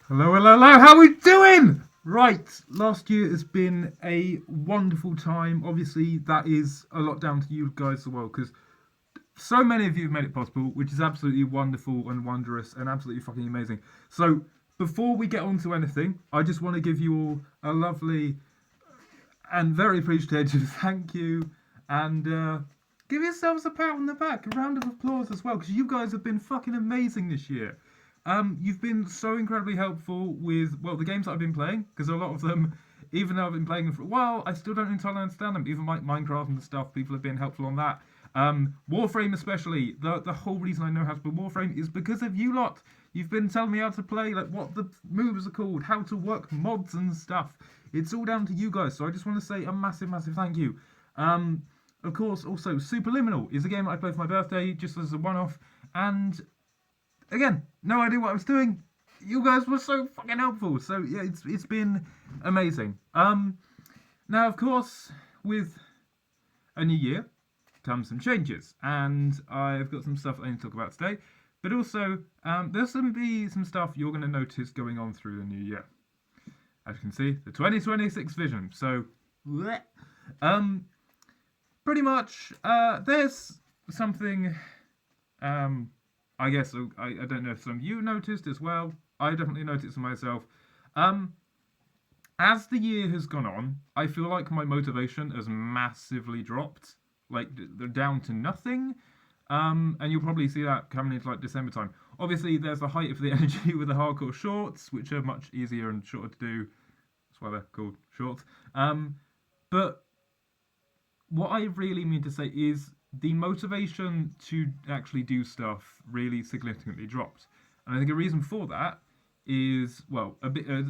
Hello, hello, hello, how are we doing? Right, last year has been a wonderful time. Obviously, that is a lot down to you guys as well, because so many of you have made it possible, which is absolutely wonderful and wondrous and absolutely fucking amazing. So, before we get on to anything, I just want to give you all a lovely and very appreciative thank you and give yourselves a pat on the back, a round of applause as well, because you guys have been fucking amazing this year. You've been so incredibly helpful with, well, the games that I've been playing, because a lot of them, even though I've been playing them for a while, I still don't entirely understand them. Even Minecraft and stuff, people have been helpful on that. Warframe especially, the whole reason I know how to play Warframe is because of you lot. You've been telling me how to play, like what the moves are called, how to work mods and stuff. It's all down to you guys, so I just want to say a massive, massive thank you. Of course, also, Superliminal is a game I played for my birthday, just as a one-off, and again, no idea what I was doing. You guys were so fucking helpful, so yeah, it's been amazing. Now, of course, with a new year comes some changes, and I've got some stuff I need to talk about today. But also, there's going to be some stuff you're going to notice going on through the new year. As you can see, the 2026 vision. So, bleh. Pretty much, there's something. I guess I don't know if some of you noticed as well. I definitely noticed myself. As the year has gone on, I feel like my motivation has massively dropped. Like they're down to nothing. And you'll probably see that coming into like December time. Obviously, there's the height of the energy with the hardcore shorts, which are much easier and shorter to do. That's why they're called shorts. But what I really mean to say is the motivation to actually do stuff really significantly dropped. And I think a reason for that is, well,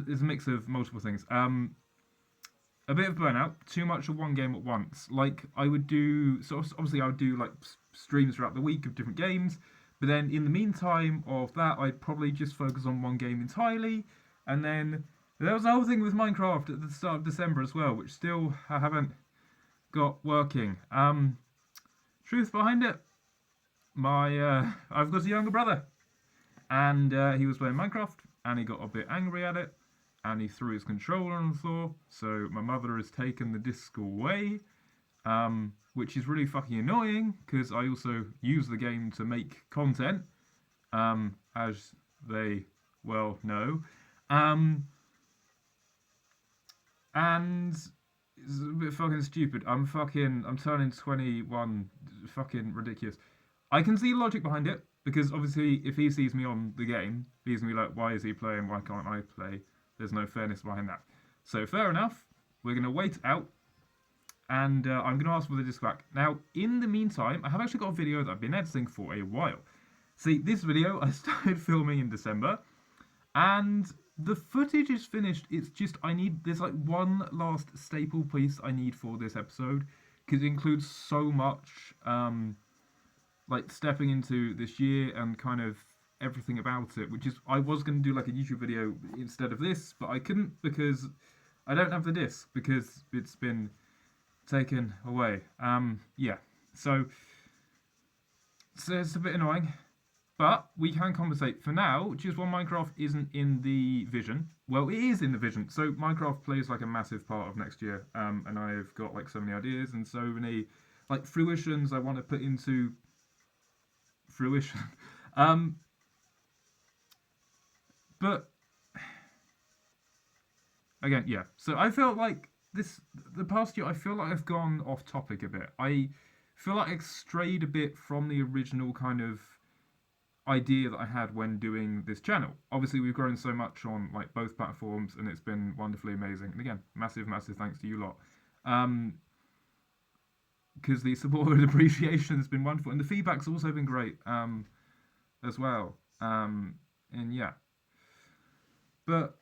is a mix of multiple things. A bit of burnout, too much of one game at once. Like I would do, so obviously I would do like streams throughout the week of different games, but then in the meantime of that, I'd probably just focus on one game entirely, and then there was a whole thing with Minecraft at the start of December as well, which still I haven't got working. Truth behind it, I've got a younger brother, and he was playing Minecraft, and he got a bit angry at it, and he threw his controller on the floor. So my mother has taken the disc away, which is really fucking annoying because I also use the game to make content, as they well know, and it's a bit fucking stupid. I'm turning 21, fucking ridiculous. I can see logic behind it because obviously if he sees me on the game, he's gonna be like, why is he playing? Why can't I play? There's no fairness behind that. So fair enough. We're gonna wait out, and I'm gonna ask for the disc back. Now, in the meantime, I have actually got a video that I've been editing for a while. See, this video I started filming in December, and the footage is finished. It's just there's like one last staple piece I need for this episode because it includes so much, like stepping into this year and kind of everything about it. Which is I was going to do like a YouTube video instead of this, but I couldn't because I don't have the disc because it's been taken away. Yeah, so it's a bit annoying. But we can compensate for now, just while Minecraft isn't in the vision. Well, it is in the vision. So Minecraft plays like a massive part of next year, and I've got like so many ideas and so many like fruitions I want to put into fruition. um, but again, yeah. So I felt like the past year. I feel like I've gone off topic a bit. I feel like I strayed a bit from the original kind of idea that I had when doing this channel. Obviously, we've grown so much on like both platforms, and it's been wonderfully amazing. And again, massive, massive thanks to you lot. Um, because the support and appreciation has been wonderful, and the feedback's also been great as well. And yeah, but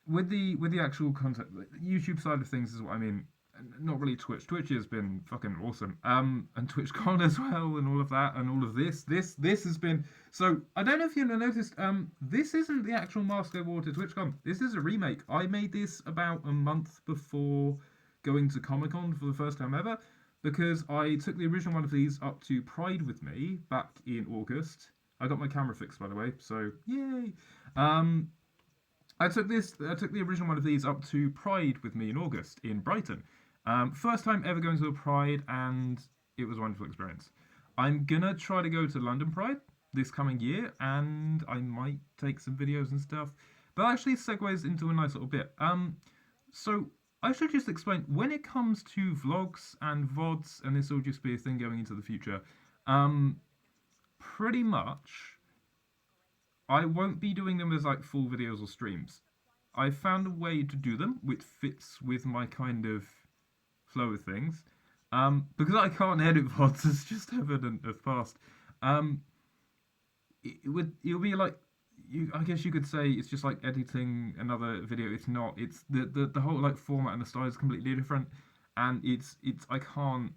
with the actual content, the YouTube side of things is what I mean. Not really Twitch. Twitch has been fucking awesome. And TwitchCon as well, and all of that, and all of this. This has been so. I don't know if you noticed. This isn't the actual Mask of War to TwitchCon. This is a remake. I made this about a month before going to Comic Con for the first time ever, because I took the original one of these up to Pride with me back in August. I got my camera fixed, by the way, so yay. Um, I took the original one of these up to Pride with me in August in Brighton. First time ever going to a Pride, and it was a wonderful experience. I'm gonna try to go to London Pride this coming year, and I might take some videos and stuff. But actually segues into a nice little bit. So I should just explain when it comes to vlogs and VODs, and this will just be a thing going into the future. Um, Pretty much I won't be doing them as like full videos or streams. I found a way to do them which fits with my kind of flow of things. Because I can't edit VODs, as just evident of past. Um, it'll be like I guess you could say it's just like editing another video. It's not. It's the whole like format and the style is completely different, and it's I can't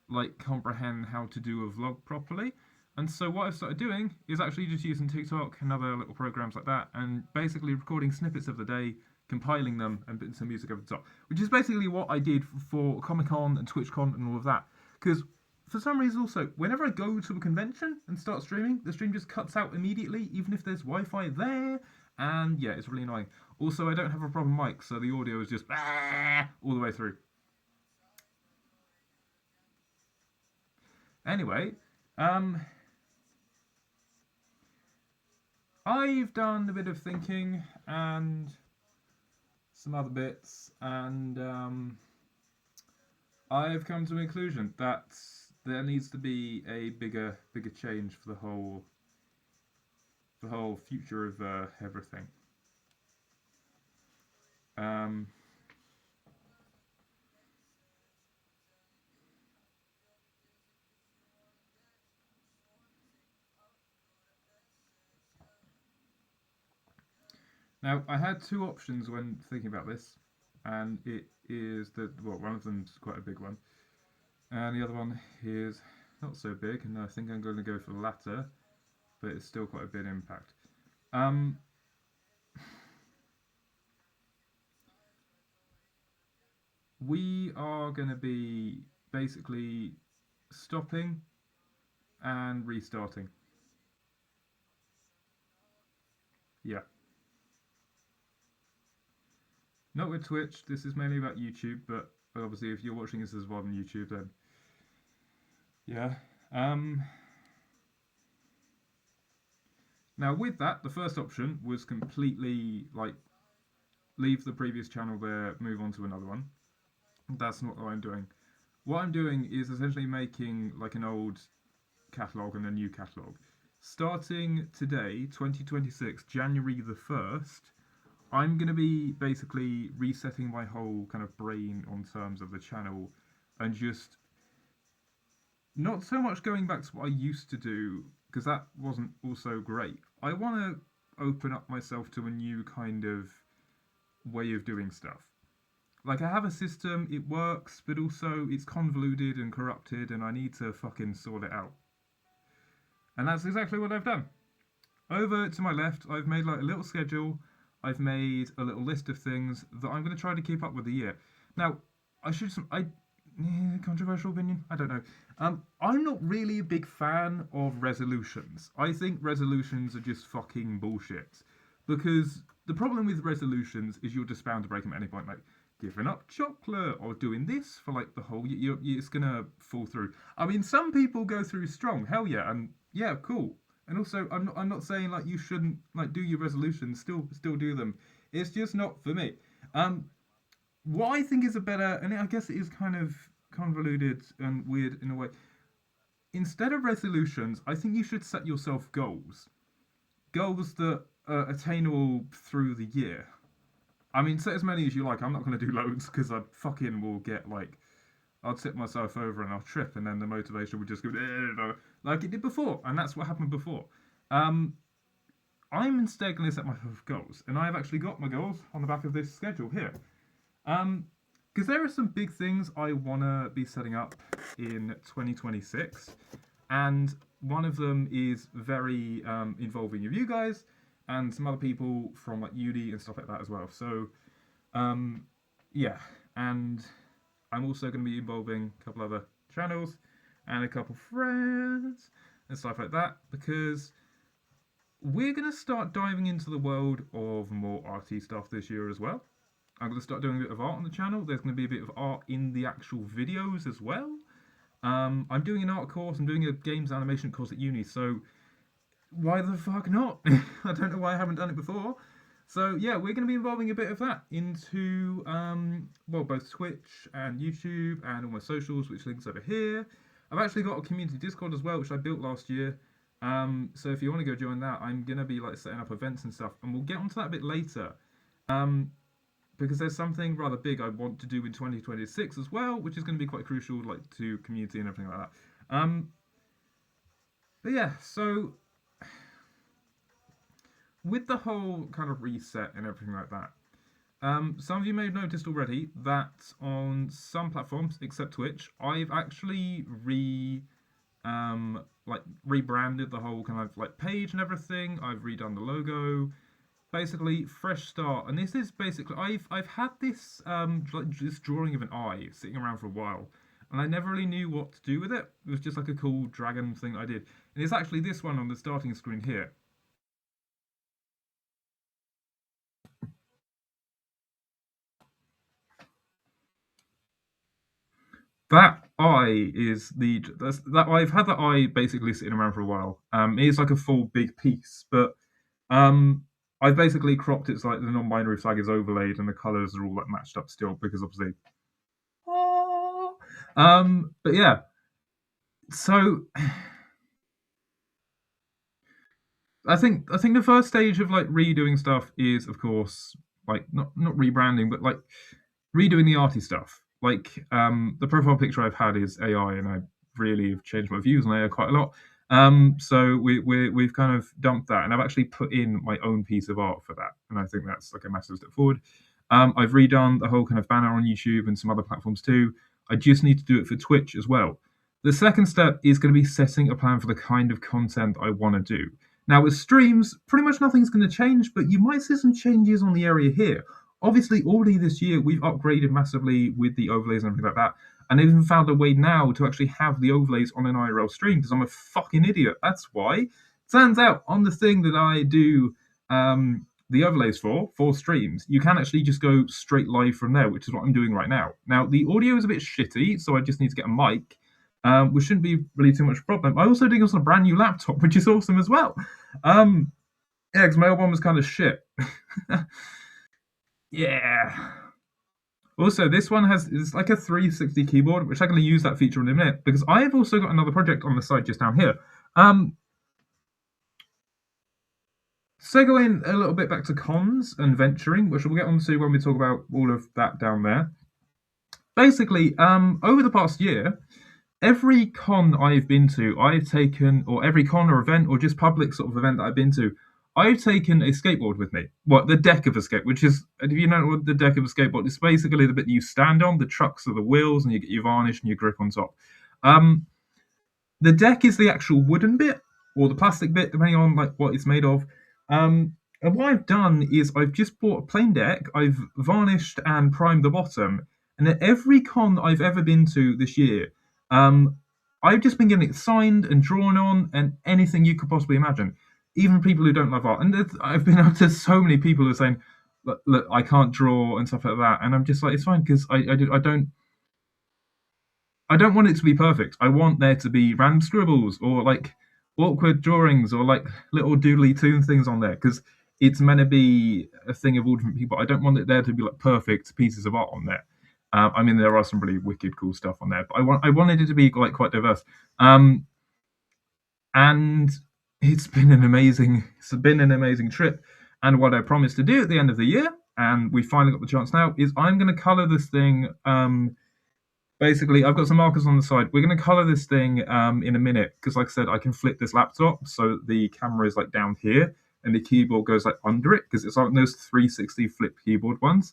like comprehend how to do a vlog properly. And so what I've started doing is actually just using TikTok and other little programs like that, and basically recording snippets of the day, compiling them, and putting some music over the top. Which is basically what I did for Comic Con and TwitchCon and all of that. Because for some reason also, whenever I go to a convention and start streaming, the stream just cuts out immediately, even if there's Wi-Fi there. And yeah, it's really annoying. Also, I don't have a proper mic, so the audio is just all the way through. Anyway, um, I've done a bit of thinking and some other bits, and I've come to a conclusion that there needs to be a bigger change for the whole future of everything. Um, Now, I had two options when thinking about this, and it is that, well, one of them's quite a big one, and the other one is not so big, and I think I'm going to go for the latter, but it's still quite a big impact. Um, we are going to be basically stopping and restarting. Yeah. Not with Twitch, this is mainly about YouTube, but obviously if you're watching this as well on YouTube, then yeah. Now with that, the first option was completely like leave the previous channel there, move on to another one. That's not what I'm doing. What I'm doing is essentially making like an old catalogue and a new catalogue. Starting today, 2026, January the 1st, I'm going to be basically resetting my whole kind of brain on terms of the channel, and just not so much going back to what I used to do, because that wasn't also great. I want to open up myself to a new kind of way of doing stuff. Like, I have a system, it works, but also it's convoluted and corrupted, and I need to fucking sort it out. And that's exactly what I've done. Over to my left, I've made like a little schedule. I've made a little list of things that I'm going to try to keep up with the year. Now, controversial opinion. I don't know. I'm not really a big fan of resolutions. I think resolutions are just fucking bullshit. Because the problem with resolutions is you're just bound to break them at any point. Like, giving up chocolate or doing this for like the whole year, it's gonna fall through. I mean, some people go through strong, hell yeah, and yeah, cool. And also, I'm not saying like you shouldn't like do your resolutions, still do them. It's just not for me. Um, what I think is a better, and I guess it is kind of convoluted and weird in a way. Instead of resolutions, I think you should set yourself goals. Goals that are attainable through the year. I mean, set as many as you like. I'm not going to do loads because I fucking will get like, I'll tip myself over and I'll trip, and then the motivation would just go like it did before, and that's what happened before. Um, I'm instead going to set myself goals, and I have actually got my goals on the back of this schedule here. Um, because there are some big things I want to be setting up in 2026, and one of them is very involving you guys and some other people from like uni and stuff like that as well. So, um, yeah, and I'm also going to be involving a couple other channels and a couple friends and stuff like that because we're going to start diving into the world of more arty stuff this year as well. I'm going to start doing a bit of art on the channel. There's going to be a bit of art in the actual videos as well. I'm doing an art course. I'm doing a games animation course at uni. So why the fuck not? I don't know why I haven't done it before. So yeah, we're going to be involving a bit of that into well, both Twitch and YouTube and all my socials, which links over here. I've actually got a community Discord as well, which I built last year. So if you want to go join that, I'm going to be like setting up events and stuff, and we'll get onto that a bit later. Because there's something rather big I want to do in 2026 as well, which is going to be quite crucial, like to community and everything like that. But yeah, so with the whole kind of reset and everything like that, some of you may have noticed already that on some platforms, except Twitch, I've actually rebranded the whole kind of like page and everything. I've redone the logo. Basically, fresh start, and this is basically I've had this like this drawing of an eye sitting around for a while, and I never really knew what to do with it. It was just like a cool dragon thing I did, and it's actually this one on the starting screen here. That eye is that I've had that eye basically sitting around for a while. It is like a full big piece, but I've basically cropped it so like the non-binary flag is overlaid and the colours are all like matched up still because obviously. But yeah, so I think the first stage of like redoing stuff is of course like not rebranding but like redoing the arty stuff. Like the profile picture I've had is AI and I really have changed my views on AI quite a lot. So we've kind of dumped that and I've actually put in my own piece of art for that, and I think that's like a massive step forward. I've redone the whole kind of banner on YouTube and some other platforms too. I just need to do it for Twitch as well. The second step is going to be setting a plan for the kind of content I want to do. Now, with streams, pretty much nothing's going to change, but you might see some changes on the area here. Obviously, already this year, we've upgraded massively with the overlays and everything like that. And I've even found a way now to actually have the overlays on an IRL stream because I'm a fucking idiot. That's why. Turns out, on the thing that I do the overlays for streams, you can actually just go straight live from there, which is what I'm doing right now. Now, the audio is a bit shitty, so I just need to get a mic. Which shouldn't be really too much problem. I also doing this on a brand new laptop, which is awesome as well. Yeah, because my old one was kind of shit. Yeah. Also, this one it's like a 360 keyboard, which I'm going to use that feature in a minute because I have also got another project on the side just down here. So going a little bit back to cons and venturing, which we'll get onto when we talk about all of that down there. Basically, over the past year, every con I've been to, I've taken, or every con or event or just public sort of event that I've been to, I've taken a skateboard with me. What, the deck of a skate, which is, if you know what the deck of a skateboard, it's basically the bit that you stand on, the trucks are the wheels, and you get your varnish and your grip on top. The deck is the actual wooden bit, or the plastic bit, depending on like what it's made of. And what I've done is I've just bought a plain deck, I've varnished and primed the bottom, and at every con I've ever been to this year, I've just been getting it signed and drawn on and anything you could possibly imagine. Even people who don't love art. And I've been up to so many people who are saying, look, I can't draw and stuff like that, and I'm just like, it's fine because I don't want it to be perfect. I want there to be random scribbles or like awkward drawings or like little doodly toon things on there because it's meant to be a thing of all different people. I don't want it there to be like perfect pieces of art on there. I mean, there are some really wicked cool stuff on there, but I wanted it to be like quite diverse. Um, and it's been an amazing trip. And what I promised to do at the end of the year, and we finally got the chance now, is I'm going to color this thing. Basically, I've got some markers on the side. We're going to color this thing in a minute because, like I said, I can flip this laptop so the camera is like down here and the keyboard goes like under it because it's like those 360 flip keyboard ones.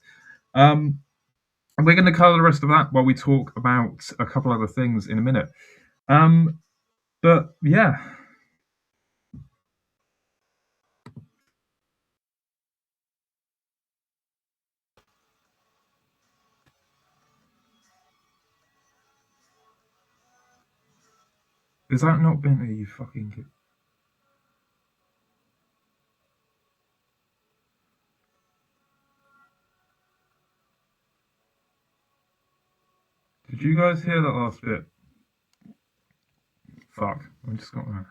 Um, and we're going to color the rest of that while we talk about a couple other things in a minute. Um, but yeah, has that not been a you fucking? Did you guys hear that last bit? Fuck, I just got that.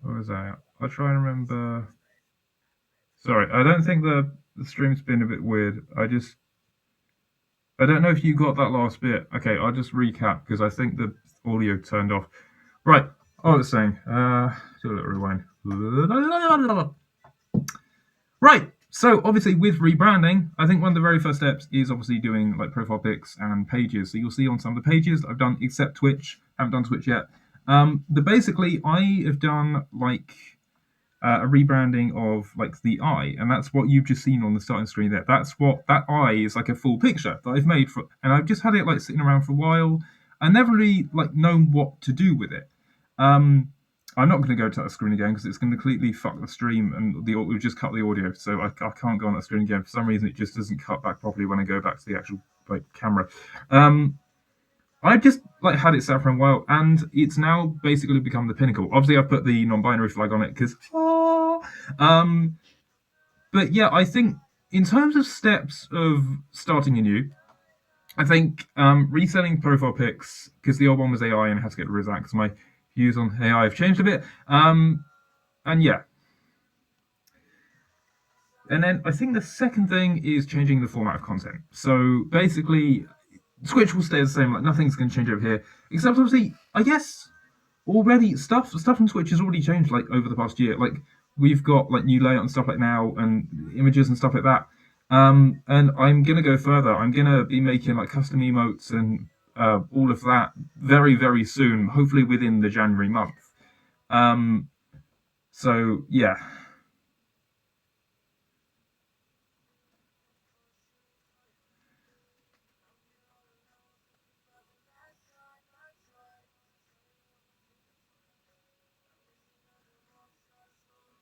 What was that? I'll try and remember. Sorry, I don't think the stream's been a bit weird. I don't know if you got that last bit. Okay, I'll just recap because I think the audio turned off. Right, I was saying, do a little rewind. Right, so obviously with rebranding, I think one of the very first steps is obviously doing like profile pics and pages. So you'll see on some of the pages that I've done, except Twitch, haven't done Twitch yet. Basically I have done like a rebranding of like the eye, and that's what you've just seen on the starting screen there. That's what that eye is like a full picture that I've made for, and I've just had it like sitting around for a while. I never really like known what to do with it. Um, I'm not going to go to that screen again because it's going to completely fuck the stream, and we've just cut the audio, so I can't go on that screen again. For some reason, it just doesn't cut back properly when I go back to the actual like camera. Um, I just like had it set for a while, and it's now basically become the pinnacle. Obviously, I've put the non-binary flag on it because, um, but yeah, I think in terms of steps of starting anew, I think reselling profile pics because the old one was AI and I had to get rid of that because my views on AI have changed a bit. And yeah, and then I think the second thing is changing the format of content. So basically, Switch will stay the same. Like nothing's going to change over here, except obviously, I guess already stuff on Twitch has already changed like over the past year. Like we've got like new layout and stuff like now and images and stuff like that. And I'm gonna go further. I'm gonna be making like custom emotes and all of that very soon. Hopefully within the January month. Um, so yeah.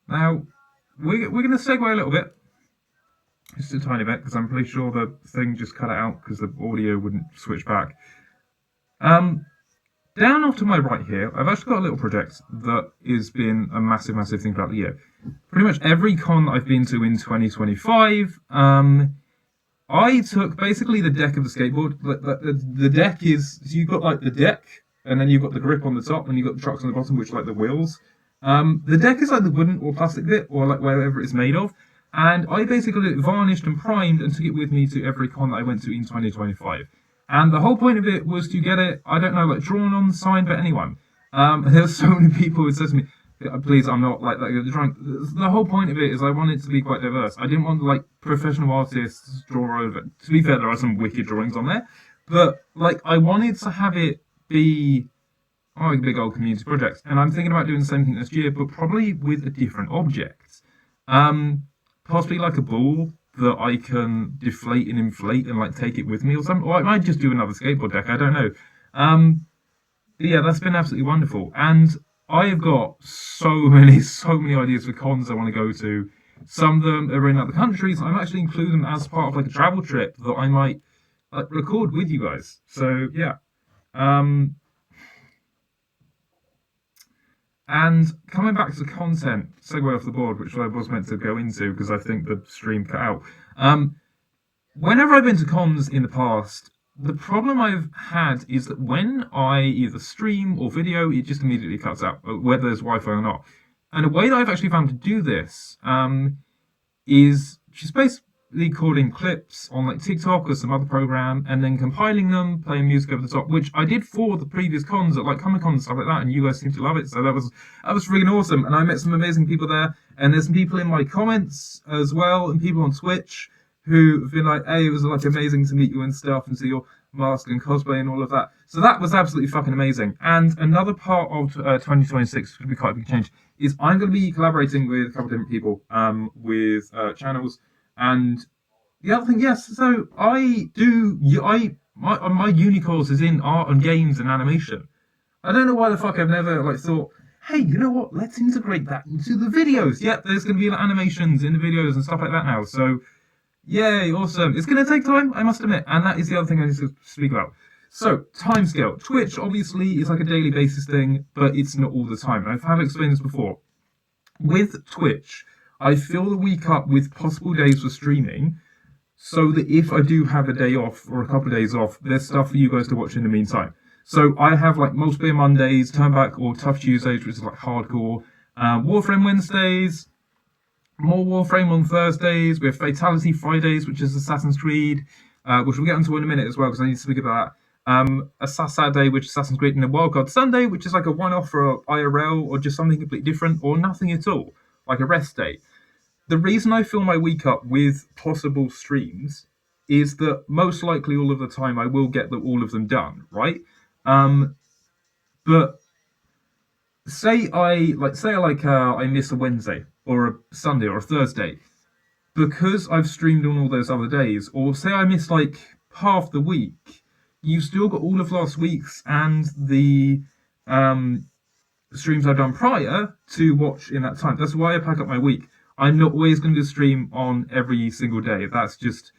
Now we're gonna segue a little bit, just a tiny bit, because I'm pretty sure the thing just cut it out because the audio wouldn't switch back. Um, Down off to my right here, I've actually got a little project that has been a massive thing throughout the year. Pretty much every con I've been to in 2025, I took basically the deck of the skateboard. The deck is so you've got like the deck, and then you've got the grip on the top, and you've got the trucks on the bottom, which are like the wheels. The deck is like the wooden or plastic bit, or like whatever it's made of. And I basically varnished and primed and took it with me to every con that I went to in 2025. And the whole point of it was to get it, I don't know, like drawn on, signed by anyone. There's so many people who said to me, please, I'm not like that. Drawing. The whole point of it is I want it to be quite diverse. I didn't want like professional artists draw over. To be fair, there are some wicked drawings on there, but like I wanted to have it be a big old community project, and I'm thinking about doing the same thing this year, but probably with a different object. Possibly like a ball that I can deflate and inflate and like take it with me or something. Or I might just do another skateboard deck. I don't know. But yeah, that's been absolutely wonderful, and I have got so many ideas for cons I want to go to. Some of them are in other countries. I'm actually including them as part of like a travel trip that I might like record with you guys. So yeah. Um, and coming back to content, segue off the board, which I was meant to go into because I think the stream cut out. Um, Whenever I've been to cons in the past, the problem I've had is that when I either stream or video, it just immediately cuts out, whether there's Wi-Fi or not. And a way that I've actually found to do this is just basically recording clips on like TikTok or some other program, and then compiling them, playing music over the top, which I did for the previous cons at like Comic Con and stuff like that, and you guys seem to love it, so that was freaking awesome. And I met some amazing people there, and there's some people in my comments as well, and people on Twitch who have been like, hey, it was like amazing to meet you and stuff and see your mask and cosplay and all of that. So that was absolutely fucking amazing. And another part of 2026 could be quite a big change is I'm going to be collaborating with a couple of different people with channels. And the other thing, yes, so my uni course is in art and games and animation. I don't know why the fuck I've never like thought, hey, you know what? Let's integrate that into the videos. Yep, there's going to be like, animations in the videos and stuff like that now. So yay, awesome. It's going to take time, I must admit. And that is the other thing I need to speak about. So, timescale. Twitch, obviously, is like a daily basis thing, but it's not all the time. I have explained this before. With Twitch, I fill the week up with possible days for streaming, so that if I do have a day off or a couple of days off, there's stuff for you guys to watch in the meantime. So I have like Multiplayer Mondays, Turnback or Tough Tuesdays, which is like hardcore, Warframe Wednesdays, more Warframe on Thursdays. We have Fatality Fridays, which is Assassin's Creed, which we'll get into in a minute as well, because I need to speak about that. A Saturday, which is Assassin's Creed, and a Wildcard Sunday, which is like a one-off for IRL, or just something completely different, or nothing at all, like a rest day. The reason I fill my week up with possible streams is that most likely all of the time I will get all of them done, right? But say I miss a Wednesday or a Sunday or a Thursday because I've streamed on all those other days, or say I miss like half the week, you've still got all of last week's and the streams I've done prior to watch in that time. That's why I pack up my week. I'm not always going to stream on every single day. That's just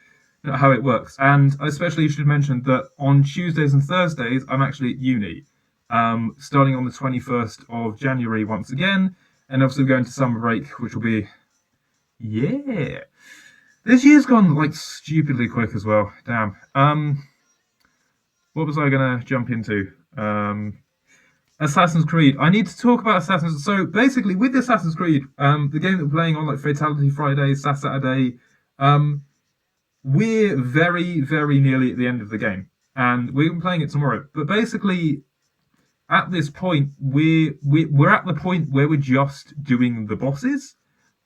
not how it works. And I especially should mention that on Tuesdays and Thursdays, I'm actually at uni. Starting on the 21st of January once again, and obviously going to summer break, which will be, yeah. This year's gone like stupidly quick as well. Damn. What was I gonna jump into? Assassin's Creed. I need to talk about Assassin's. So basically, with Assassin's Creed, the game that we're playing on like Fatality Friday, Saturday, we're very, very nearly at the end of the game, and we're playing it tomorrow. But basically, at this point, we're at the point where we're just doing the bosses,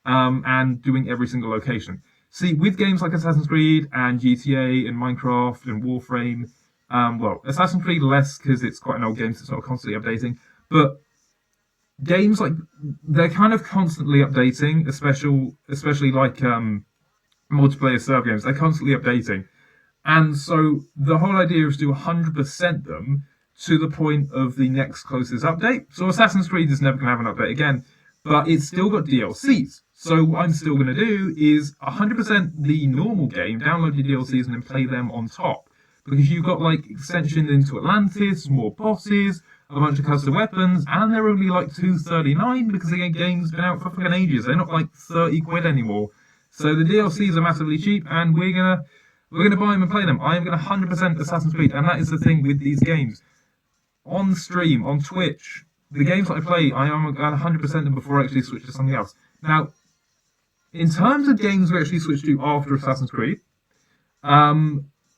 and doing every single location. See, with games like Assassin's Creed and GTA and Minecraft and Warframe, Assassin's Creed less because it's quite an old game, so it's not constantly updating. But games like they're kind of constantly updating, especially like multiplayer server games. They're constantly updating, and so the whole idea is to 100% them to the point of the next closest update. So Assassin's Creed is never going to have an update again, but it's still got DLCs. So what I'm still going to do is 100% the normal game, download your DLCs and then play them on top. Because you've got like extensions into Atlantis, more bosses, a bunch of custom weapons, and they're only like $2.39 because the game's been out for fucking ages. They're not like 30 quid anymore. So the DLCs are massively cheap, and we're gonna buy them and play them. I am gonna 100% Assassin's Creed, and that is the thing with these games. On stream, on Twitch, the games that I play, I am gonna 100% them before I actually switch to something else. Now, in terms of games we actually switch to after Assassin's Creed,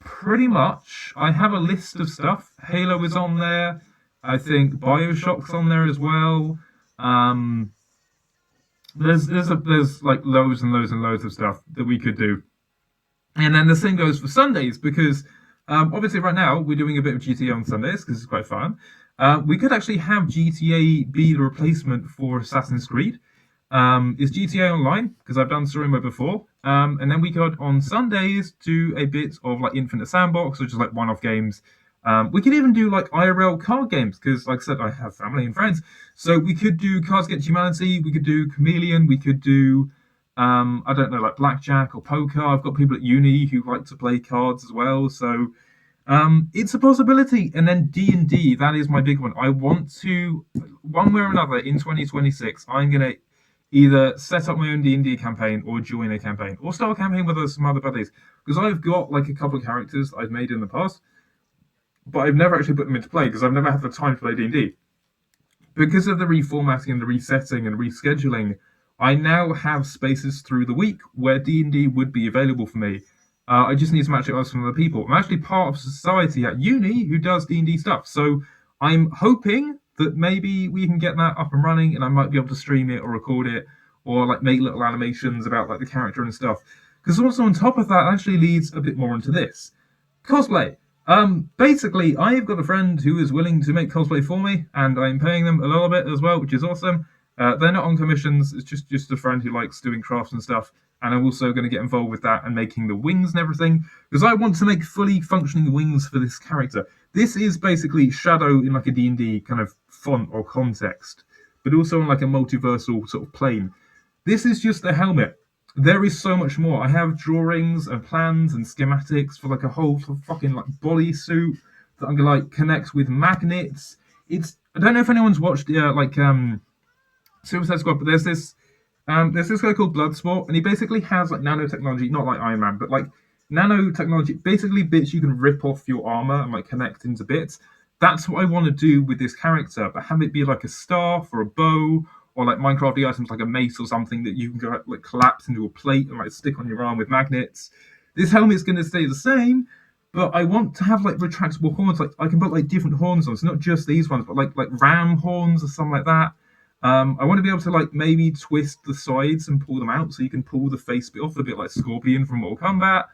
pretty much I have a list of stuff. Halo is on there. I think BioShock's on there as well. There's like loads and loads and loads of stuff that we could do. And then the same goes for Sundays, because obviously right now we're doing a bit of GTA on Sundays because it's quite fun. We could actually have GTA be the replacement for Assassin's Creed. Is GTA Online, because I've done story mode before. And then we could on Sundays do a bit of like Infinite Sandbox, which is like one-off games. We could even do like IRL card games, because like I said, I have family and friends. So we could do Cards Against Humanity, we could do Chameleon, we could do I don't know, like blackjack or poker. I've got people at uni who like to play cards as well. So it's a possibility. And then D&D, that is my big one. I want to, one way or another, in 2026, I'm gonna either set up my own D&D campaign or join a campaign or start a campaign with some other buddies, because I've got like a couple of characters I've made in the past, but I've never actually put them into play because I've never had the time to play D&D. Because of the reformatting and the resetting and rescheduling, I now have spaces through the week where D&D would be available for me. I just need to match it up with some other people. I'm actually part of a society at uni who does D&D stuff, so I'm hoping that maybe we can get that up and running, and I might be able to stream it or record it, or like make little animations about like the character and stuff. Because also on top of that, actually leads a bit more into this cosplay. Basically, I've got a friend who is willing to make cosplay for me, and I'm paying them a little bit as well, which is awesome. They're not on commissions. It's just a friend who likes doing crafts and stuff, and I'm also going to get involved with that and making the wings and everything because I want to make fully functioning wings for this character. This is basically Shadow in like a D&D kind of font or context, but also on like a multiversal sort of plane. This is just a helmet. There is so much more. I have drawings and plans and schematics for like a whole fucking like body suit that I'm gonna like connect with magnets. It's I don't know if anyone's watched Suicide Squad, but there's this guy called Bloodsport, and he basically has like nanotechnology, not like Iron Man, but like nanotechnology, basically bits you can rip off your armor and like connect into bits. That's what I want to do with this character, but have it be like a staff or a bow or like Minecrafty items like a mace or something that you can go like collapse into a plate and like stick on your arm with magnets. This helmet's going to stay the same, but I want to have like retractable horns. Like I can put like different horns on, so not just these ones, but like ram horns or something like that. I want to be able to like maybe twist the sides and pull them out, so you can pull the face bit off, a bit like Scorpion from Mortal Kombat.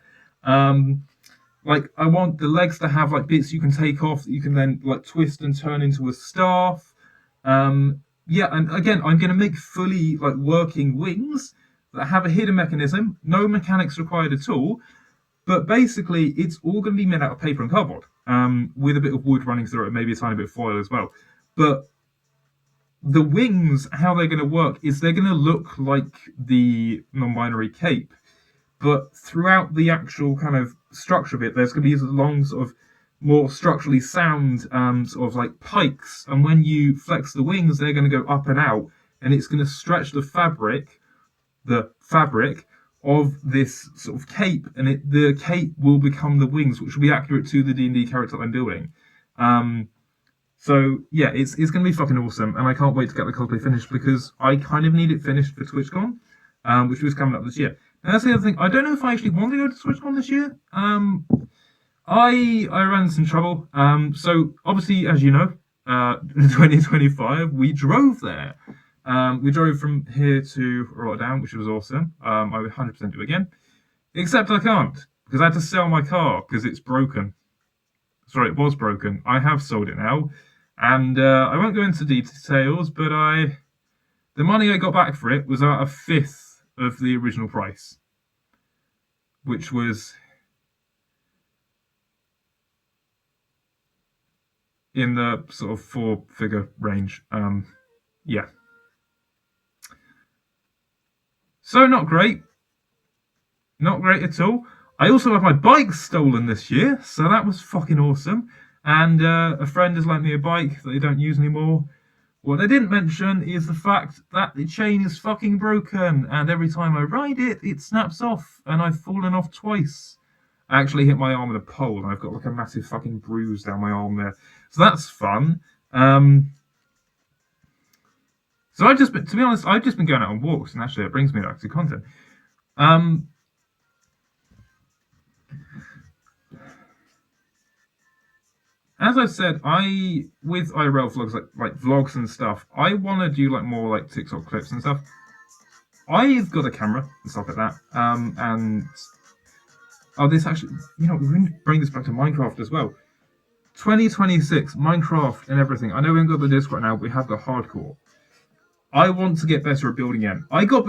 Like I want the legs to have like bits you can take off that you can then like twist and turn into a staff. Yeah, and again, I'm going to make fully like working wings that have a hidden mechanism, no mechanics required at all. But basically, it's all going to be made out of paper and cardboard, with a bit of wood running through it, maybe a tiny bit of foil as well. But the wings, how they're going to work is they're going to look like the non-binary cape, but throughout the actual kind of structure of it, there's going to be these long sort of more structurally sound sort of like pikes, and when you flex the wings, they're going to go up and out, and it's going to stretch the fabric of this sort of cape, and the cape will become the wings, which will be accurate to the D&D character I'm building. So yeah, it's going to be fucking awesome, and I can't wait to get the cosplay finished because I kind of need it finished for TwitchCon, which was coming up this year. And that's the other thing. I don't know if I actually want to go to TwitchCon this year. I ran into some trouble. So obviously, as you know, 2025 we drove there. We drove from here to Rotterdam, which was awesome. I would 100% do it again, except I can't because I had to sell my car because it's broken. Sorry, it was broken. I have sold it now. And I won't go into details, but the money I got back for it was about a fifth of the original price, which was in the sort of 4-figure range. Yeah. So not great. Not great at all. I also had my bike stolen this year, so that was fucking awesome. And a friend has lent me a bike that they don't use anymore. What they didn't mention is the fact that the chain is fucking broken, and every time I ride it, it snaps off, and I've fallen off twice. I actually hit my arm with a pole, and I've got like a massive fucking bruise down my arm there. So that's fun. So to be honest, I've just been going out on walks, and actually it brings me back to content. As I said, with IRL vlogs like vlogs and stuff, I want to do like more like TikTok clips and stuff. I've got a camera and stuff like that. And this actually, we can bring this back to Minecraft as well. 2026 Minecraft and everything. I know we haven't got the disc right now, but we have got hardcore. I want to get better at building again. I got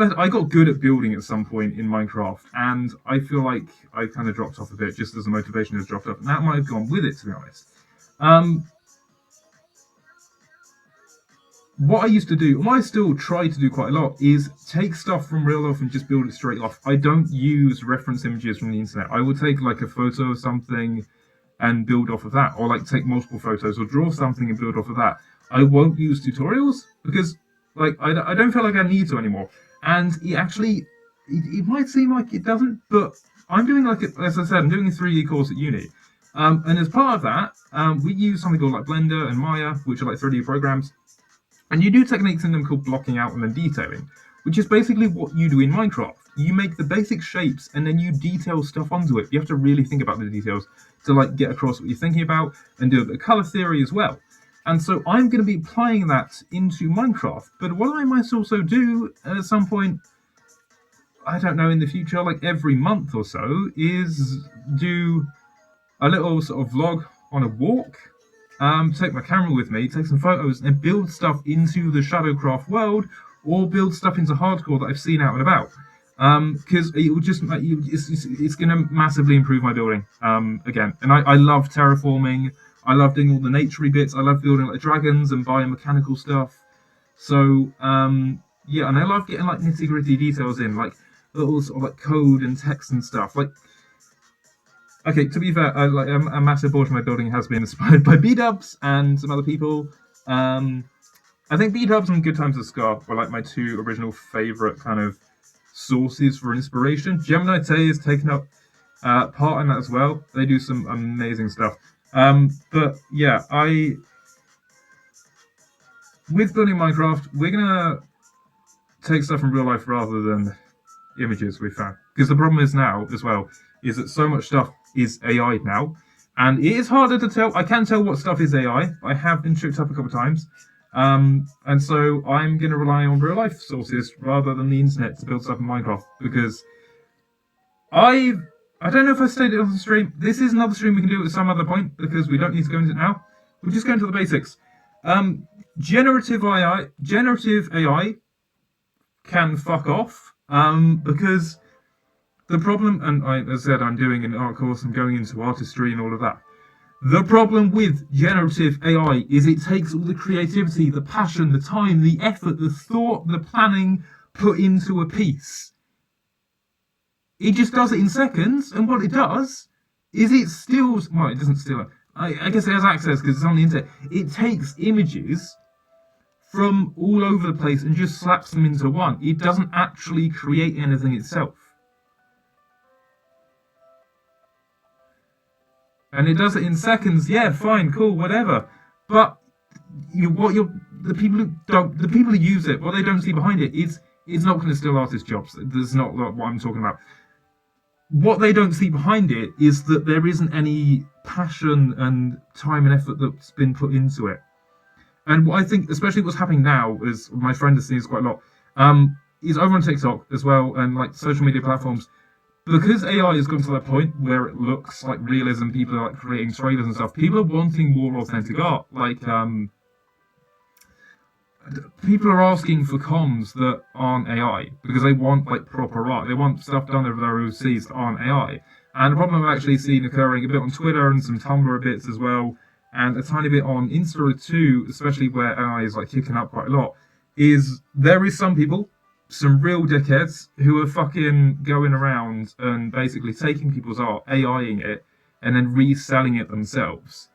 good at building at some point in Minecraft, and I feel like I kind of dropped off a bit just as the motivation has dropped off. And that might have gone with it, to be honest. what I used to do, and what I still try to do quite a lot, is take stuff from real life and just build it straight off. I don't use reference images from the internet. I will take like a photo of something and build off of that, or like take multiple photos or draw something and build off of that. I won't use tutorials because like I don't feel like I need to anymore. And it actually, it might seem like it doesn't, but I'm doing like, as I said, I'm doing a 3D course at uni. And as part of that, we use something called like Blender and Maya, which are like 3D programs. And you do techniques in them called blocking out and then detailing, which is basically what you do in Minecraft. You make the basic shapes and then you detail stuff onto it. You have to really think about the details to like get across what you're thinking about and do a bit of color theory as well. And so I'm going to be applying that into Minecraft. But what I might also do at some point, I don't know, in the future, like every month or so, is do a little sort of vlog on a walk. Take my camera with me, take some photos, and build stuff into the Shadowcraft world, or build stuff into hardcore that I've seen out and about. Because it will just it's going to massively improve my building. Again, and I love terraforming. I love doing all the naturey bits. I love building like dragons and biomechanical stuff. So yeah, and I love getting like nitty gritty details in, like little sort of like code and text and stuff. Like, okay, to be fair, a massive portion of my building has been inspired by B-Dubs and some other people. I think B-Dubs and Good Times at Scar were like my two original favourite kind of sources for inspiration. Gemini Tay has taken up part in that as well. They do some amazing stuff. But yeah, with building Minecraft, we're gonna take stuff from real life rather than images we found. Because the problem is now, as well, is that so much stuff is AI now. And it is harder to tell. I can tell what stuff is AI. I have been tricked up a couple of times. And so I'm going to rely on real life sources rather than the internet to build stuff in Minecraft. Because I don't know if I stated it on the stream. This is another stream we can do at some other point because we don't need to go into it now. We'll just go into the basics. Generative AI can fuck off. Because the problem, and as I said, I'm doing an art course, I'm going into artistry and all of that. The problem with generative AI is it takes all the creativity, the passion, the time, the effort, the thought, the planning put into a piece. It just does it in seconds, and what it does is it steals, well, it doesn't steal it. I guess it has access because it's on the internet. It takes images from all over the place and just slaps them into one. It doesn't actually create anything itself. And it does it in seconds. Yeah, fine, cool, whatever. But the people who use it, what they don't see behind it is it's not going to steal artist jobs. That's not what I'm talking about. What they don't see behind it is that there isn't any passion and time and effort that's been put into it. And what I think, especially what's happening now, is my friend has seen this quite a lot, is over on TikTok as well and like social media platforms. Because AI has gone to that point where it looks like realism, people are like creating trailers and stuff. People are wanting more authentic art. Like, people are asking for comms that aren't AI because they want like proper art. They want stuff done over their overseas that aren't AI. And the problem I've actually seen occurring a bit on Twitter and some Tumblr bits as well, and a tiny bit on Insta too, especially where AI is like kicking up quite a lot, is there is some people, some real dickheads, who are fucking going around and basically taking people's art, AIing it, and then reselling it themselves.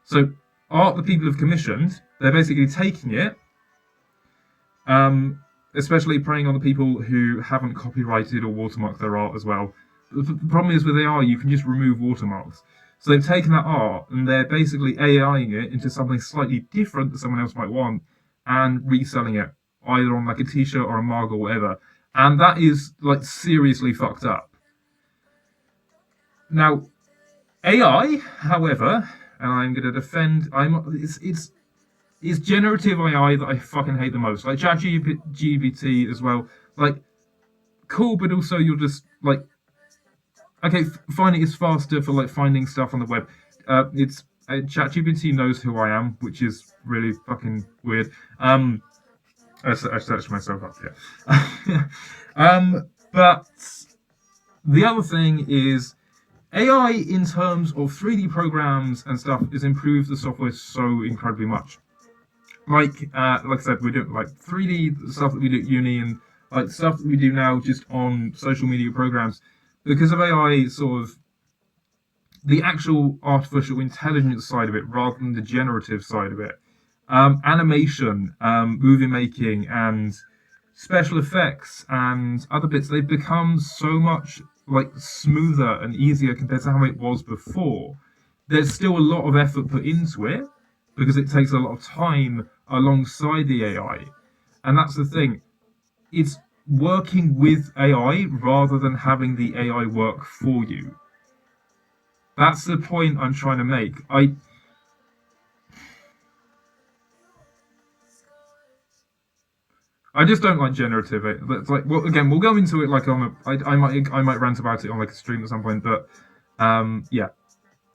So art that people have commissioned, they're basically taking it, especially preying on the people who haven't copyrighted or watermarked their art as well. The problem is with AI, you can just remove watermarks. So they've taken that art and they're basically AIing it into something slightly different that someone else might want and reselling it, either on like a t-shirt or a mug or whatever. And that is like seriously fucked up. Now, AI, however, and I'm going to defend, it's generative AI that I fucking hate the most. Like ChatGPT as well. Like, cool, but also you're just like, okay, fine, it is faster for like finding stuff on the web. ChatGPT knows who I am, which is really fucking weird. I searched myself up here. But the other thing is AI in terms of 3D programs and stuff has improved the software so incredibly much. like I said, we're doing like 3D stuff that we do at uni and like stuff that we do now just on social media programs because of AI. Sort of the actual artificial intelligence side of it rather than the generative side of it. Animation, movie making, and special effects and other bits, they've become so much like smoother and easier compared to how it was before. There's still a lot of effort put into it because it takes a lot of time alongside the AI. And that's the thing. It's working with AI rather than having the AI work for you. That's the point I'm trying to make. I just don't like generative. It's like, well, again, we'll go into it like on a. I might rant about it on like a stream at some point, but yeah,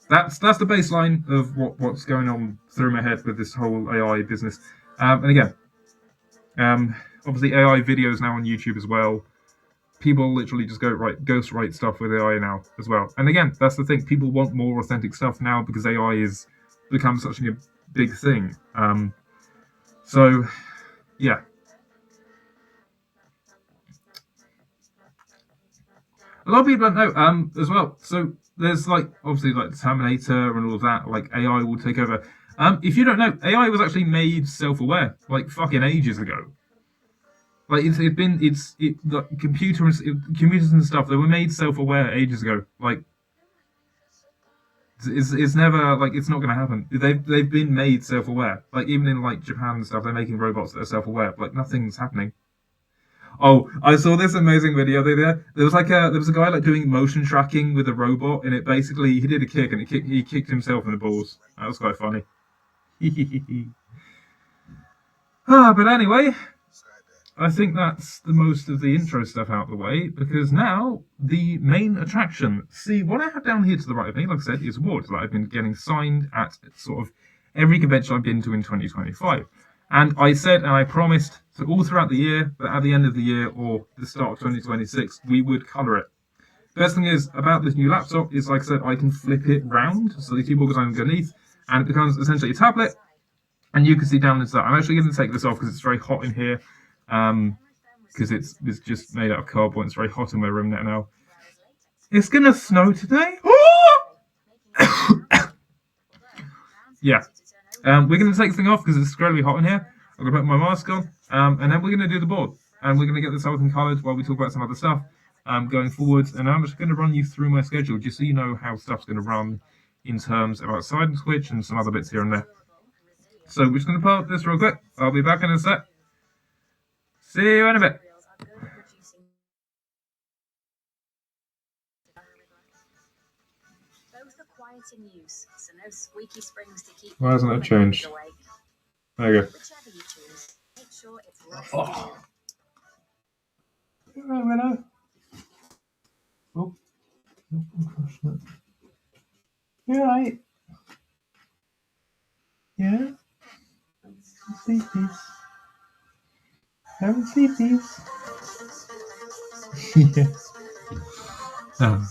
that's the baseline of what's going on through my head with this whole AI business. And again, obviously AI videos now on YouTube as well. People literally just ghost write stuff with AI now as well. And again, that's the thing. People want more authentic stuff now because AI is become such a big thing. So yeah, a lot of people don't know as well. So there's like obviously like Terminator and all of that. Like AI will take over. If you don't know, AI was actually made self-aware like fucking ages ago. Like the computers and stuff. They were made self-aware ages ago. Like it's never like it's not going to happen. They've been made self-aware. Like even in like Japan and stuff, they're making robots that are self-aware. Like nothing's happening. Oh, I saw this amazing video there. There was a guy like doing motion tracking with a robot, and it basically he did a kick and he kicked himself in the balls. That was quite funny. But anyway, I think that's the most of the intro stuff out of the way because now the main attraction. See, what I have down here to the right of me, like I said, is awards that I've been getting signed at sort of every convention I've been to in 2025. And I said and I promised to all throughout the year that at the end of the year or the start of 2026, we would colour it. Best thing is about this new laptop is, like I said, I can flip it round so the keyboard goes underneath and it becomes essentially a tablet and you can see down into that. I'm actually going to take this off because it's very hot in here. Because it's just made out of cardboard. It's very hot in my room now. It's gonna snow today. Yeah. We're gonna take the thing off because it's incredibly hot in here. I'm gonna put my mask on, and then we're gonna do the board, and we're gonna get this everything coloured while we talk about some other stuff going forwards. And I'm just gonna run you through my schedule just so you know how stuff's gonna run in terms of outside and Twitch and some other bits here and there. So we're just gonna put this real quick. I'll be back in a sec. See you in a bit. Why hasn't that changed? There you go. Oh. You're right, Willow. Oh, I'm crushing it. You're right. Yeah? Sleepies. Having sleepies. Yeah. Oh.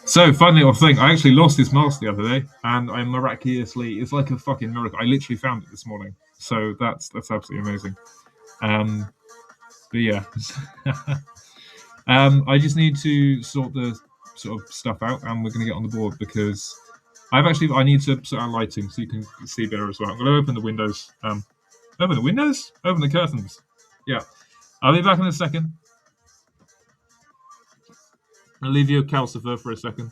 So, funny little thing, I actually lost this mask the other day, and I miraculously—it's like a fucking miracle. I literally found it this morning, so that's absolutely amazing. But yeah, I just need to sort the sort of stuff out, and we're gonna get on the board because I need to sort out lighting so you can see better as well. I'm gonna open the windows. Open the windows, open the curtains. Yeah, I'll be back in a second. I'll leave you a calcifer for a second.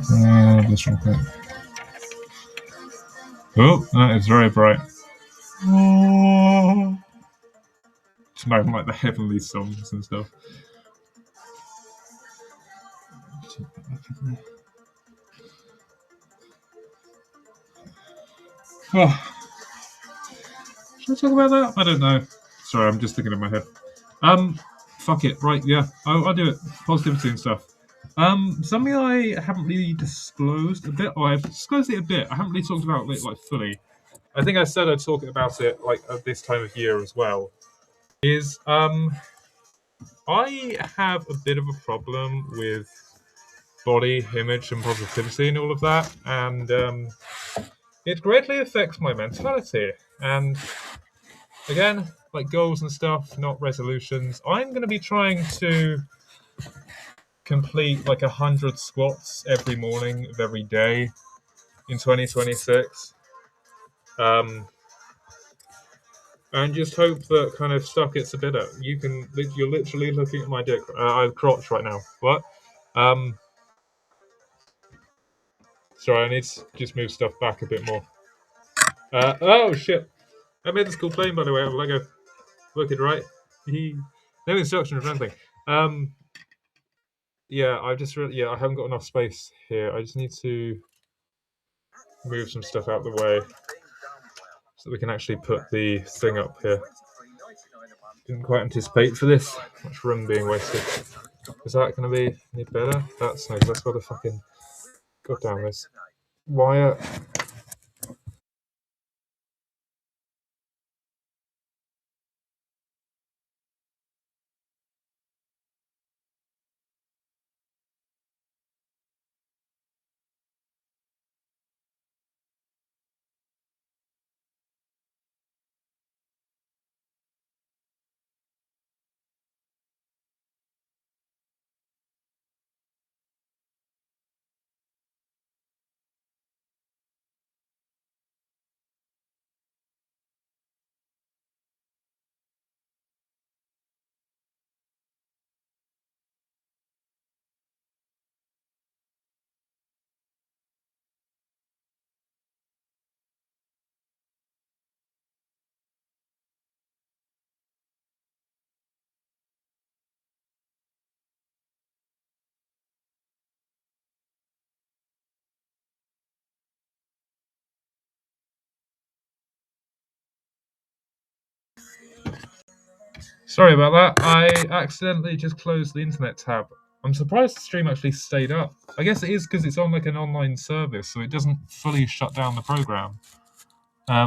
Just real quick. Oh, that is very bright. Oh. It's not even like the heavenly songs and stuff. Oh. Should I talk about that? I don't know. Sorry, I'm just thinking in my head. Fuck it. Right, yeah. I'll do it. Positivity and stuff. Something I haven't really disclosed a bit, or I've disclosed it a bit. I haven't really talked about it like fully. I think I said I'd talk about it like at this time of year as well. Is I have a bit of a problem with body image and positivity and all of that, and it greatly affects my mentality. And again, like goals and stuff, not resolutions. I'm going to be trying to complete like 100 squats every morning of every day in 2026. And just hope that kind of stuff gets a bit out. You're literally looking at my dick, crotch right now. What? Sorry, I need to just move stuff back a bit more. Oh shit! I made this cool plane, by the way, out of Lego. Working right. No instructions or anything. Yeah, I haven't got enough space here. I just need to move some stuff out of the way so we can actually put the thing up here. Didn't quite anticipate for this much room being wasted. Is that going to be any better? That's nice. That's got a fucking goddamn this wire. Sorry about that. I accidentally just closed the internet tab. I'm surprised the stream actually stayed up. I guess it is because it's on like an online service, so it doesn't fully shut down the program,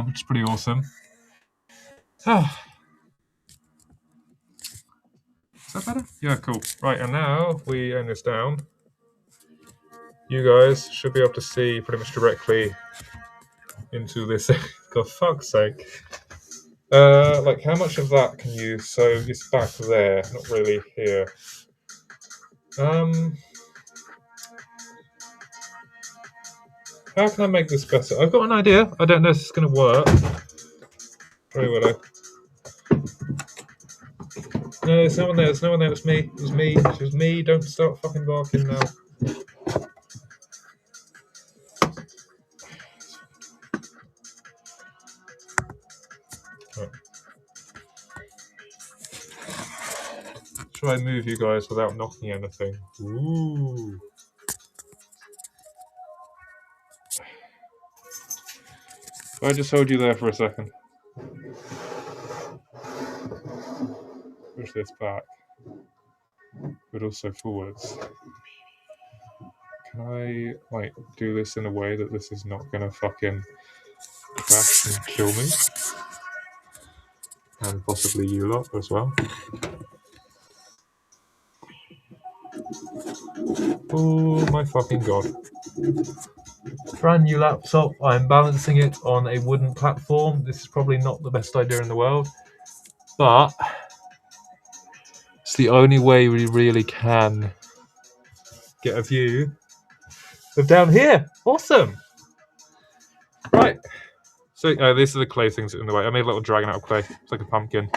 which is pretty awesome. Is that better? Yeah, cool. Right, and now we end this down. You guys should be able to see pretty much directly into this. For fuck's sake. Like how much of that can you? So it's back there, not really here. How can I make this better? I've got an idea. I don't know if it's going to work. Very well. No, there's no one there. There's no one there. It's me. It was me. It was me. Don't start fucking barking now. Right. Should I move you guys without knocking anything? Ooh. I just hold you there for a second. Push this back, but also forwards. Can I like do this in a way that this is not gonna fucking crash and kill me? And possibly you lot as well. Oh my fucking god. Brand new laptop. I'm balancing it on a wooden platform. This is probably not the best idea in the world, but it's the only way we really can get a view of down here. Awesome. Right. So these are the clay things in the way. I made a little dragon out of clay. It's like a pumpkin.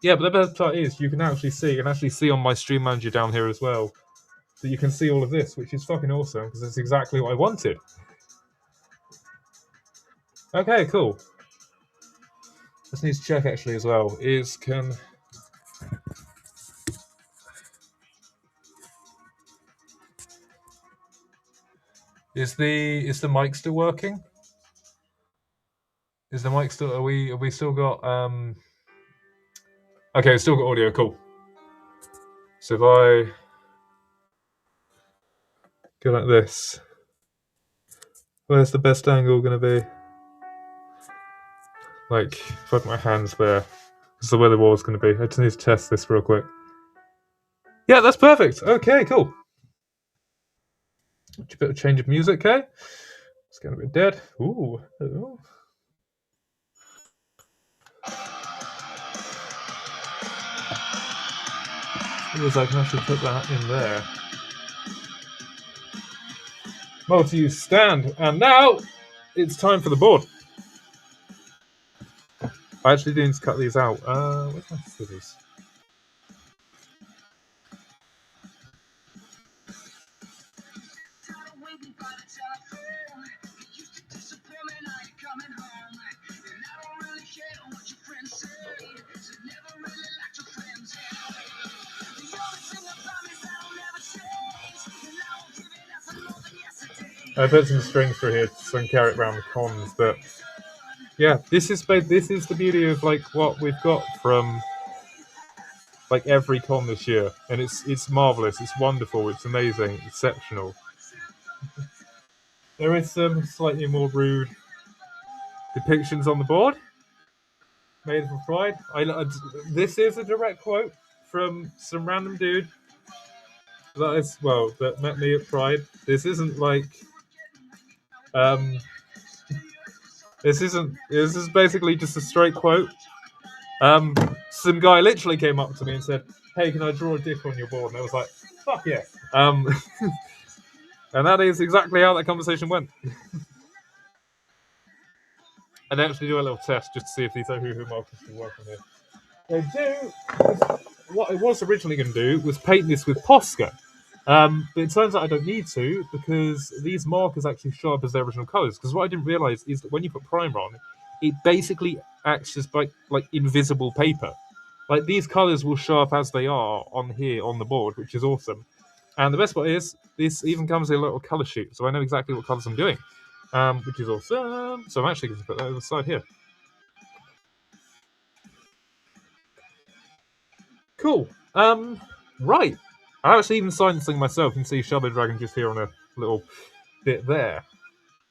Yeah, but the best part is you can actually see on my stream manager down here as well that you can see all of this, which is fucking awesome because it's exactly what I wanted. Okay, cool. Just need to check actually as well. Is the mic still working? Is the mic still? Are we still got Okay, still got audio. Cool. So if I go like this, where's the best angle going to be? Like if I put my hands there, this is where the wall's going to be. I just need to test this real quick. Yeah, that's perfect. Okay, cool. A bit of change of music, okay? It's getting a bit dead. Ooh. Feels I can actually put that in there. Multi-use stand, and now it's time for the board. I actually do need to cut these out. Where's my scissors? I put some strings through here so I can carry it around the cons, but yeah, this is the beauty of like what we've got from like every con this year, and it's marvelous, it's wonderful, it's amazing, exceptional. There is some slightly more rude depictions on the board, made for Pride. This is a direct quote from some random dude that met me at Pride. This isn't like this is basically just a straight quote. Some guy literally came up to me and said, "Hey, can I draw a dick on your board?" And I was like, "Fuck yeah!" And that is exactly how that conversation went. And actually do a little test just to see if these Ohuhu markers can work on here. They do. What I was originally going to do was paint this with Posca. But it turns out I don't need to because these markers actually show up as their original colours. Because what I didn't realise is that when you put primer on, it basically acts as like invisible paper. Like these colours will show up as they are on here on the board, which is awesome. And the best part is this even comes with a little colour sheet, so I know exactly what colours I'm doing, which is awesome. So I'm actually going to put that over the side here. Cool. Right. I actually even signed this thing myself. You can see Shadow Dragon just here on a little bit there.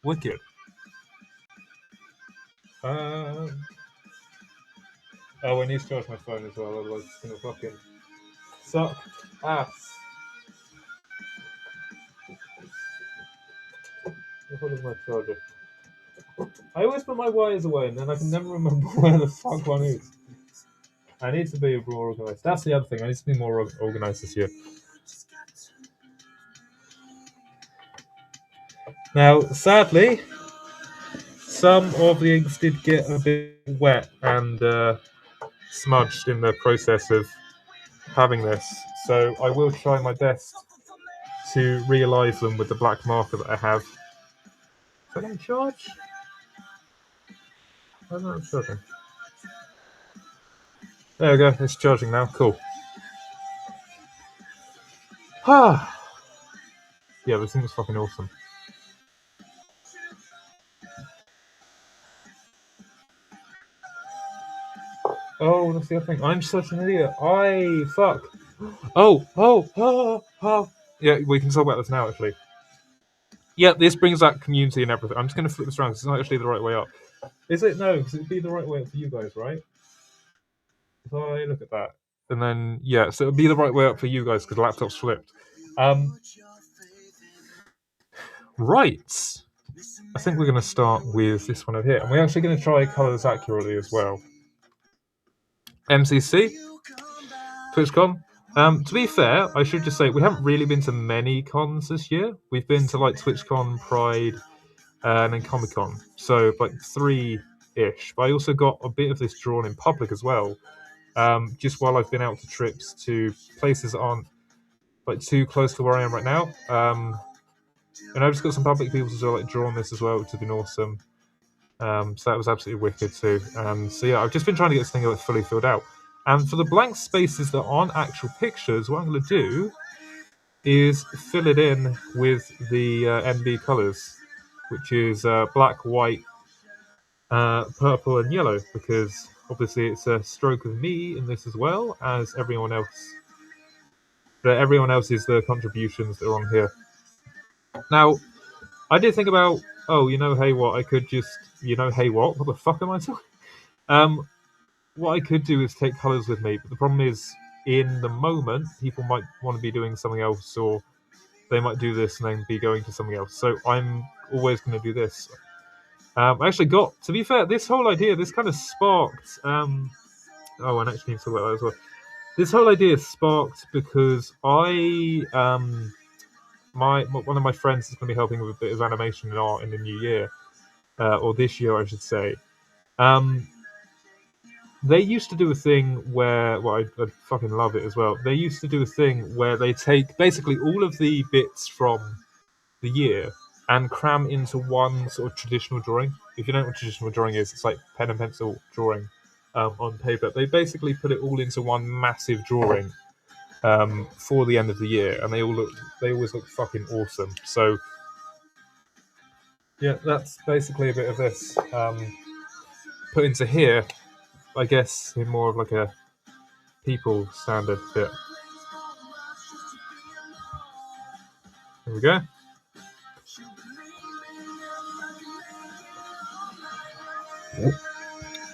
Wicked. Oh, I need to charge my phone as well, otherwise it's going to fucking suck ass. What is my charger? I always put my wires away and then I can never remember where the fuck one is. I need to be more organised. That's the other thing. I need to be more organised this year. Now, sadly, some of the inks did get a bit wet and smudged in the process of having this, so I will try my best to realise them with the black marker that I have. Is that going to charge? I don't know if it's charging. There we go, it's charging now, cool. Yeah, this thing was fucking awesome. Oh, that's the other thing. I'm such an idiot. Fuck. Oh. Yeah, we can talk about this now, actually. Yeah, this brings back community and everything. I'm just going to flip this around because it's not actually the right way up. Is it? No, because it'd be the right way up for you guys, right? If I look at that. And then, yeah, so it'd be the right way up for you guys because the laptop's flipped. Right. I think we're going to start with this one over here. And we're actually going to try colours accurately as well. MCC, TwitchCon. To be fair, I should just say we haven't really been to many cons this year. We've been to like TwitchCon, Pride, and then Comic Con. So like 3-ish. But I also got a bit of this drawn in public as well. Just while I've been out to trips to places that aren't like too close to where I am right now. And I've just got some public people to like draw on this as well, which has been awesome. So that was absolutely wicked too. So yeah, I've just been trying to get this thing like fully filled out. And for the blank spaces that aren't actual pictures, what I'm going to do is fill it in with the NB colours, which is black, white, purple, and yellow, because obviously it's a stroke of me in this as well as everyone else. But everyone else is the contributions that are on here. Now, I did think about, hey, what? I could just, hey, what? What the fuck am I talking? What I could do is take colours with me, but the problem is, in the moment, people might want to be doing something else, or they might do this and then be going to something else. So I'm always going to do this. I actually got, to be fair, this whole idea, this kind of sparked. And actually need to talk about that as well. This whole idea sparked because one of my friends is going to be helping with a bit of animation and art in the new year, or this year, I should say. They used to do a thing where, I fucking love it as well. They used to do a thing where they take basically all of the bits from the year and cram into one sort of traditional drawing. If you don't know what traditional drawing is, it's like pen and pencil drawing on paper. They basically put it all into one massive drawing for the end of the year, and they always look fucking awesome. So yeah, that's basically a bit of this put into here, I guess, in more of like a people standard bit. There we go.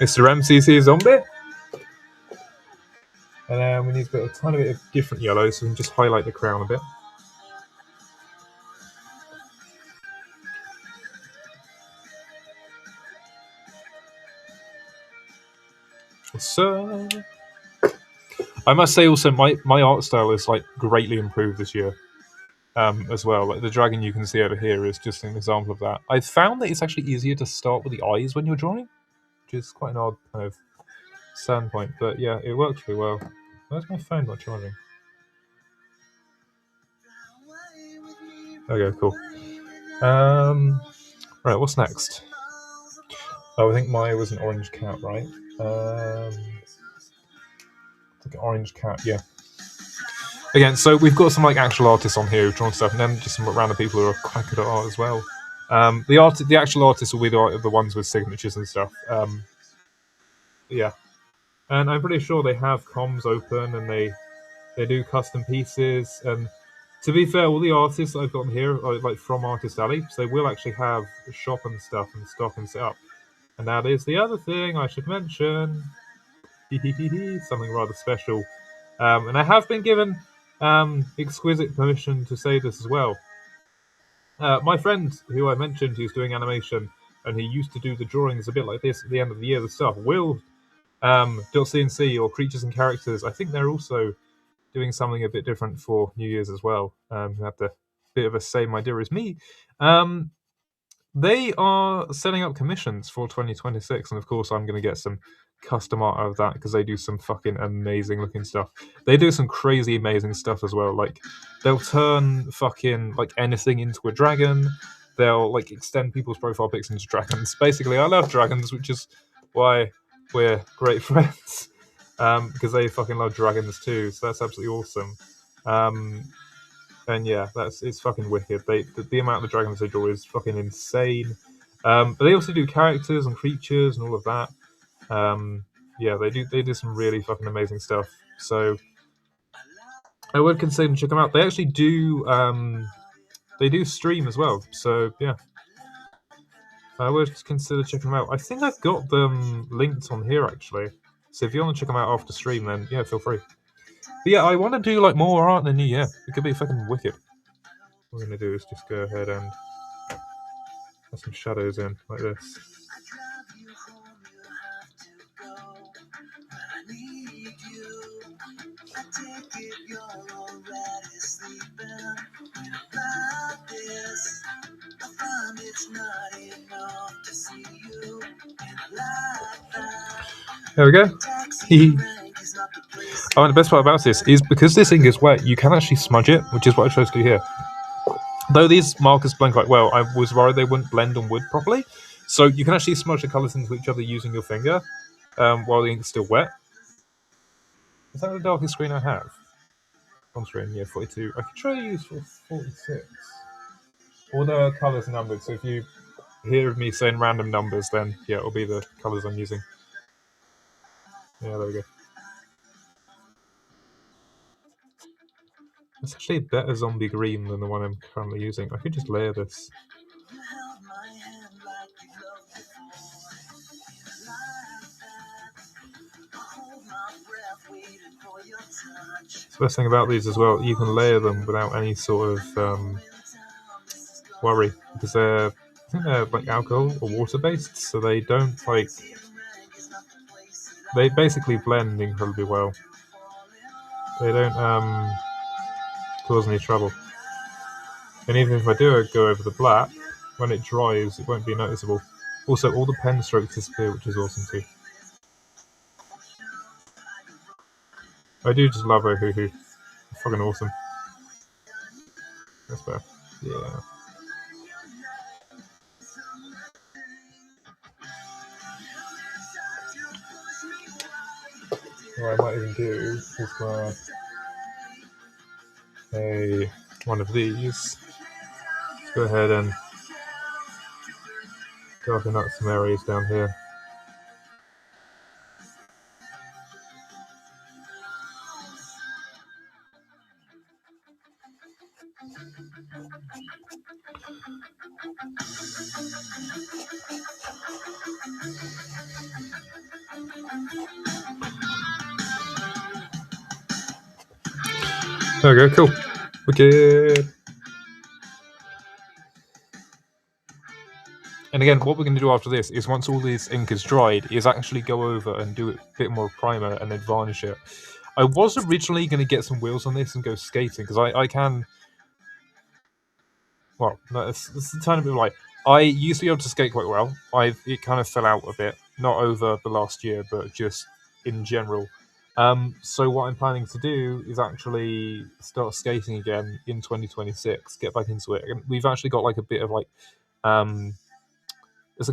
Mr. MCC Zombie. And then we need to put a tiny bit of different yellow so we can just highlight the crown a bit. So I must say also my art style is like greatly improved this year as well. Like the dragon you can see over here is just an example of that. I found that it's actually easier to start with the eyes when you're drawing, which is quite an odd kind of standpoint. But yeah, it works really well. Where's my phone not charging? Okay, cool. Right, what's next? Oh, I think Maya was an orange cat, right? Like an orange cat, yeah. Again, so we've got some like actual artists on here who've drawn stuff, and then just some random people who are quite good at art as well. The actual artists will be the ones with signatures and stuff. Yeah, and I'm pretty sure they have comms open and they do custom pieces. And to be fair, all the artists that I've got here are like from Artist Alley, so they will actually have a shop and stuff and stock and set up. And that is the other thing I should mention. Something rather special. And I have been given exquisite permission to say this as well. My friend, who I mentioned, who's doing animation, and he used to do the drawings a bit like this at the end of the year, the stuff, Will .cnc or Creatures and Characters, I think they're also doing something a bit different for New Year's as well. Who had the bit of a same idea as me. They are setting up commissions for 2026, and of course I'm going to get some custom art out of that because they do some fucking amazing looking stuff. They do some crazy amazing stuff as well. Like they'll turn fucking like anything into a dragon. They'll like extend people's profile pics into dragons. Basically, I love dragons, which is why we're great friends. Because they fucking love dragons too, so that's absolutely awesome. And yeah, it's fucking wicked. The amount of dragons they draw is fucking insane. But they also do characters and creatures and all of that. Yeah, they do some really fucking amazing stuff. So I would consider check them out. They actually do stream as well. So yeah, I would consider checking them out. I think I've got them linked on here actually. So if you want to check them out after stream, then yeah, feel free. But yeah, I want to do like more art in the new year. It could be fucking wicked. What we're going to do is just go ahead and put some shadows in, like this. There we go. Oh, and the best part about this is because this ink is wet, you can actually smudge it, which is what I chose to do here. Though these markers blend quite well, I was worried they wouldn't blend on wood properly. So you can actually smudge the colours into each other using your finger while the ink is still wet. Is that the darkest screen I have? On screen, yeah, 42. I could try to use 46. All the colours are numbered, so if you hear me saying random numbers, then yeah, it'll be the colours I'm using. Yeah, there we go. It's actually a better zombie green than the one I'm currently using. I could just layer this. The best thing about these as well, you can layer them without any sort of worry, because I think they're like alcohol or water based, so they don't they basically blend incredibly well. They don't cause any trouble. And even if I do go over the black, when it dries, it won't be noticeable. Also, all the pen strokes disappear, which is awesome too. I do just love Ohuhu. Fucking awesome. That's better. Yeah. What I might even do is grab one of these. Go ahead and darken up some areas down here. There we go, cool. Wicked. And again, what we're going to do after this is once all this ink is dried, is actually go over and do a bit more primer and then varnish it. I was originally going to get some wheels on this and go skating, because I can... Well, no, it's a tiny bit like... I used to be able to skate quite well. It kind of fell out a bit, not over the last year, but just in general. So what I'm planning to do is actually start skating again in 2026, get back into it. And we've actually got like a bit of like... It's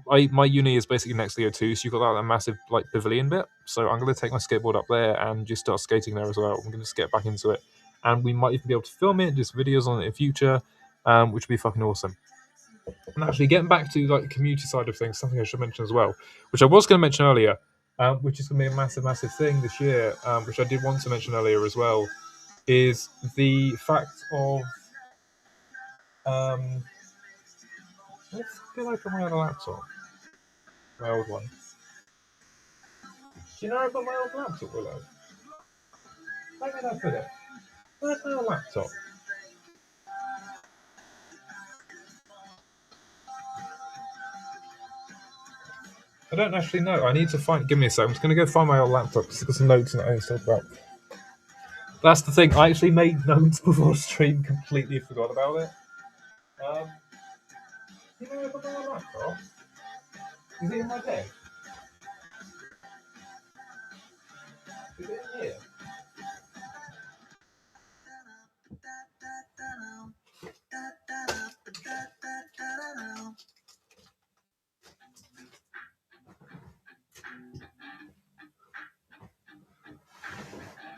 like my uni is basically next to the O2, so you've got that massive like pavilion bit. So I'm going to take my skateboard up there and just start skating there as well. I'm going to just get back into it, and we might even be able to film it and do some videos on it in future, which would be fucking awesome. And actually, getting back to like the community side of things, something I should mention as well, which I was going to mention earlier, which is going to be a massive thing this year, which I did want to mention earlier as well, is the fact of let's go open my other laptop. My old one. Do you know I've got my old laptop, Willow? Where did I put it? Where's my old laptop? I don't actually know. I need to find... Give me a sec. I'm just going to go find my old laptop because I've got some notes and I need to talk about. That's the thing. I actually made notes before stream. Completely forgot about it. You know I've got my old laptop? Is it in my bed? Is it in here?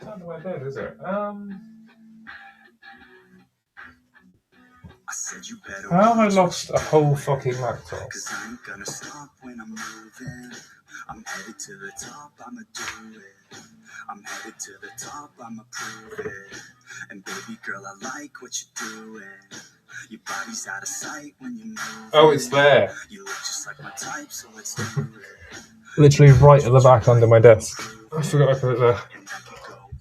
It's under my bed, is it? How have I lost a whole fucking laptop? I'm headed to the top, I'ma do it. I'm headed to the top, I'ma prove it. And baby girl, I like what you're doing. Your body's out of sight when you move. Oh, it's there. You look just like my type, so let's do it. Literally right at the back under my desk. I forgot I put it there.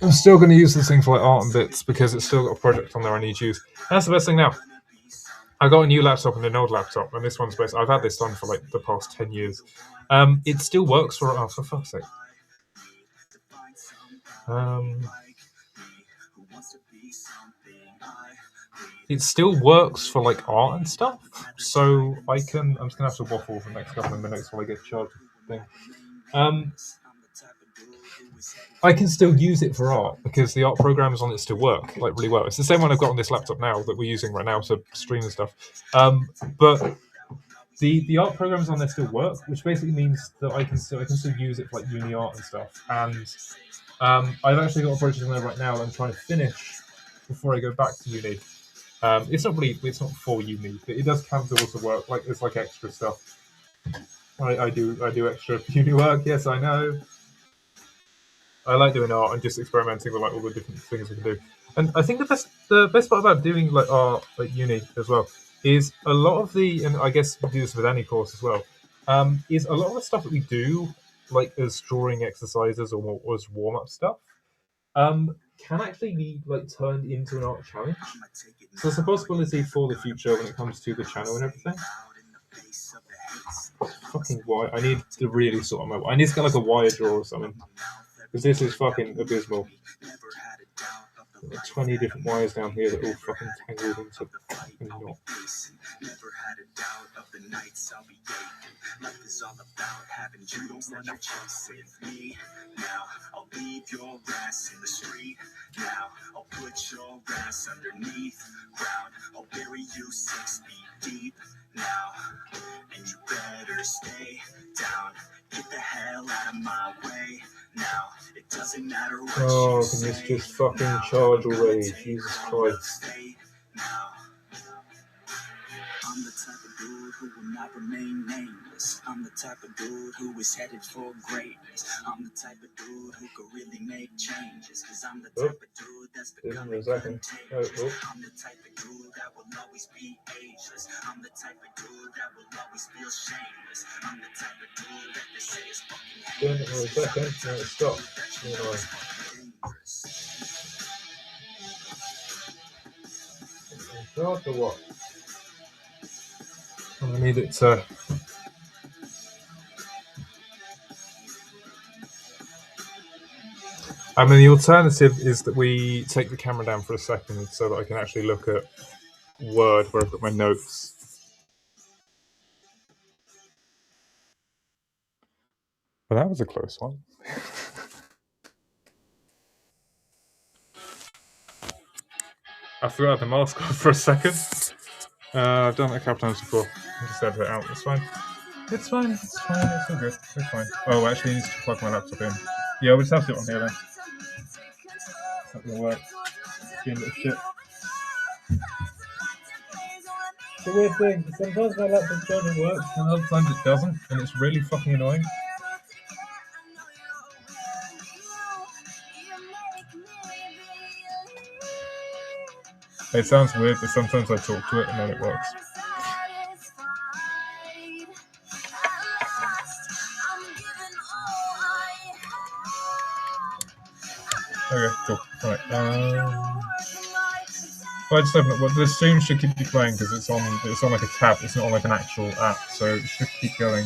I'm still going to use this thing for like art and bits because it's still got a project on there I need to use. That's the best thing now. I got a new laptop and an old laptop, and this one's based. I've had this done for like the past 10 years. It still works for... Oh, for fuck's sake. It still works for like art and stuff, so I can... I'm just going to have to waffle for the next couple of minutes while I get charged. I can still use it for art because the art programs on it still work like really well. It's the same one I've got on this laptop now that we're using right now to stream and stuff. But the art programs on there still work, which basically means that I can still use it for like uni art and stuff. And I've actually got a project on there right now that I'm trying to finish before I go back to uni. It's not for uni, but it does count towards the work. Like it's like extra stuff. I do extra uni work. Yes, I know. I like doing art and just experimenting with like all the different things we can do. And I think the best part about doing like art at uni as well is a lot of the, and I guess we do this with any course as well, is a lot of the stuff that we do like as drawing exercises or as warm up stuff, can actually be like turned into an art challenge. So there's a possibility for the future when it comes to the channel and everything. Fucking wire! I need to really sort my. I need to get like a wire drawer or something. Because this is fucking abysmal. Like 20 different wires down here that all fucking tangled into fucking knot. Never had a doubt of the nights I'll be dating. Life is all about having dreams that you're chasing. Me, now I'll leave your ass in the street. Now I'll put your ass underneath ground. I'll bury you 6 feet deep. Now, and you better stay down. Get the hell out of my way. Now, it doesn't matter what you say. Can this just fucking charge already? Jesus Christ. I'm the type of dude who will not remain nameless. I'm the type of dude who is headed for greatness. I'm the type of dude who could really make changes. Cause I'm the type of dude that's becoming contagious. I'm the type of dude that will always be ageless. I'm the type of dude that will always feel shameless. I'm the type of dude that they say is fucking dangerous. No, stop. Stop or what? I need it to. I mean, the alternative is that we take the camera down for a second so that I can actually look at Word where I've got my notes. Well, that was a close one. I forgot the mask on for a second. I've done that a couple times before. I just edit it out. It's fine. It's fine. It's fine. It's all good. It's fine. Oh, actually, I need to plug my laptop in. Yeah, we'll just have to do it on here then. It's not gonna work. It's being a bit of shit. It's a weird thing. Sometimes my laptop charger works, and other times it doesn't, and it's really fucking annoying. It sounds weird, but sometimes I talk to it and then it works. Okay, cool. Right. If I just open it, well, the stream should keep playing because it's on like a tab. It's not on like an actual app, so it should keep going.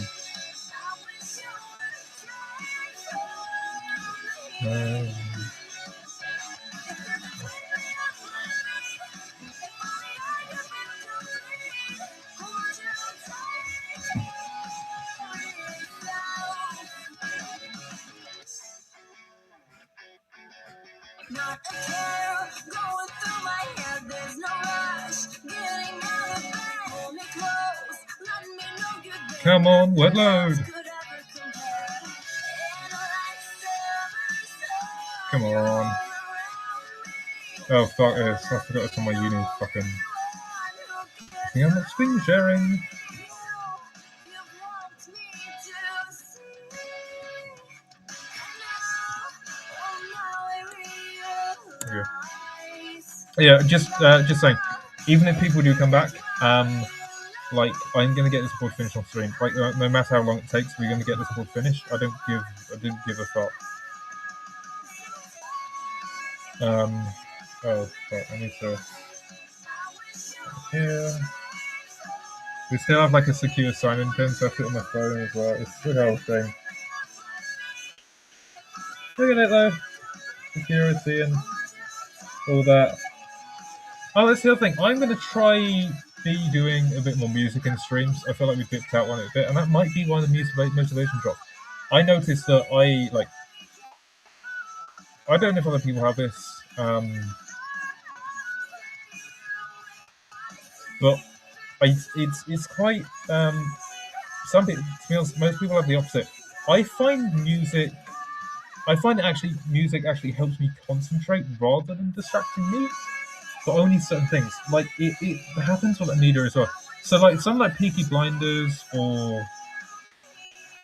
Come on, word load. Come on. Oh, fuck this. I forgot it's on my uni fucking. I think I'm not screen sharing. Okay. Yeah, just saying. Even if people do come back, like I'm gonna get this board finished on stream. Like no matter how long it takes, we're gonna get this board finished. I didn't give a fuck. Oh fuck, I need to. Here. We still have like a secure sign-in pin, so I put it on my phone as well. It's the whole thing. Look at it though. Security and all that. Oh, that's the other thing. I'm gonna try be doing a bit more music in streams. I feel like we dipped out on it a bit, and that might be why the motivation dropped. I noticed that I don't know if other people have this, but it's quite some people, to be honest, most people have the opposite. I find music music actually helps me concentrate rather than distracting me, but only certain things. Like it happens with media as well. So like some like Peaky Blinders or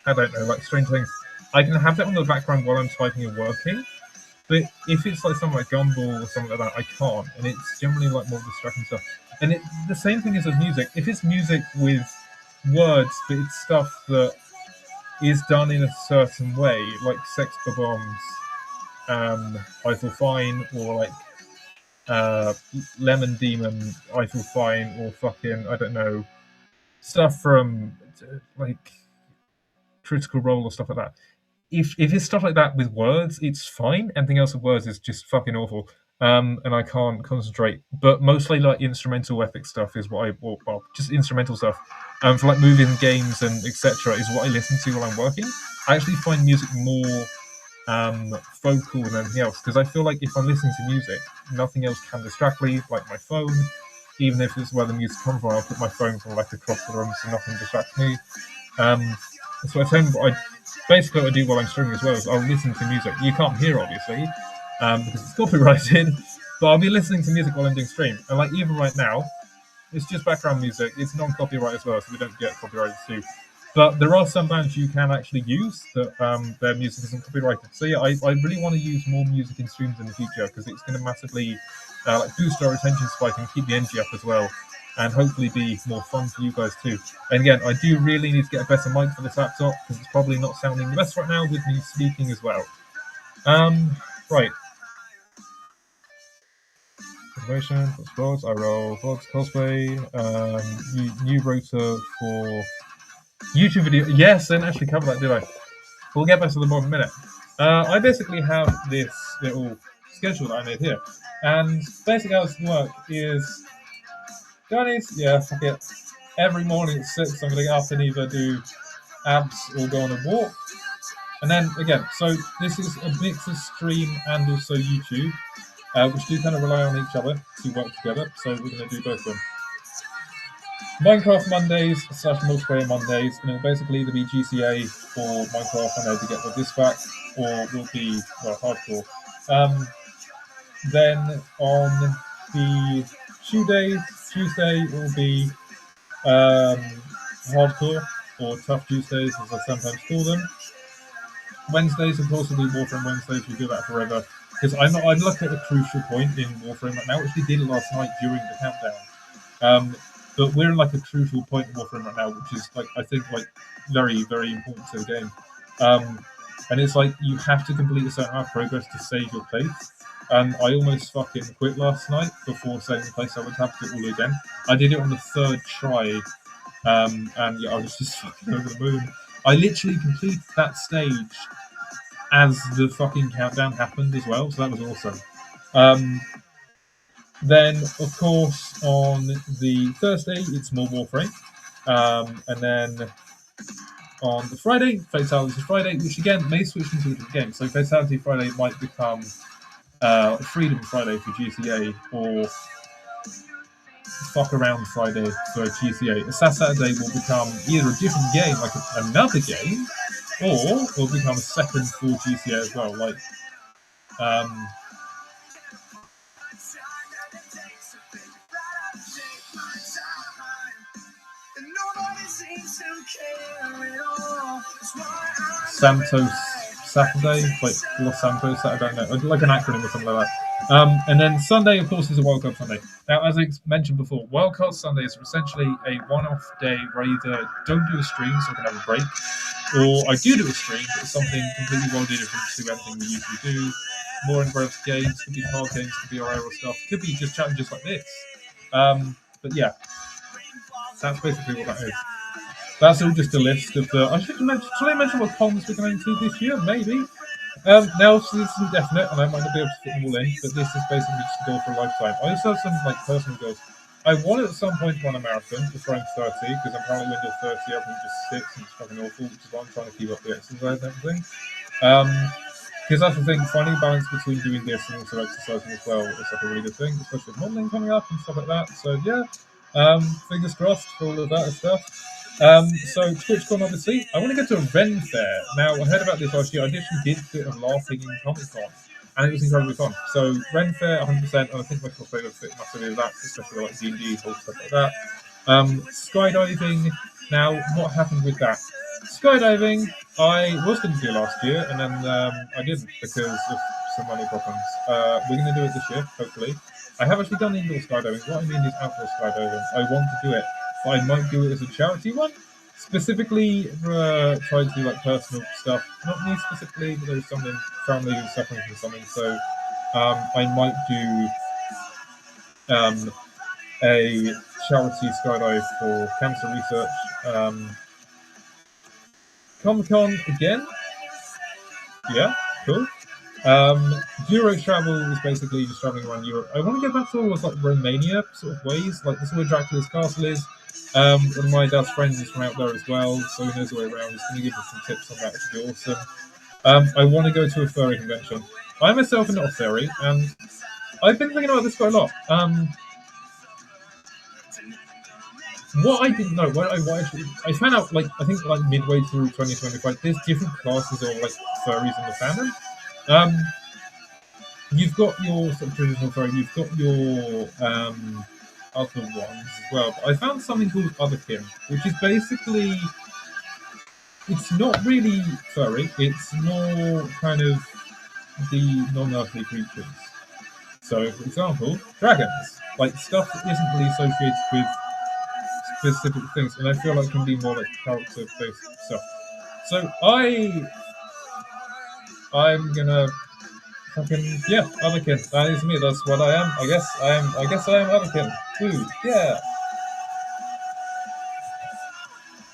I don't know, like Strange Things, I can have that on the background while I'm typing and working. But if it's like something like Gumball or something like that, I can't, and it's generally like more distracting stuff. And the same thing is with music. If it's music with words, but it's stuff that is done in a certain way, like Sex Bombs, I Feel Fine, or like Lemon Demon, I Feel Fine, or fucking I don't know stuff from like Critical Role or stuff like that. If it's stuff like that with words, it's fine. Anything else with words is just fucking awful. And I can't concentrate. But mostly like instrumental epic stuff is what well, just instrumental stuff. For like movies and games and etc. is what I listen to while I'm working. I actually find music more focal than anything else because I feel like if I'm listening to music, nothing else can distract me. Like my phone, even if it's where the music comes from, I'll put my phone from like across the room so nothing distracts me. So basically what I do while I'm streaming as well is I'll listen to music. You can't hear obviously because it's copyrighted, but I'll be listening to music while I'm doing stream. And like even right now, it's just background music. It's non-copyright as well, so we don't get copyrighted too. But there are some bands you can actually use that their music isn't copyrighted. So yeah, I really want to use more music in streams in the future because it's going to massively like boost our attention spike and keep the energy up as well, and hopefully be more fun for you guys too. And again, I do really need to get a better mic for this laptop because it's probably not sounding the best right now with me speaking as well. Right. Information, vlogs, I roll vlogs, cosplay, new rotor for YouTube video. Yes, I didn't actually cover that, did I? We'll get back to the bottom in a minute. I basically have this little schedule that I made here. And basically how it's going to work is, Johnny's, yeah, fuck it. Every morning at 6, I'm going to get up and either do abs or go on a walk. And then, again, so this is a mix of stream and also YouTube, which do kind of rely on each other to work together. So we're going to do both of them. Minecraft Mondays / multiplayer Mondays, and it'll basically either be GCA or Minecraft I know to get the disc back, or will be hardcore. Then on the Tuesday it will be hardcore or tough Tuesdays as I sometimes call them. Wednesdays, of course, will be Warframe Wednesdays. We do that forever because I'm at a crucial point in Warframe right now, which we did last night during the countdown. But we're in like a crucial point in Warframe right now, which is like I think like very, very important to the game. And it's like you have to complete a certain amount of progress to save your place. I almost fucking quit last night before saving the place. I would have to do it all again. I did it on the 3rd try, and yeah, I was just fucking over the moon. I literally completed that stage as the fucking countdown happened as well, so that was awesome. Then, of course, on the Thursday, it's more Warframe. And then on the Friday, Fatality Friday, which again may switch into a different game. So Fatality Friday might become Freedom Friday for GCA, or Fuck Around Friday for GCA. Saturday will become either a different game, like another game, or it will become a second for GCA as well. Like, Santos Saturday, like Los Santos Saturday, I don't know, like an acronym or something like that. And then Sunday, of course, is a Wildcard Sunday. Now, as I mentioned before, Wildcard Sundays are essentially a one-off day where I either don't do a stream so I can have a break, or I do a stream, but it's something completely wildly different to anything we usually do. More involved games, could be card games, could be IRL stuff, could be just chatting just like this. But yeah, that's basically what that is. That's all just a list of the. Should I mention what cons we're going to this year? Maybe. Now, so this isn't definite, and I might not be able to fit them all in, but this is basically just a goal for a lifetime. I also have some like personal goals. I want at some point to run a marathon before I'm 30, because I'm currently under 30. I'm just 6, and it's fucking awful, which is why I'm trying to keep up the exercise and everything. because that's the thing, finding a balance between doing this and also exercising as well is like a really good thing, especially with modelling coming up and stuff like that. So yeah, fingers crossed for all of that stuff. So TwitchCon, obviously, I want to go to a Ren Fair. Now, I heard about this last year. I actually did a bit of LARPing in Comic Con, and it was incredibly fun. So Ren Fair, 100%, and I think my cosplay would fit massively with that, especially like D&D, whole stuff like that. Skydiving. Now, what happened with that? Skydiving, I was going to do last year, and then I didn't because of some money problems. We're going to do it this year, hopefully. I have actually done indoor skydiving. What I mean is outdoor skydiving. I want to do it, but I might do it as a charity one. Specifically, try to do like personal stuff. Not me specifically, but there's something family who's suffering from something. So I might do a charity skydive for cancer research. Comic-Con again. Yeah, cool. Euro travel is basically just traveling around Europe. I want to go back to almost like Romania sort of ways. Like this is where Dracula's castle is. One of my dad's friends is from out there as well, so he knows the way around. He's going to give us some tips on that, which would be awesome. I want to go to a furry convention. I myself am not a furry, and I've been thinking about this quite a lot. What I didn't know, I found out, like, I think, like, midway through 2025, there's different classes of, like, furries in the fandom. You've got your sort of traditional furry, you've got your, other ones as well. But I found something called Otherkin, which is basically, it's not really furry, it's more kind of the non-earthly creatures. So, for example, dragons. Like, stuff that isn't really associated with specific things, and I feel like it can be more like character-based stuff. So I'm gonna fucking Otherkin. That is me. That's what I am. I guess I am Otherkin. Ooh, yeah.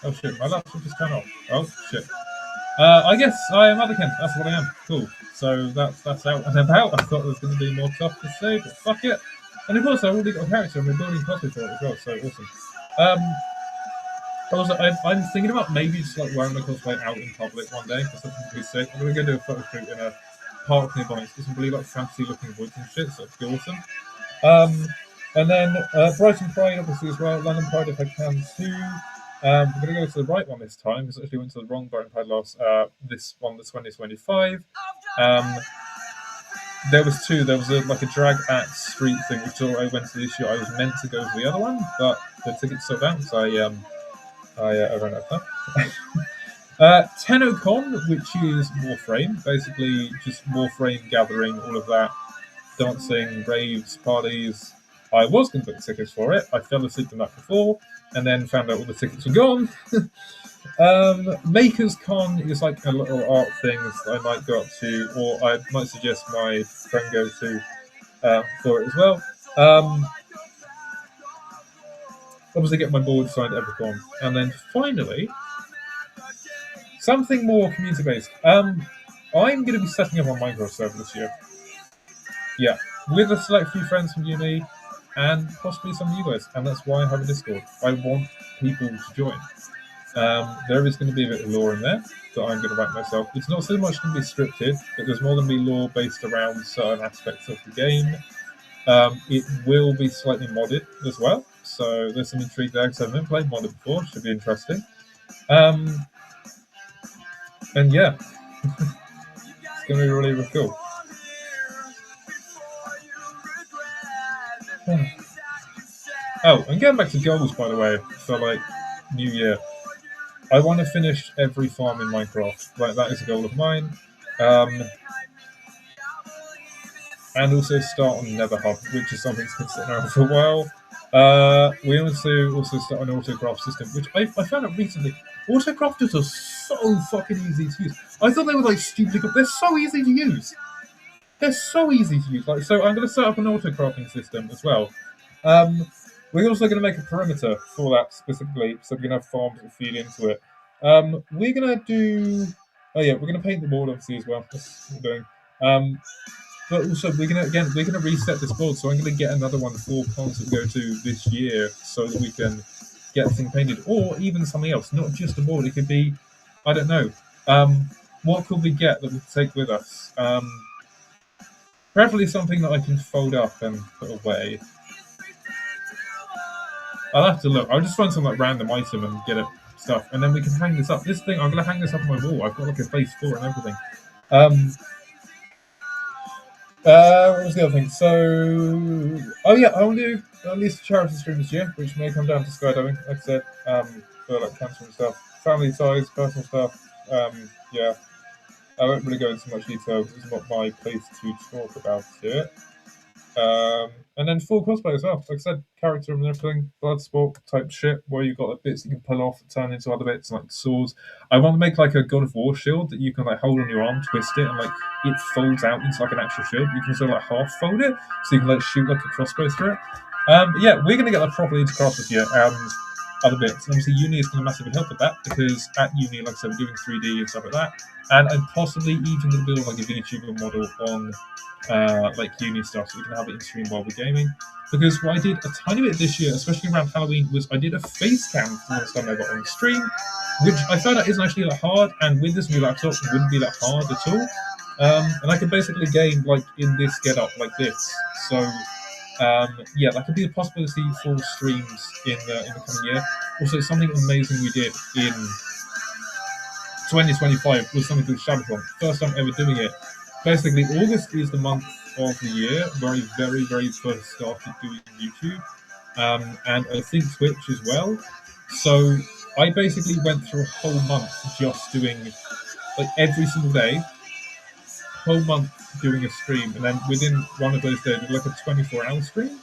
Oh shit, my laptop just turned off. Oh shit. I guess I am Otherkin. That's what I am. Cool. So that's out and about. I thought there was going to be more stuff to say, but fuck it. And of course, I've already got a character, and we're building cosplay for it as well. So awesome. Also, I'm thinking about maybe just like wearing my cosplay out in public one day for something to be sick. I'm gonna go do a photo shoot in a park nearby. It's got some really like fancy looking woods and shit, so it'd be awesome. And then Brighton Pride obviously as well. London Pride if I can too. We're gonna go to the right one this time because I actually went to the wrong Brighton Pride last. This one, the 2025. There was two. There was like a drag act street thing, which I went to this year. I was meant to go to the other one, but the tickets sold out, so I ran out of time. TennoCon, which is Warframe, basically just Warframe gathering, all of that, dancing, raves, parties. I was going to book tickets for it. I fell asleep the night before, and then found out all the tickets were gone. Makers Con is like a little art thing that I might go up to, or I might suggest my friend go to for it as well. Obviously, get my board signed at Evercon, and then finally, something more community based. I'm going to be setting up a Minecraft server this year. Yeah, with a select few friends from uni, and possibly some of you guys, and that's why I have a Discord. I want people to join. There is going to be a bit of lore in there that I'm going to write myself. It's not so much going to be scripted, but there's more going to be lore based around certain aspects of the game. It will be slightly modded as well, so there's some intrigue there because I haven't played modded before. Should be interesting. And yeah, it's going to be really, really cool. Oh, and getting back to goals, by the way, for like New Year. I want to finish every farm in Minecraft. Like, that is a goal of mine. And also start on Netherhub, which is something that's been sitting around for a while. We want to also start an autograph system, which I found out recently. Autographers are so fucking easy to use. I thought they were like stupidly good. They're so easy to use. They're so easy to use. Like, so I'm going to set up an autocrafting system as well. We're also going to make a perimeter for that specifically, so we can have farms that feed into it. We're going to do... Oh yeah, we're going to paint the board obviously as well. That's what we're doing. But also, we're gonna reset this board, so I'm gonna get another one for cons that we go to this year, so that we can get the thing painted, or even something else, not just a board. It could be, I don't know. what could we get that we could take with us? Preferably something that I can fold up and put away. I'll have to look. I'll just find some like random item and get it stuff, and then we can hang this up. This thing, I'm gonna hang this up on my wall. I've got like a base floor and everything. What was the other thing? So, oh yeah, I will do at least a charity stream this year, which may come down to skydiving. Like I said, for like cancer and stuff, family ties, personal stuff. Yeah, I won't really go into much detail because it's not my place to talk about it. And then full cosplay as well. Like I said, character and everything, blood sport type shit, where you've got like bits you can pull off and turn into other bits, like swords. I want to make like a God of War shield that you can like hold on your arm, twist it, and like it folds out into like an actual shield. You can sort of like half fold it, so you can like shoot like a crossbow through it. Yeah, we're gonna get that properly into craft this year, and other bits. And obviously, uni is going to massively help with that because at uni, like I said, we're doing 3D and stuff like that, and I'm possibly even going to build like a VTuber model on like uni stuff, so we can have it in stream while we're gaming. Because what I did a tiny bit this year, especially around Halloween, was I did a face cam for the first time ever on stream, which I found out isn't actually that hard, and with this new laptop, it wouldn't be that hard at all. And I can basically game like in this get-up like this. So yeah, that could be a possibility for streams in the coming year. Also, something amazing we did in 2025 was something called Shadowcon. First time ever doing it. Basically, August is the month of the year where I very, very first started doing YouTube, and I think Twitch as well. So I basically went through a whole month just doing, like every single day, whole month doing a stream, and then within one of those days, it was like a 24-hour stream,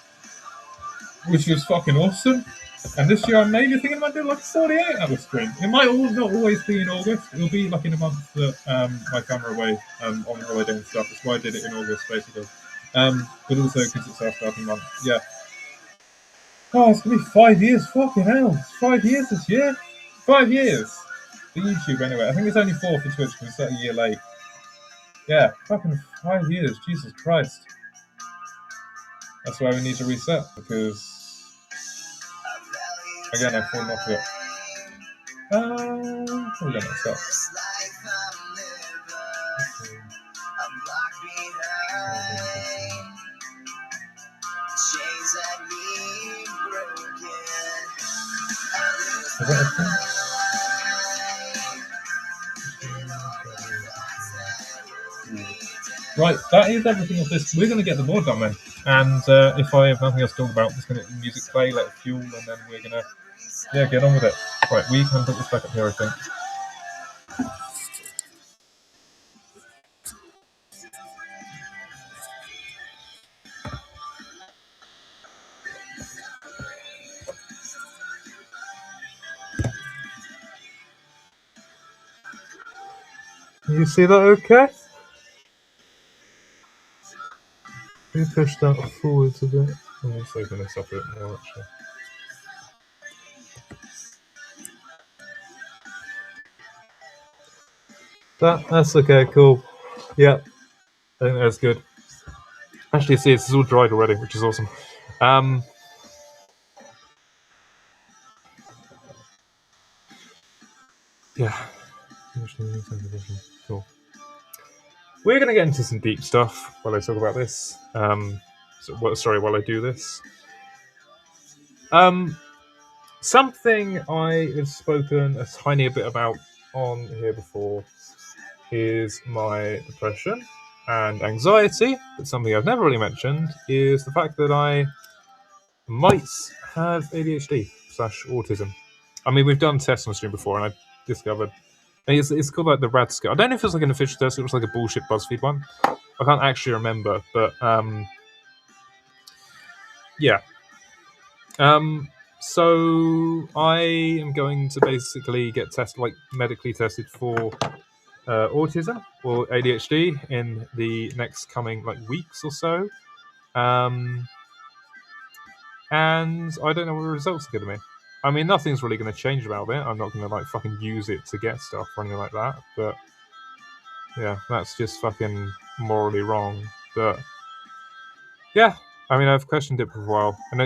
which was fucking awesome. And this year, I'm maybe thinking about doing like a 48-hour stream. It might not always be in August. It'll be like in a month that my family are away on holiday and stuff. That's why I did it in August, basically. But also because it's our starting month. Yeah. Oh, it's gonna be 5 years. Fucking hell. It's 5 years this year. 5 years. For YouTube, anyway. I think it's only 4 for Twitch because it's like a year late. Yeah, fucking 5 years. Jesus Christ. That's why we need to reset because, again, I've fallen off it. What are we going to set? Is that a thing? Right, that is everything of this. We're going to get the board done then. And if I have nothing else to talk about, I'm just going to let the music play, let it fuel, and then we're going to get on with it. Right, we can put this back up here, I think. You see that okay? We push that forwards a bit. I'm also going to suffer it more, actually. That's okay, cool. Yeah, I think that's good. Actually, see, it's all dried already, which is awesome. Yeah. Cool. We're going to get into some deep stuff while I talk about this. While I do this. Something I have spoken a tiny bit about on here before is my depression and anxiety, but something I've never really mentioned is the fact that I might have ADHD/autism. I mean, we've done tests on the stream before, and I discovered it's called like the RAD scale. I don't know if it's like an official test. It was like a bullshit BuzzFeed one. I can't actually remember, but yeah. So I am going to basically get medically tested for autism or ADHD in the next coming weeks or so. And I don't know what the results are going to be. I mean, nothing's really going to change about it. I'm not going to fucking use it to get stuff or anything like that. But yeah, that's just fucking morally wrong. But yeah, I mean, I've questioned it for a while, and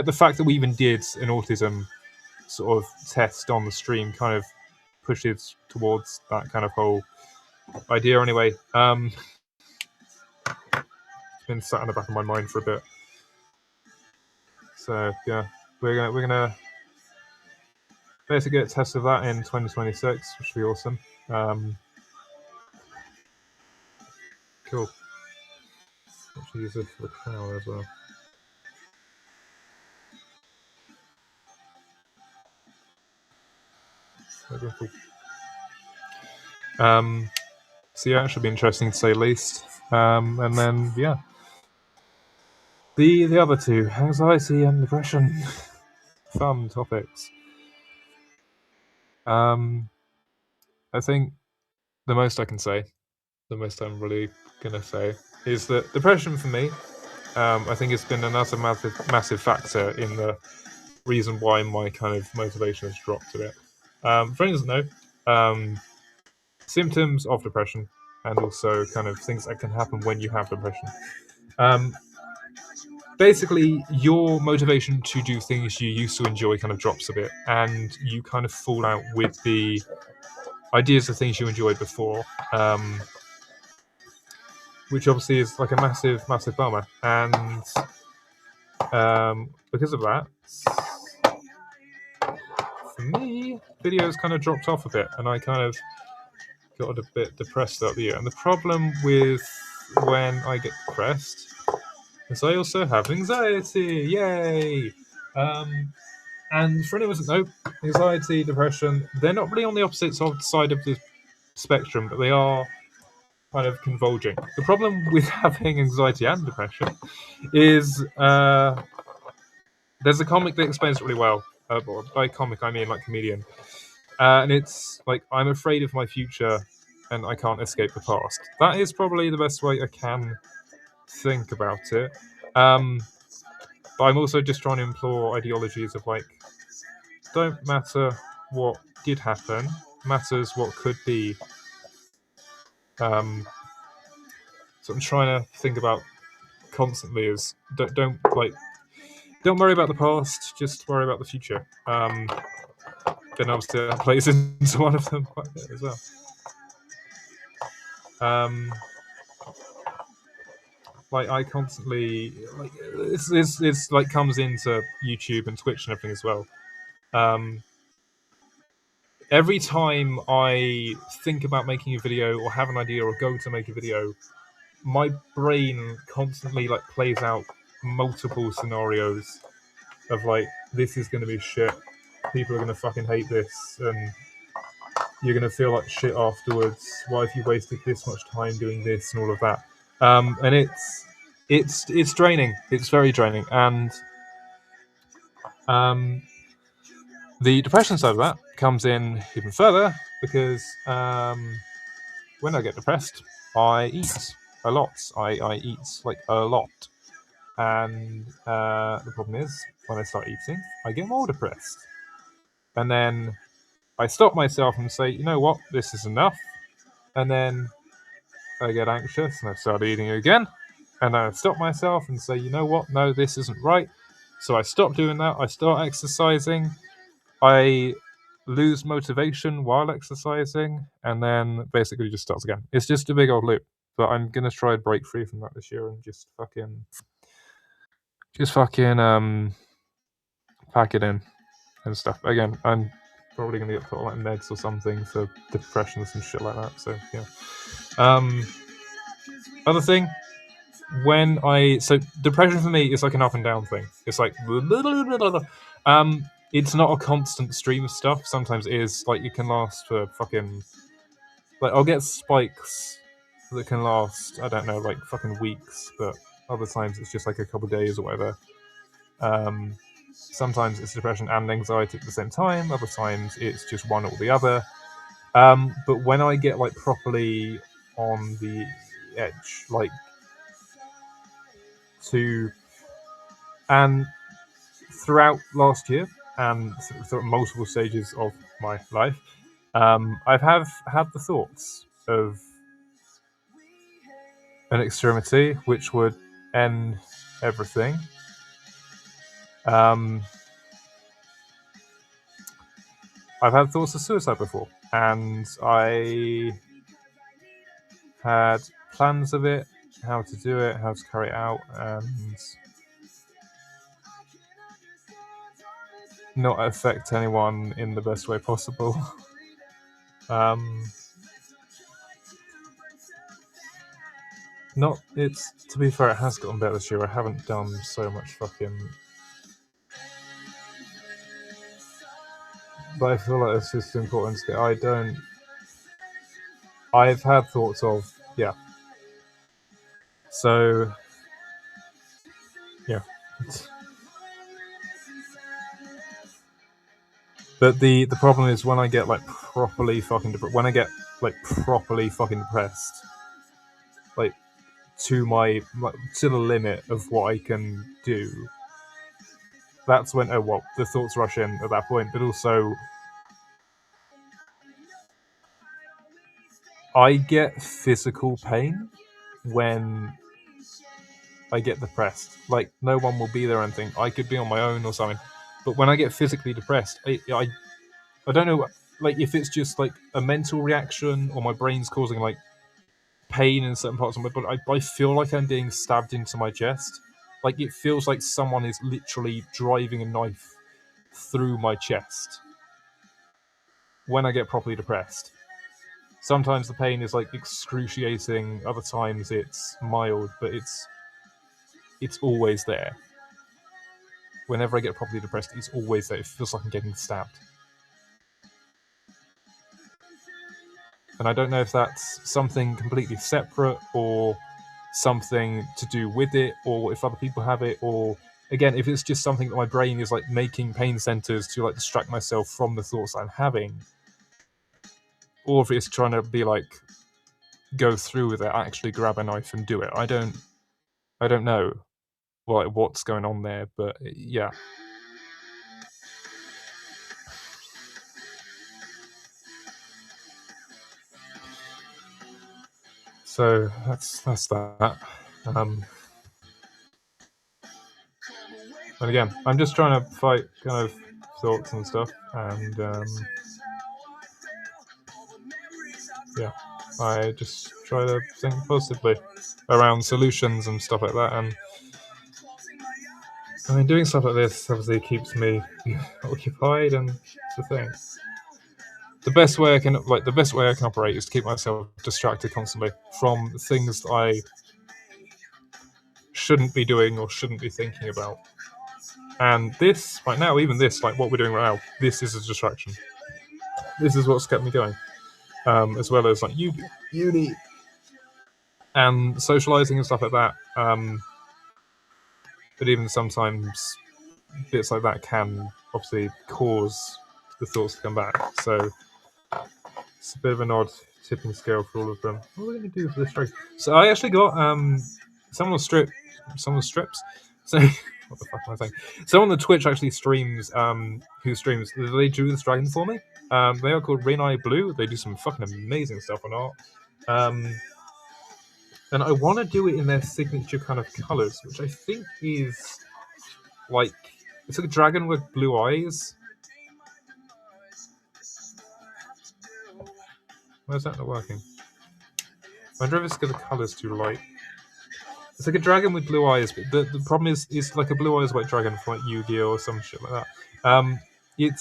the fact that we even did an autism sort of test on the stream kind of pushes towards that kind of whole idea anyway. It's been sat in the back of my mind for a bit. So yeah, we're gonna basically get a test of that in 2026, which will be awesome. Cool. Actually use it for the crown as well. So yeah, it should be interesting to say the least. And then yeah, the other two, anxiety and depression, fun topics. I think the most I can say, the most I'm really gonna say, is that depression for me, I think it's been another massive factor in the reason why my kind of motivation has dropped a bit. For anyone who doesn't know, symptoms of depression and also kind of things that can happen when you have depression. Basically, your motivation to do things you used to enjoy kind of drops a bit, and you kind of fall out with the ideas of things you enjoyed before, which obviously is like a massive bummer. And because of that, for me, videos kind of dropped off a bit, and I kind of got a bit depressed throughout the year. And the problem with when I get depressed is I also have anxiety. Yay! And for anyone who doesn't know, anxiety, depression, they're not really on the opposite side of the spectrum, but they are kind of converging. The problem with having anxiety and depression is there's a comic that explains it really well. By comic, I mean like comedian. And it's like, I'm afraid of my future and I can't escape the past. That is probably the best way I can think about it. But I'm also just trying to implore ideologies of like, don't matter what did happen, matters what could be. So I'm trying to think about constantly is don't worry about the past, just worry about the future. Then obviously that plays into one of them quite a bit as well. Like I constantly like it's like comes into YouTube and Twitch and everything as well. Every time I think about making a video or have an idea or go to make a video, my brain constantly like plays out multiple scenarios of like, this is going to be shit, people are going to fucking hate this, and you're going to feel like shit afterwards. Why have you wasted this much time doing this and all of that? And it's draining. It's very draining. And the depression side of that comes in even further because when I get depressed, I eat a lot. I eat like a lot. And the problem is, when I start eating, I get more depressed. And then I stop myself and say, you know what, this is enough. And then I get anxious and I start eating again. And I stop myself and say, you know what, no, this isn't right. So I stop doing that. I start exercising. I lose motivation while exercising. And then basically just starts again. It's just a big old loop. But I'm going to try and break free from that this year and just fucking pack it in and stuff. Again, I'm probably gonna get put on like meds or something for depression and some shit like that. So yeah. Other thing, so depression for me is like an up and down thing. It's like it's not a constant stream of stuff. Sometimes it is like it can last for fucking like I'll get spikes that can last, I don't know, like fucking weeks, but other times it's just like a couple of days or whatever. Sometimes it's depression and anxiety at the same time. Other times it's just one or the other. But when I get like properly on the edge, like and throughout last year and through multiple stages of my life, I've had the thoughts of an extremity which would end everything. I've had thoughts of suicide before, and I had plans of it, how to do it, how to carry it out, and not affect anyone in the best way possible. To be fair, it has gotten better this year. I haven't done so much fucking, but I feel like it's just important to get. I've had thoughts of, yeah. So, yeah. But the problem is when I get like properly fucking depressed, like to the limit of what I can do, that's when the thoughts rush in at that point. But also, I get physical pain when I get depressed. Like, no one will be there or anything. I could be on my own or something. But when I get physically depressed, I don't know, like, if it's just like a mental reaction or my brain's causing like pain in certain parts of my body. I feel like I'm being stabbed into my chest. Like, it feels like someone is literally driving a knife through my chest when I get properly depressed. Sometimes the pain is like excruciating, other times it's mild, but it's always there. Whenever I get properly depressed, it's always there. It feels like I'm getting stabbed. And I don't know if that's something completely separate or something to do with it, or if other people have it, or again, if it's just something that my brain is like making pain centers to like distract myself from the thoughts I'm having, or if it's trying to be like go through with it, actually grab a knife and do it. I don't know what's going on there, but yeah. So that's that. And again, I'm just trying to fight kind of thoughts and stuff, and yeah, I just try to think positively around solutions and stuff like that. And I mean, doing stuff like this obviously keeps me occupied, and it's the thing. The best way I can operate is to keep myself distracted constantly from things that I shouldn't be doing or shouldn't be thinking about. And this right now, even this, like what we're doing right now, this is a distraction. This is what's kept me going, as well as like uni and socializing and stuff like that. But even sometimes bits like that can obviously cause the thoughts to come back. So it's a bit of an odd tipping scale for all of them. What are we going to do for this track? So I actually got someone strips. So what the fuck am I saying? Someone on the Twitch actually streams. Who streams? They drew this dragon for me. They are called Rain-Eye Blue. They do some fucking amazing stuff on art. And I want to do it in their signature kind of colors, which I think is like it's like a dragon with blue eyes. Why is that not working? I wonder if it's because the color's too light. It's like a dragon with blue eyes, but the problem is it's like a blue eyes white dragon from like Yu-Gi-Oh or some shit like that. It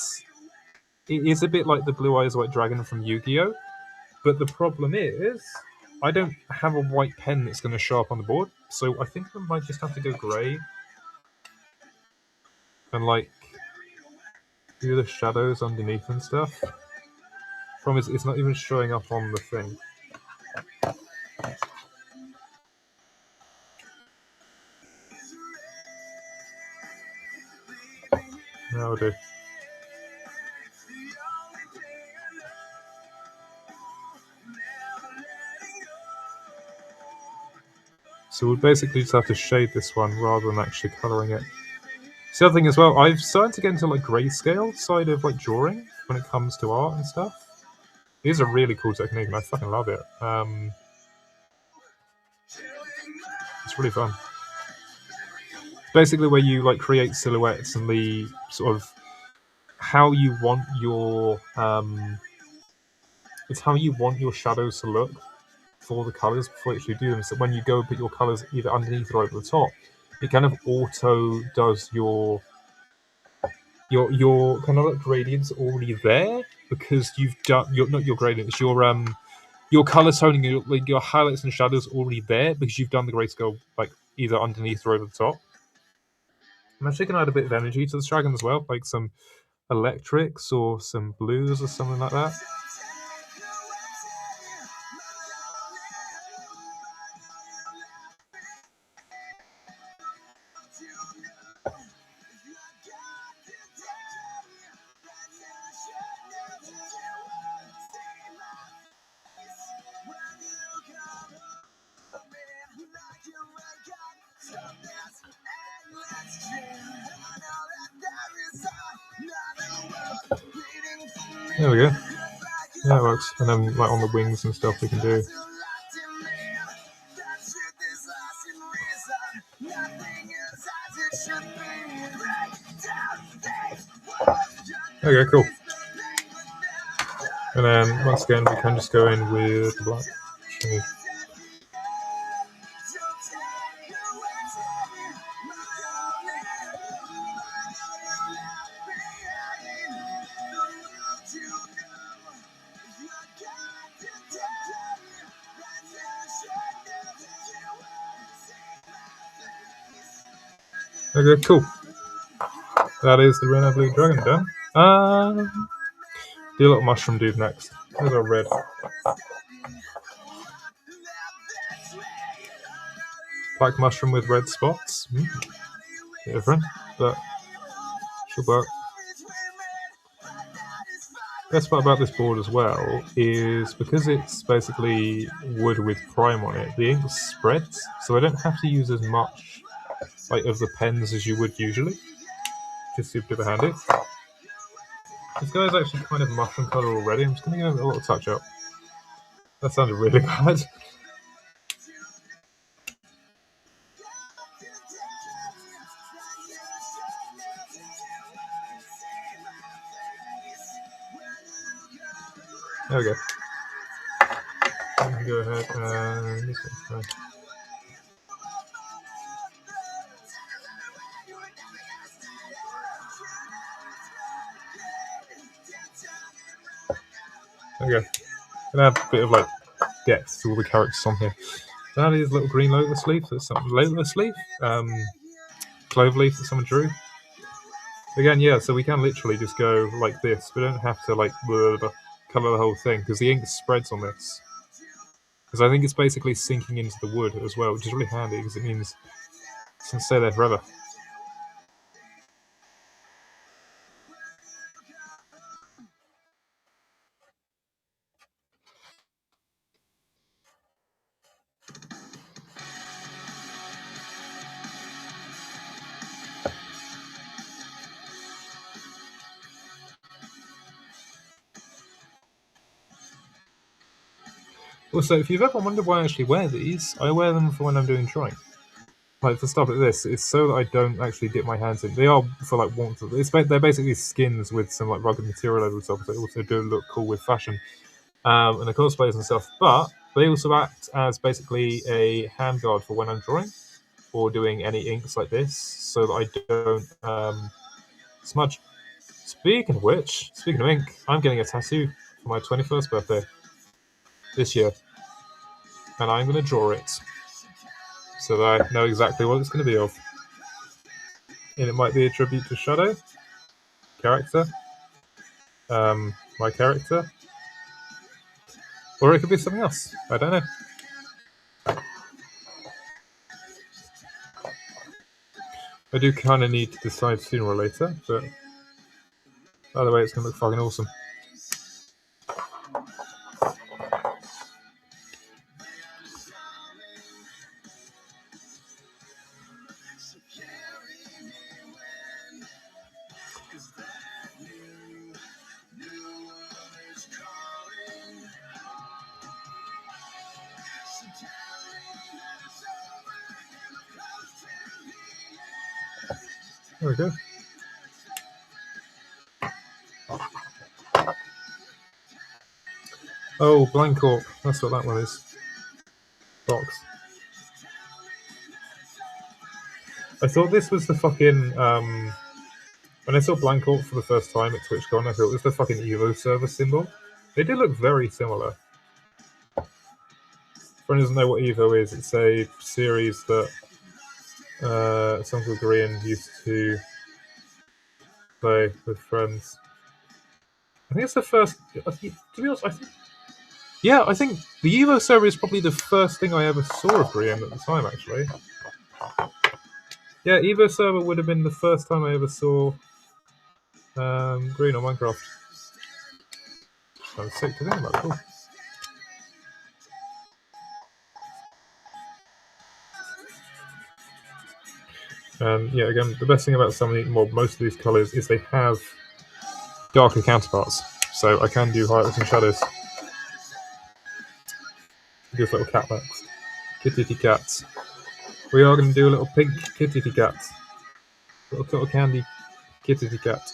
is a bit like the blue eyes white dragon from Yu-Gi-Oh, but the problem is I don't have a white pen that's going to show up on the board, so I think I might just have to go grey and like do the shadows underneath and stuff. Problem is, it's not even showing up on the thing. That'll do. So we'll basically just have to shade this one rather than actually colouring it. The other thing as well, I've started to get into like grayscale side of like drawing when it comes to art and stuff. It is a really cool technique and I fucking love it. It's really fun. Basically where you like create silhouettes and the sort of how you want your it's how you want your shadows to look for the colours before you actually do them. So when you go put your colours either underneath or over the top, it kind of auto does your kind of like gradients already there, because you've done not your gradients, your color toning, your highlights and shadows already there because you've done the grayscale like either underneath or over the top. I'm actually going to add a bit of energy to this dragon as well, like some electrics or some blues or something like that. There we go. Yeah, it works. And then like on the wings and stuff we can do. Okay, cool. And then once again we can just go in with the black. Okay, cool. That is the Reno Blue Dragon done. Do a little mushroom dude next. There's a red. Black mushroom with red spots. Different, but should work. Best part about this board as well is because it's basically wood with prime on it, the ink spreads, so I don't have to use as much like of the pens as you would usually. Just super handy. This guy's actually kind of mushroom colour already. I'm just going to give him a little touch up. That sounded really bad. There we go. We can go ahead and this one. There we go. Gonna add a bit of like depth to all the characters on here. That is little green lotus leaf. That's some lotus leaf. Clover leaf that someone drew. Again, yeah. So we can literally just go like this. We don't have to like colour the whole thing because the ink spreads on this. Because I think it's basically sinking into the wood as well, which is really handy because it means it's gonna stay there forever. Also, if you've ever wondered why I actually wear these, I wear them for when I'm doing drawing. Like for stuff like this, it's so that I don't actually dip my hands in. They are for like warmth. They're basically skins with some like rugged material over the top. They also do look cool with fashion and the cosplays and stuff. But they also act as basically a handguard for when I'm drawing or doing any inks like this, so that I don't smudge. Speaking of which, speaking of ink, I'm getting a tattoo for my 21st birthday this year, and I'm going to draw it so that I know exactly what it's going to be of. And it might be a tribute to Shadow character, my character, or it could be something else. I don't know. I do kind of need to decide sooner or later, but by the way, it's going to look fucking awesome. There we go. Oh, Blancorp. That's what that one is. Box. I thought this was the fucking when I saw Blancorp for the first time at TwitchCon, I thought it was the fucking Evo server symbol. They do look very similar. For anyone who doesn't know what Evo is, it's a series that Songs of Korean used to play with friends. I think it's the first. To be honest, I think the Evo server is probably the first thing I ever saw of Korean at the time. Actually, yeah, Evo server would have been the first time I ever saw Green on Minecraft. I'm sick to think about. Cool. And yeah, again, the best thing about most of these colours is they have darker counterparts, so I can do highlights and shadows. Do this little cat next. Kitty cats. We are going to do a little pink kitty cat. Little candy kitty cat.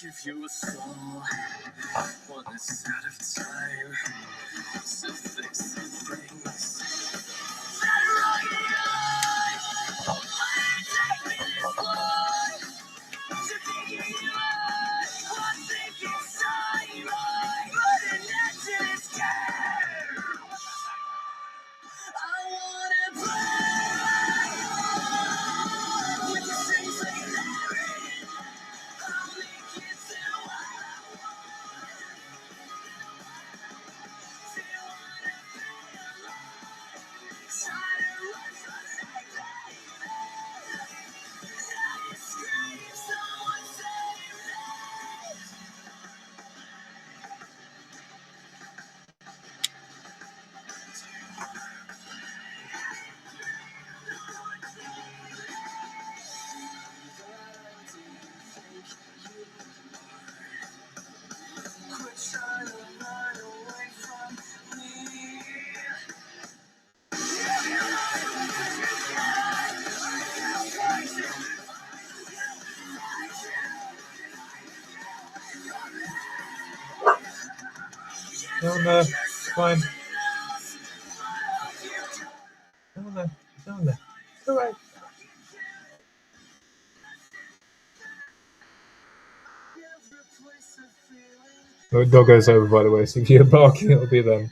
Give you a soul, one that's out of time. So fix the things that are wrong in your life. Why take me this long to figure you out? One thing inside right, but an action is scared. I wanna play with the strings like Larry. I'll make it till no, fine. No. It's alright. The doggo's over, by the way, so if you're barking, it'll be them.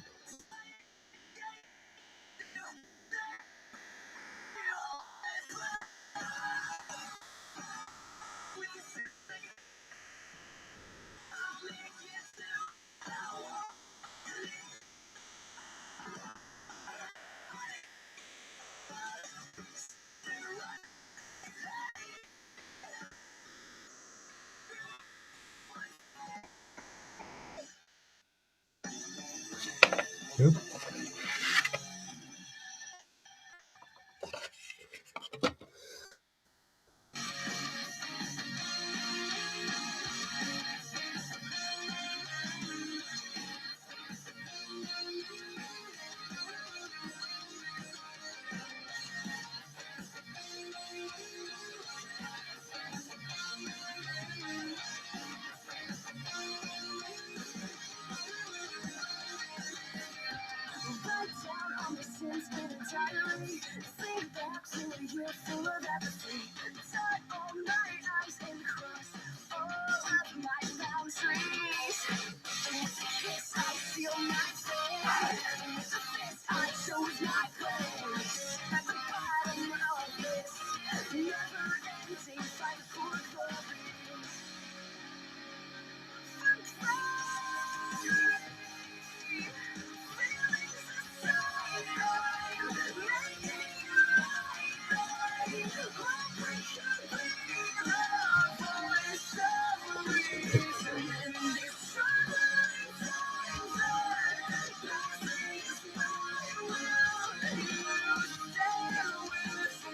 Nope.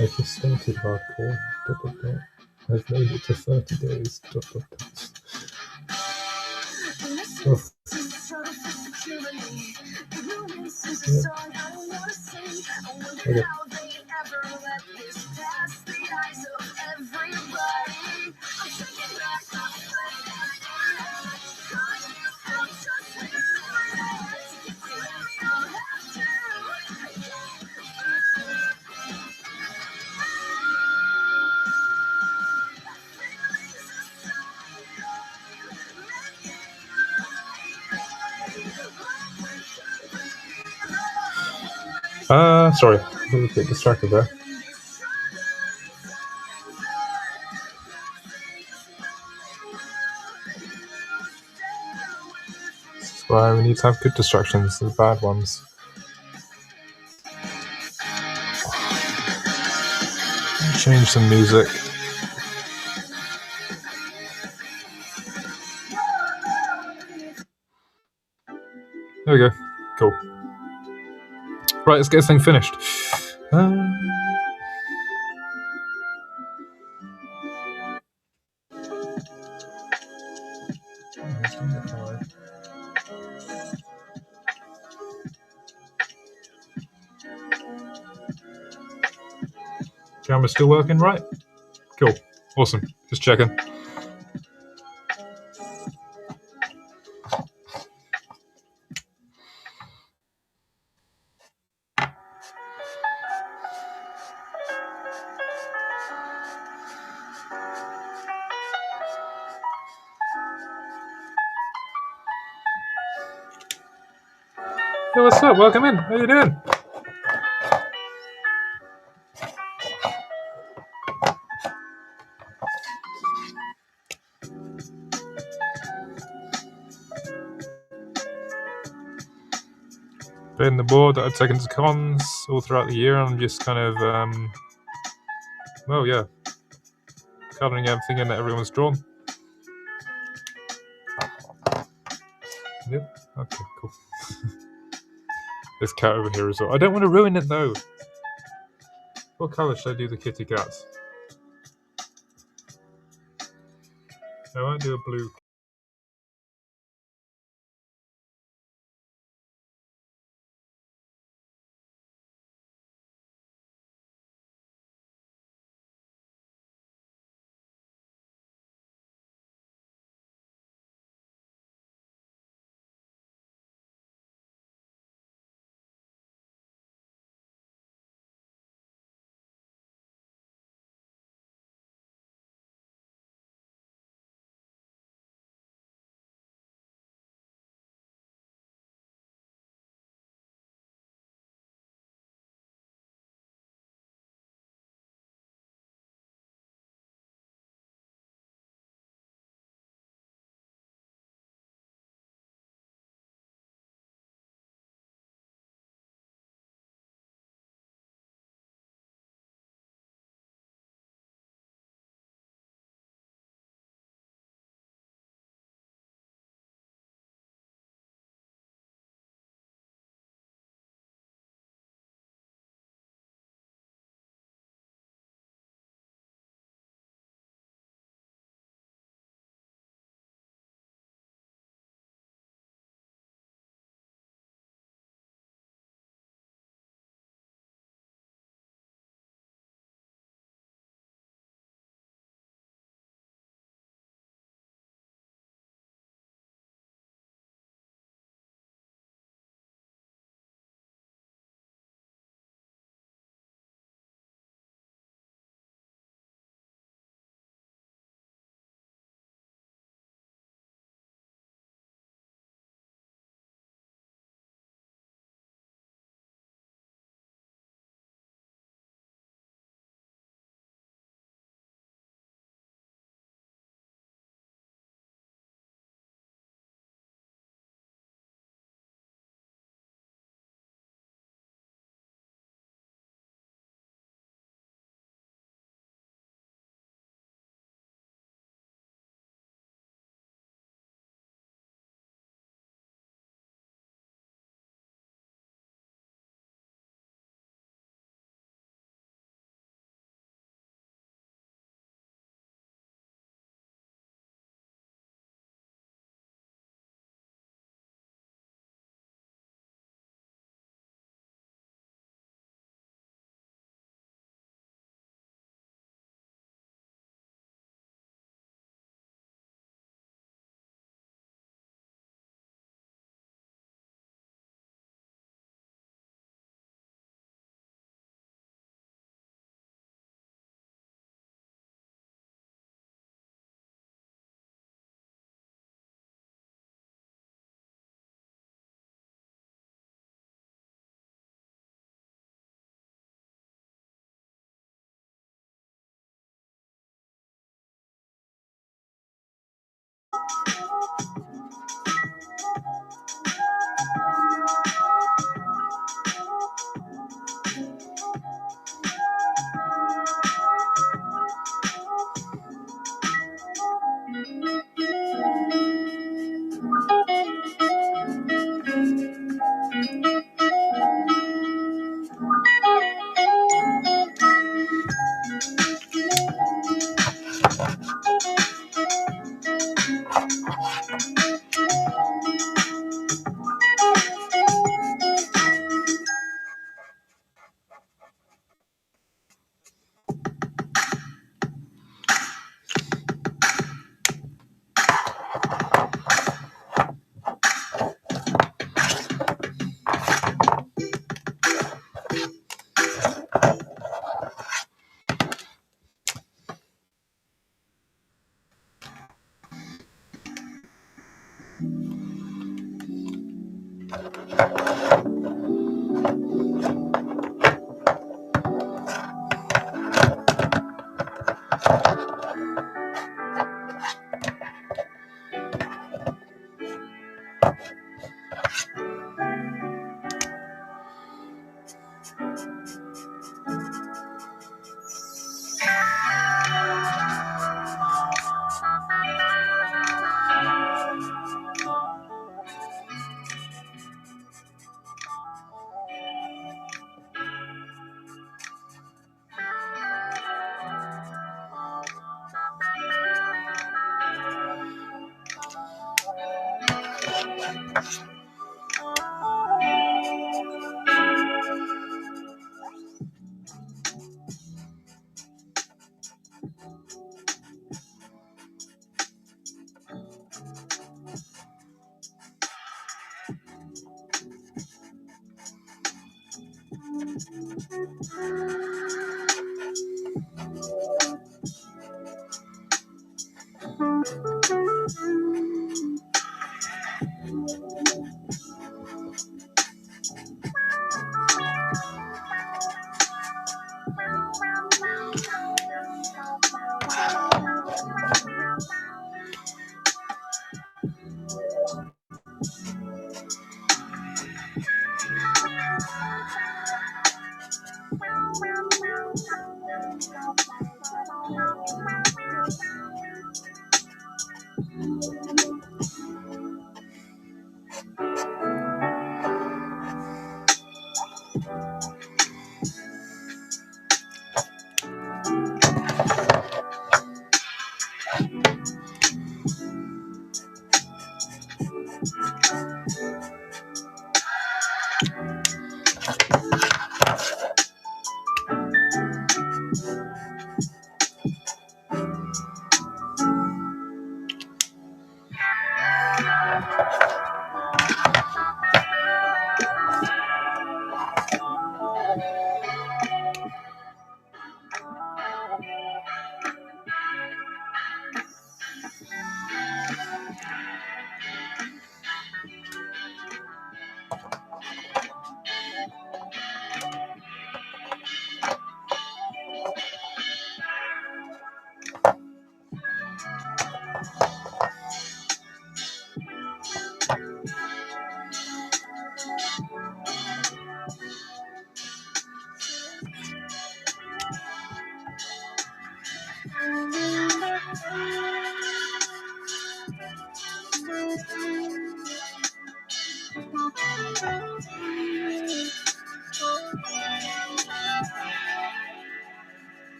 I just started hardcore. ... I've made it to 30 days. ... Oh. Yeah. Okay. Sorry, I was a bit distracted there. This is why we need to have good distractions, the bad ones. Change some music. There we go. Cool. Right, let's get this thing finished. Camera's still working, right? Cool. Awesome. Just checking. Hey, what's up? Welcome in. How you doing? Been the board that I've taken to cons all throughout the year. I'm just kind of, well, yeah, colouring everything in that everyone's drawn. Yep. Okay, cool. This cat over here as well. I don't want to ruin it though. What colour should I do the kitty cat? I won't do a blue.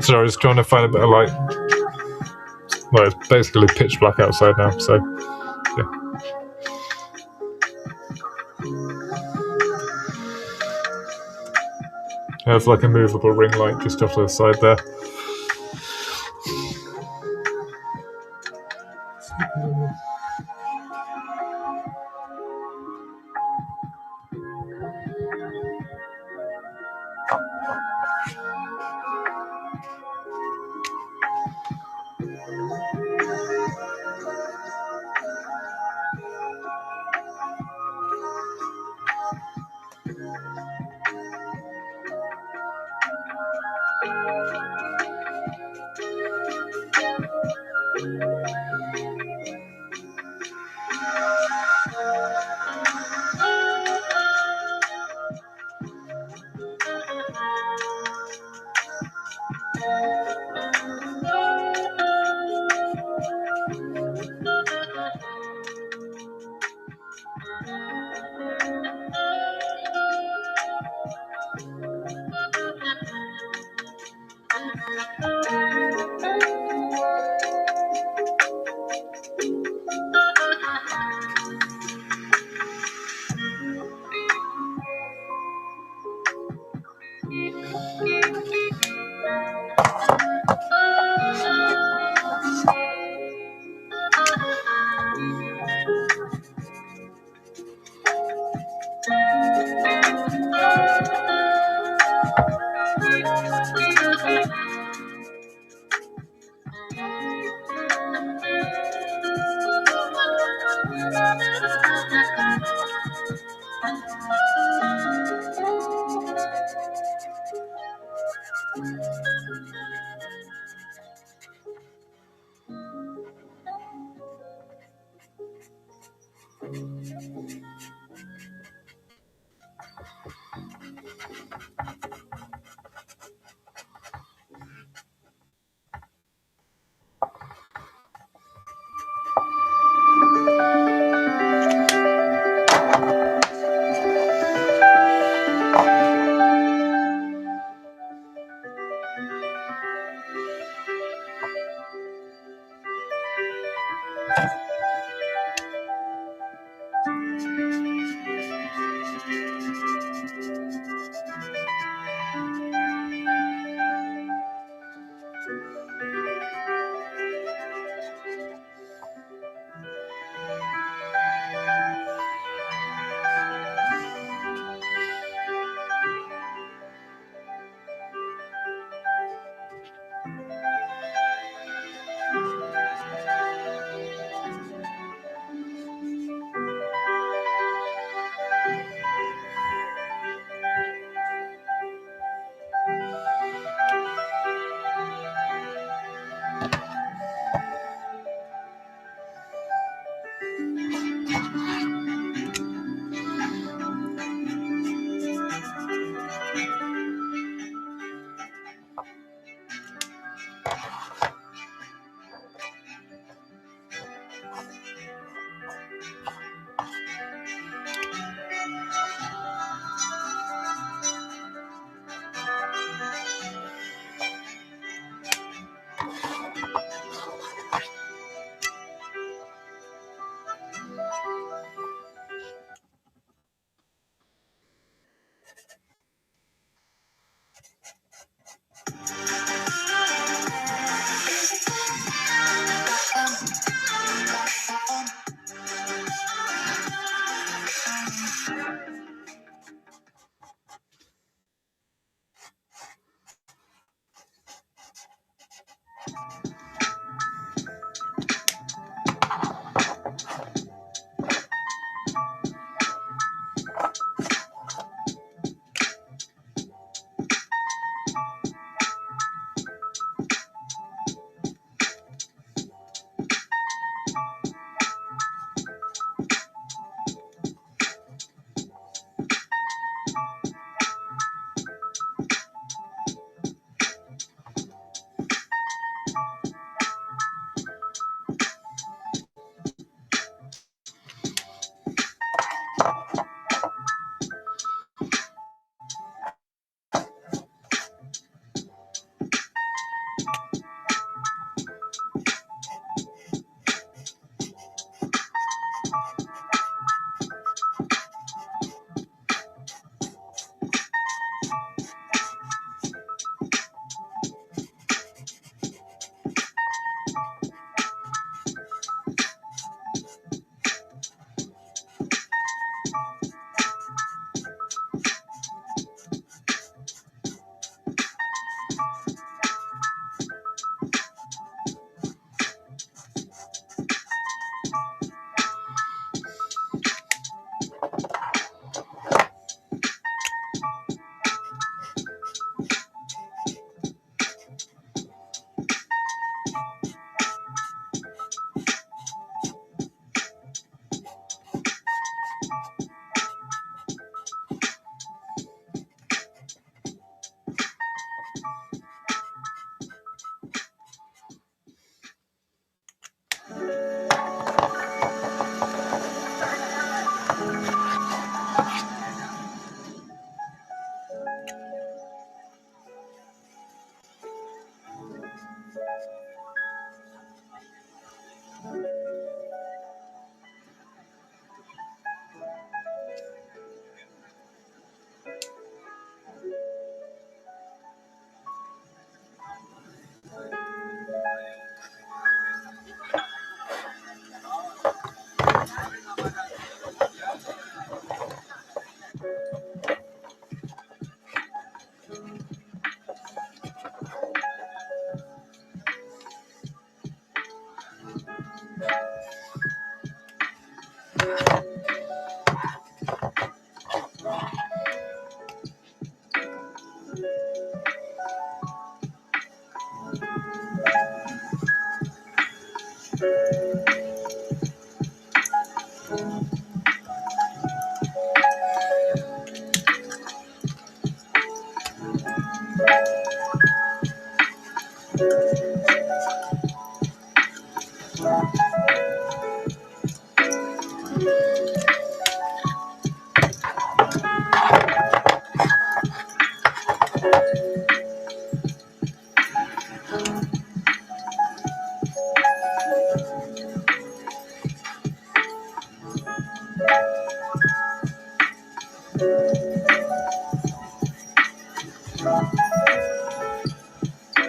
Sorry, I was trying to find a bit of light. Well, it's basically pitch black outside now, so yeah. I have like a movable ring light just off to the side there.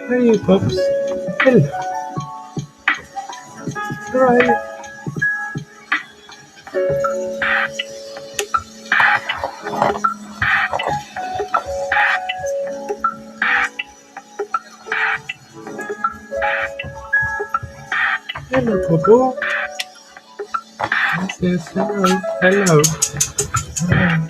Hey, Pops. Hello. Right. Hello, Popo. Yes, hello. Hello. Hello.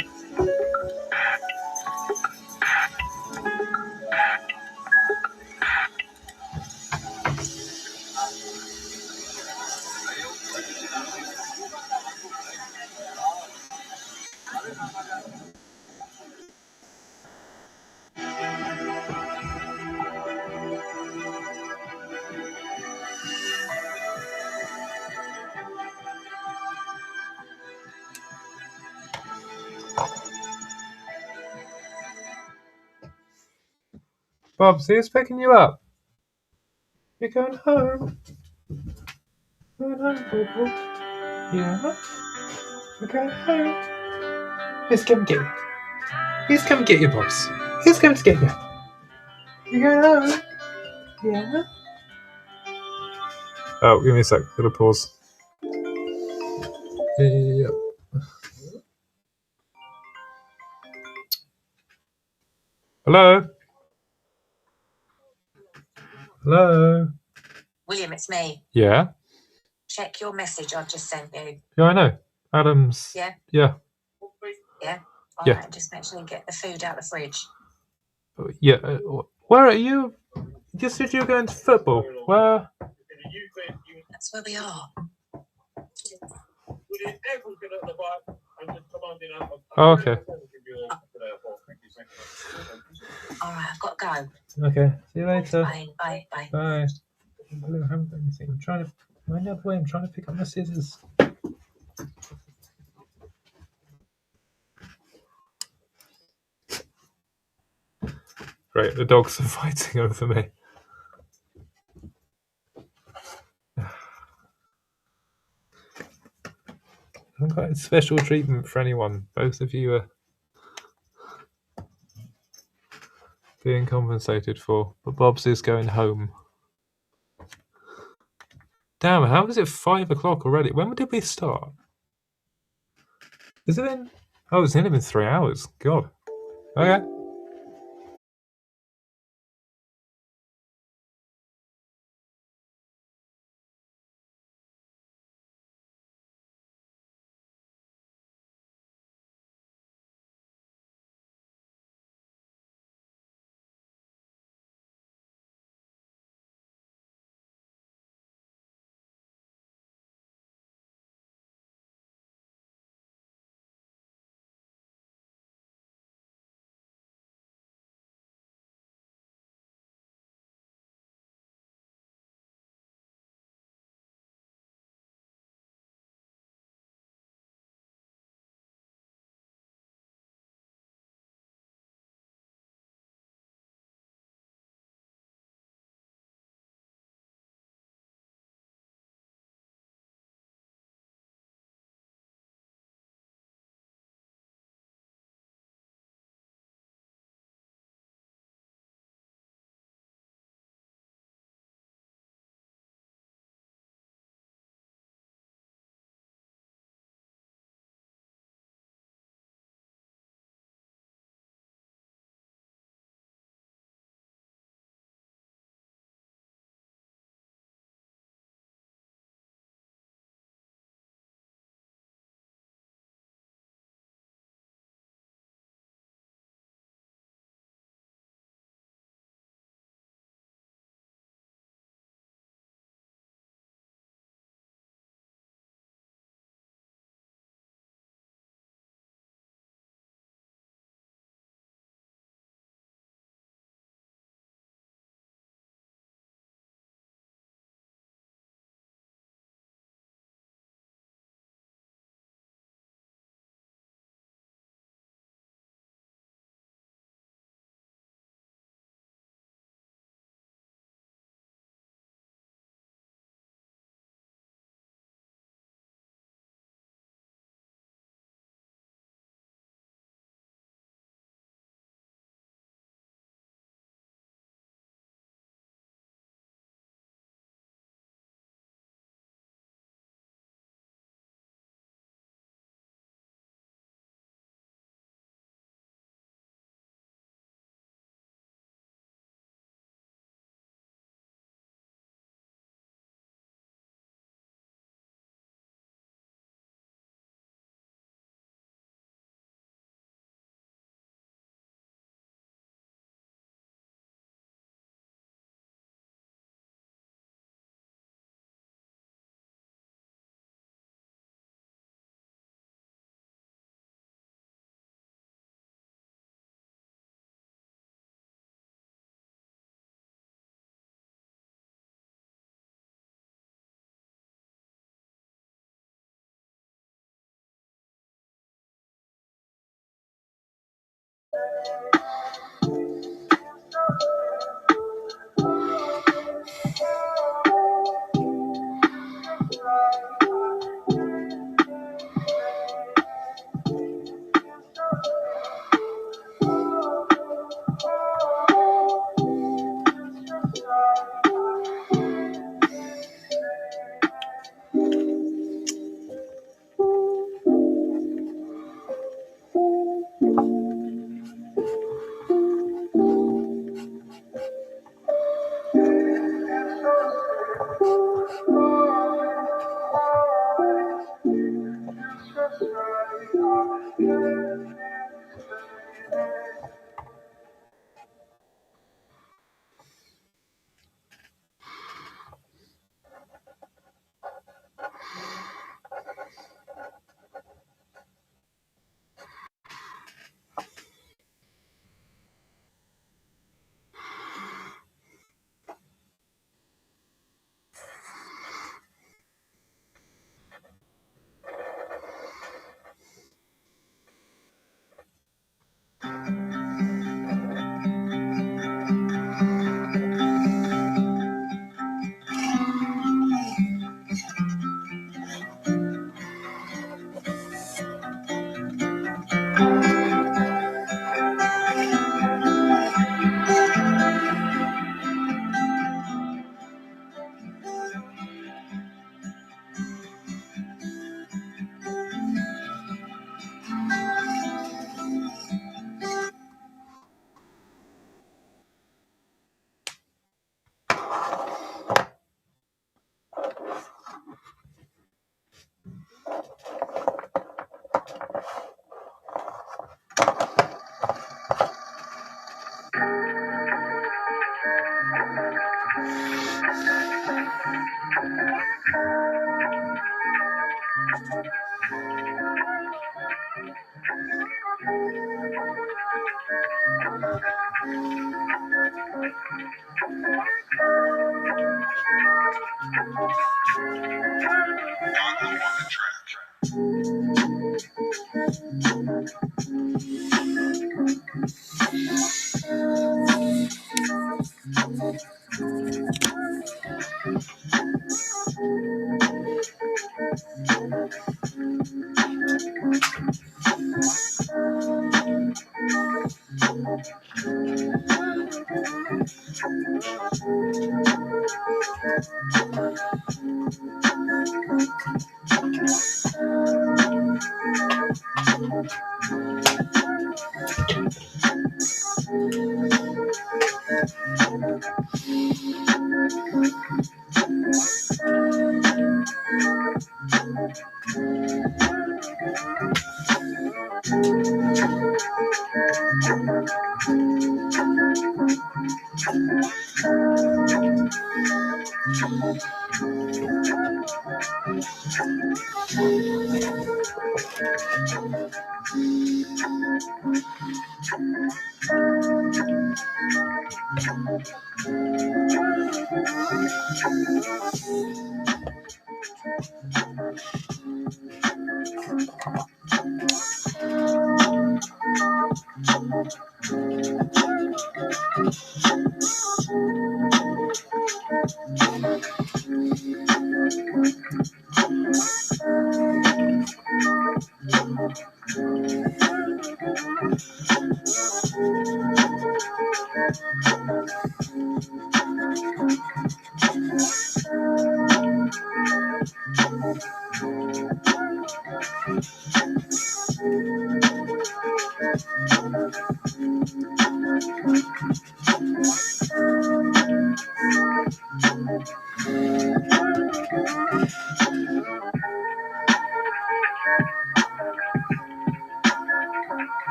Bob's here's picking you up. You're going home. Going home, Popo. Yeah. We're going home. He's come get you. He's come get you, Bobs. He's come to get you. You're going home. Yeah. Oh, give me a sec. Gotta pause. Yep. Hello? Hello? William, it's me. Yeah? Check your message I've just sent you. Yeah, I know. Adams. Yeah? Yeah. Yeah? All Yeah. right, just make sure you get the food out of the fridge. Yeah. Where are you? You said you were going to football. Where? That's where we are. Oh, okay. All right, I've got to go. Okay. See you later. Bye, bye, bye. Bye. I haven't got anything. I'm trying to find out way. I'm trying to pick up my scissors. Great, the dogs are fighting over me. I haven't got special treatment for anyone. Both of you are being compensated for. But Bob's is going home. Damn, how is it 5 o'clock already? When did we start? Is it in? Oh, it's only been 3 hours. God. Okay.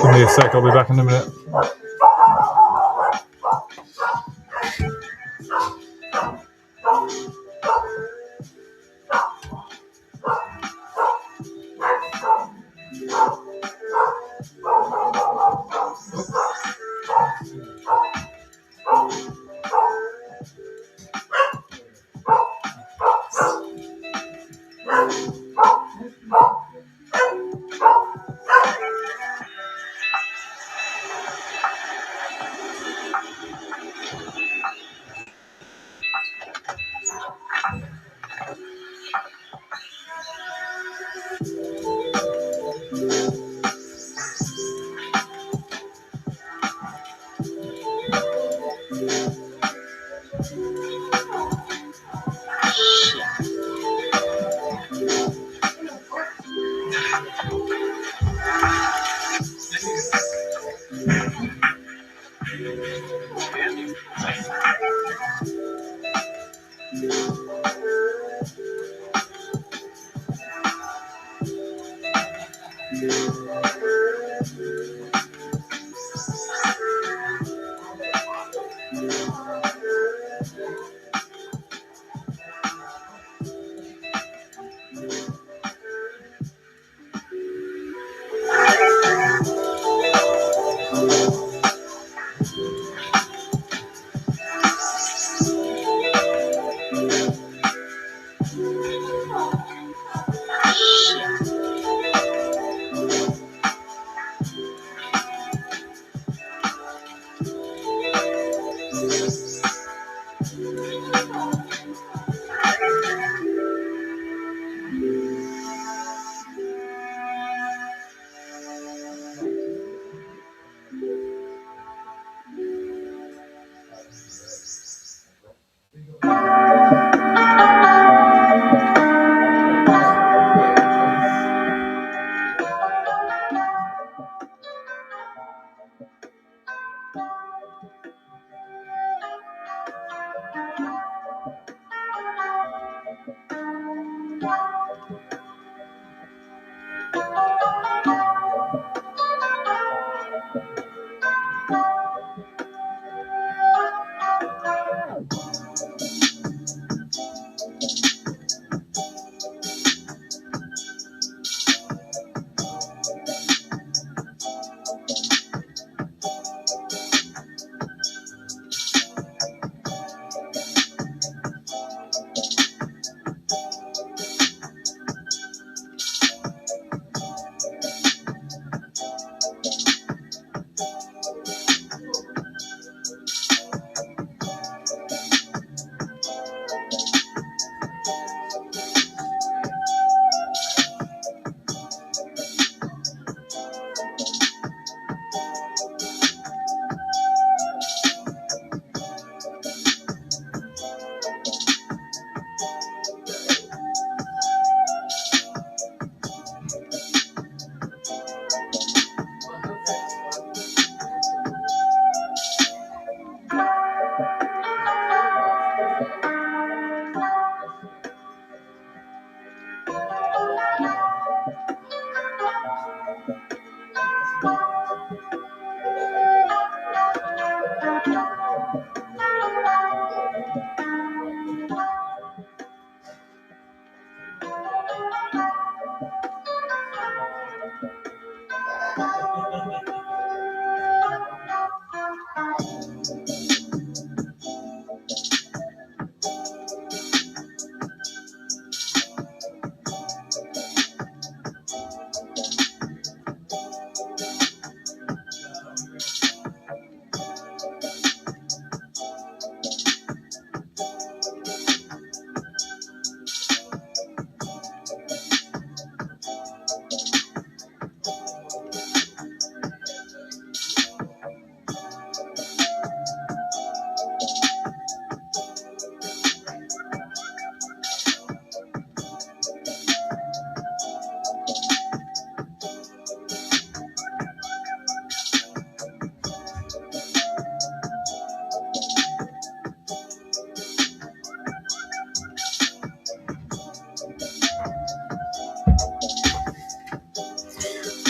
Give me a sec, I'll be back in a minute.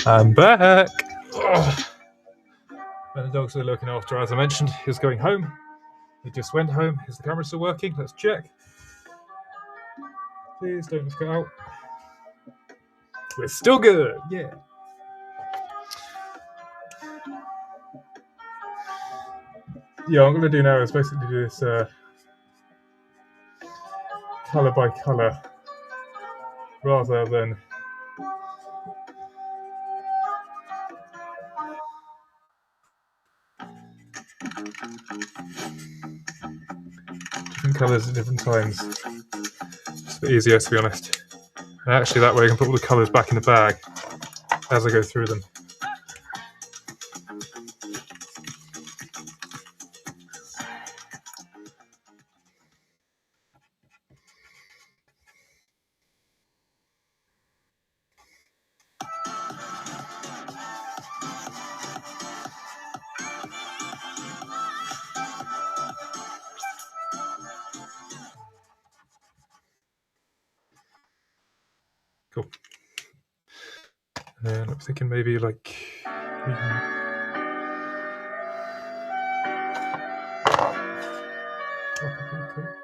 I'm back. And the dogs are looking after, as I mentioned, he's going home. He just went home. Is the camera still working? Let's check. Please don't cut out. We're still good. Yeah. Yeah, what I'm going to do now is basically do this colour by colour rather than different colours at different times. It's a bit easier, to be honest. And actually, that way I can put all the colours back in the bag as I go through them. Cool. And I'm thinking maybe like we can... Okay.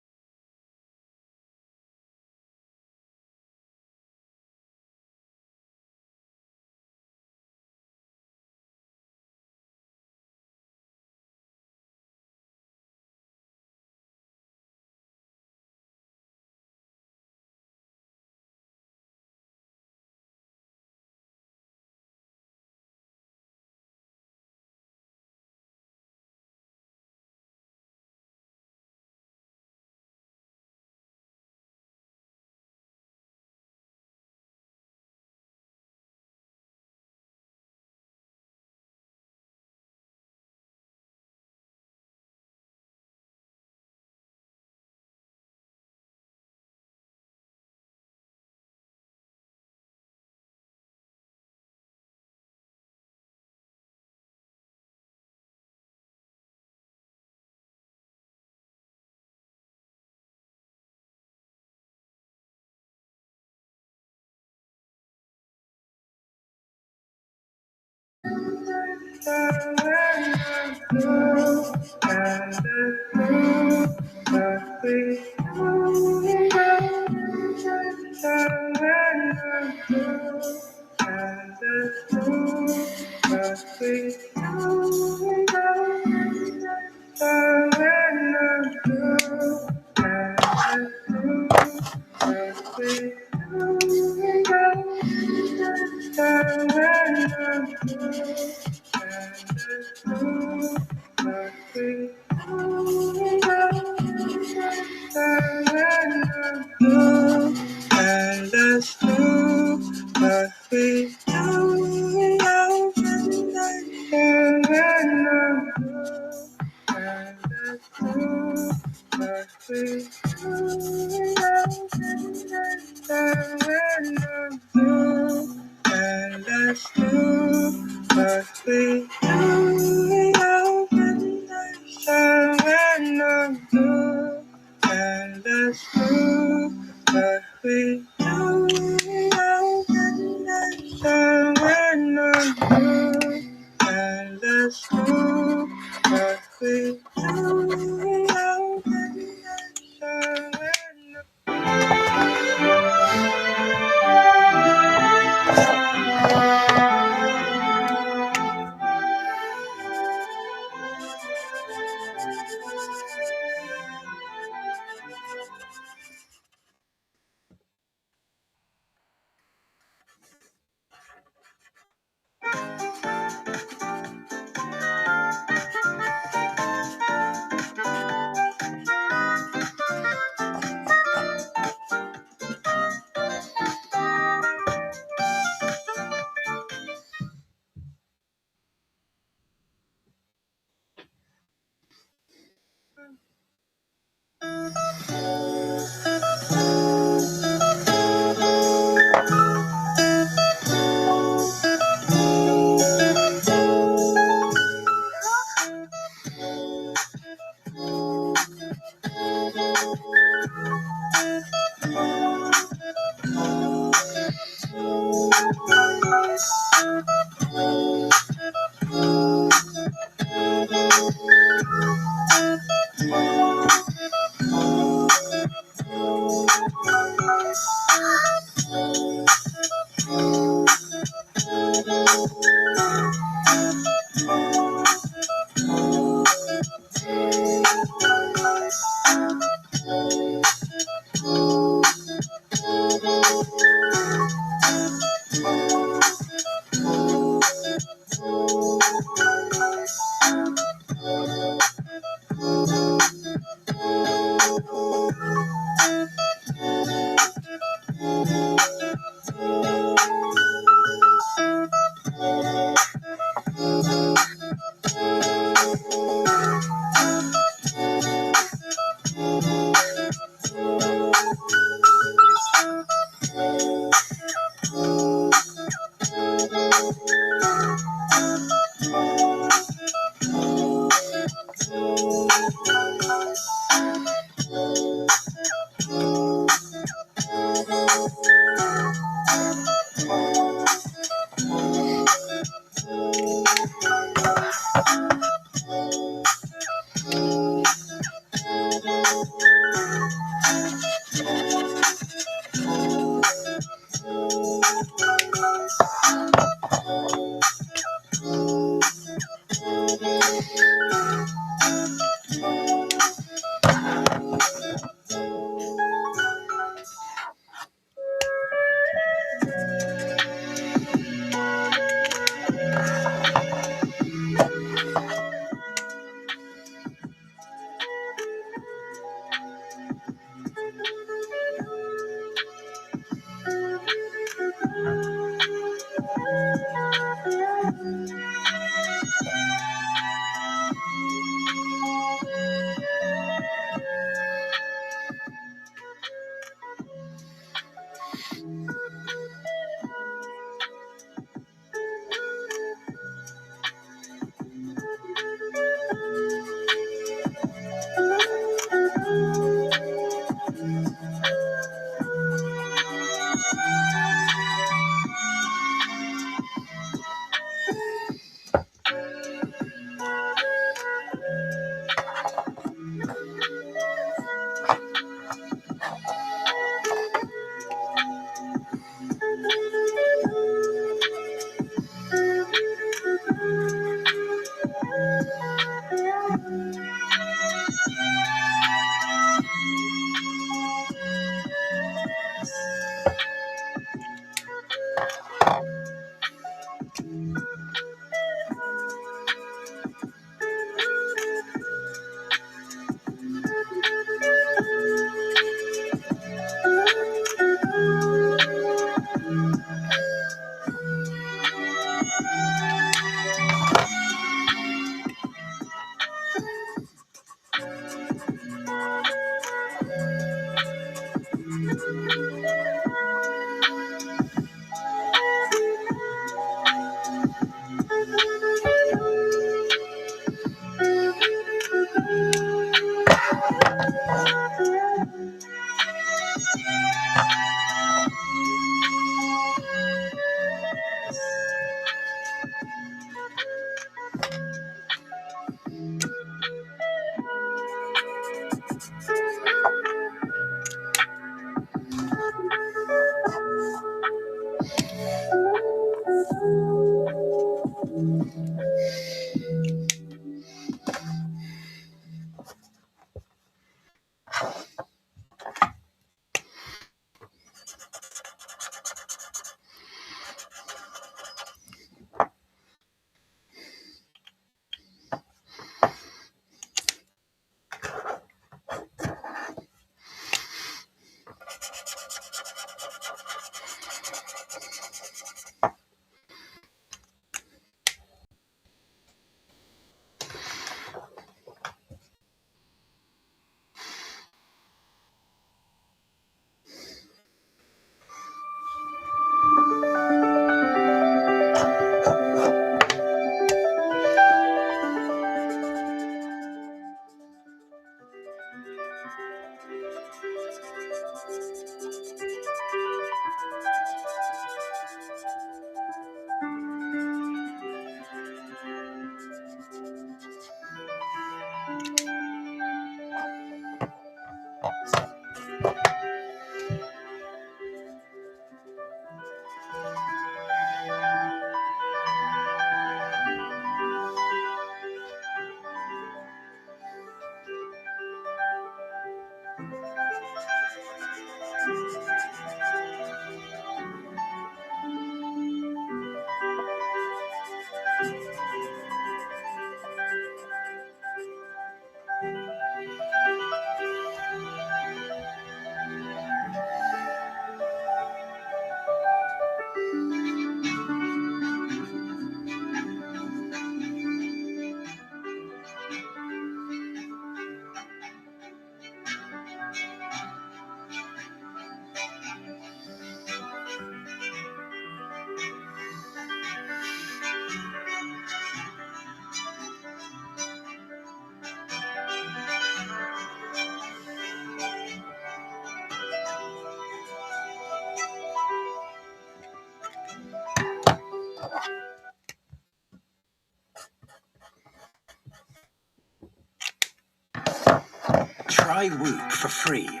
Try Whoop for free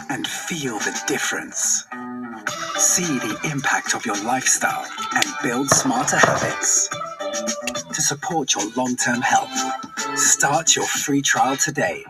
and feel the difference. See the impact of your lifestyle and build smarter habits. To support your long-term health, start your free trial today.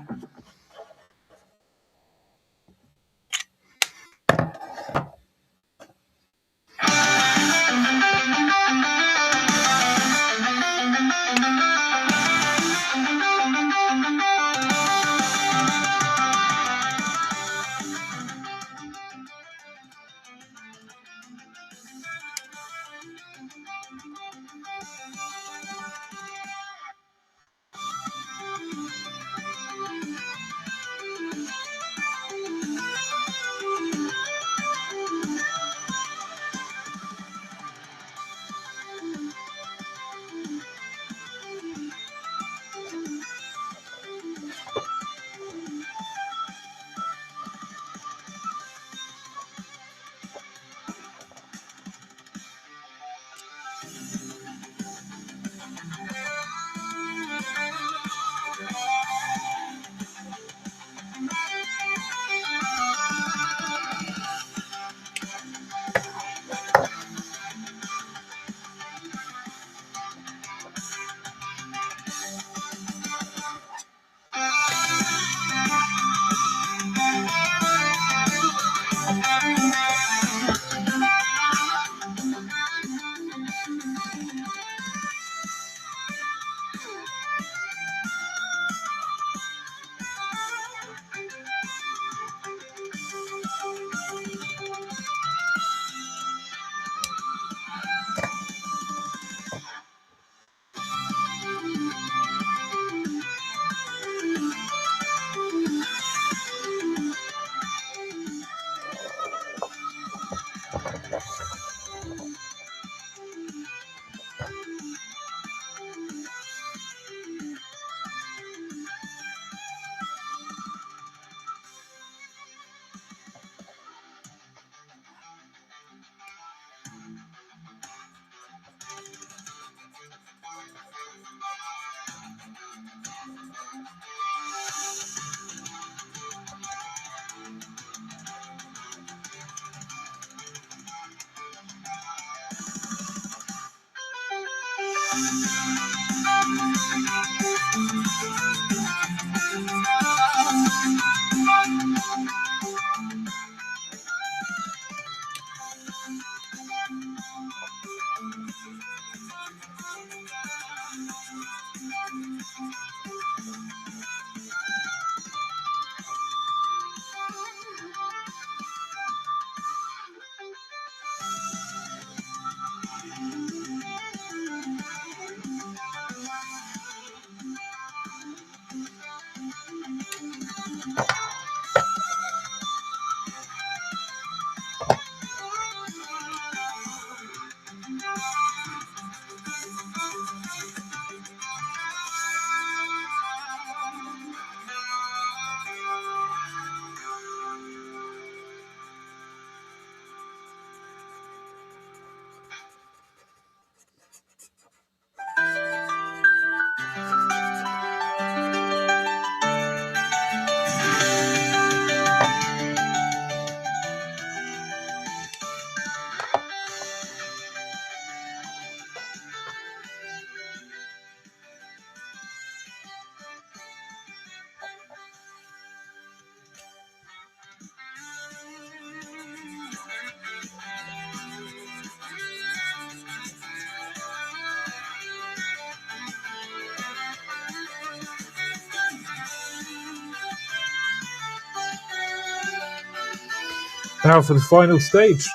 Now for the final stage.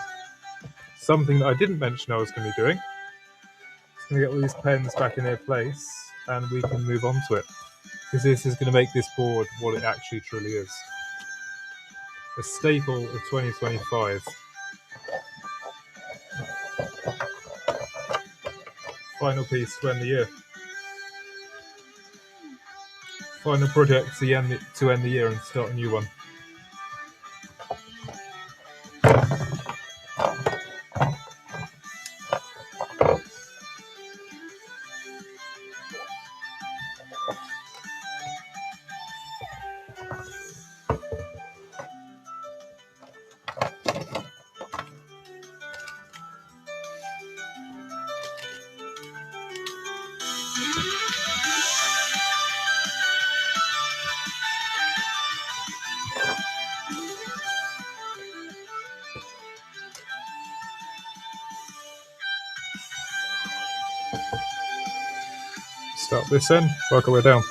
Something that I didn't mention I was going to be doing. Just going to get all these pens back in their place and we can move on to it. Because this is going to make this board what it actually truly is. A staple of 2025. Final piece to end the year. Final project to end the year and start a new one. Start this end, work our way down.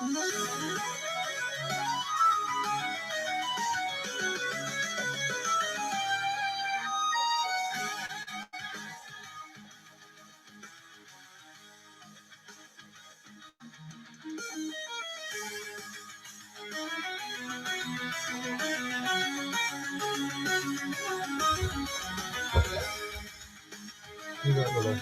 You got Willow.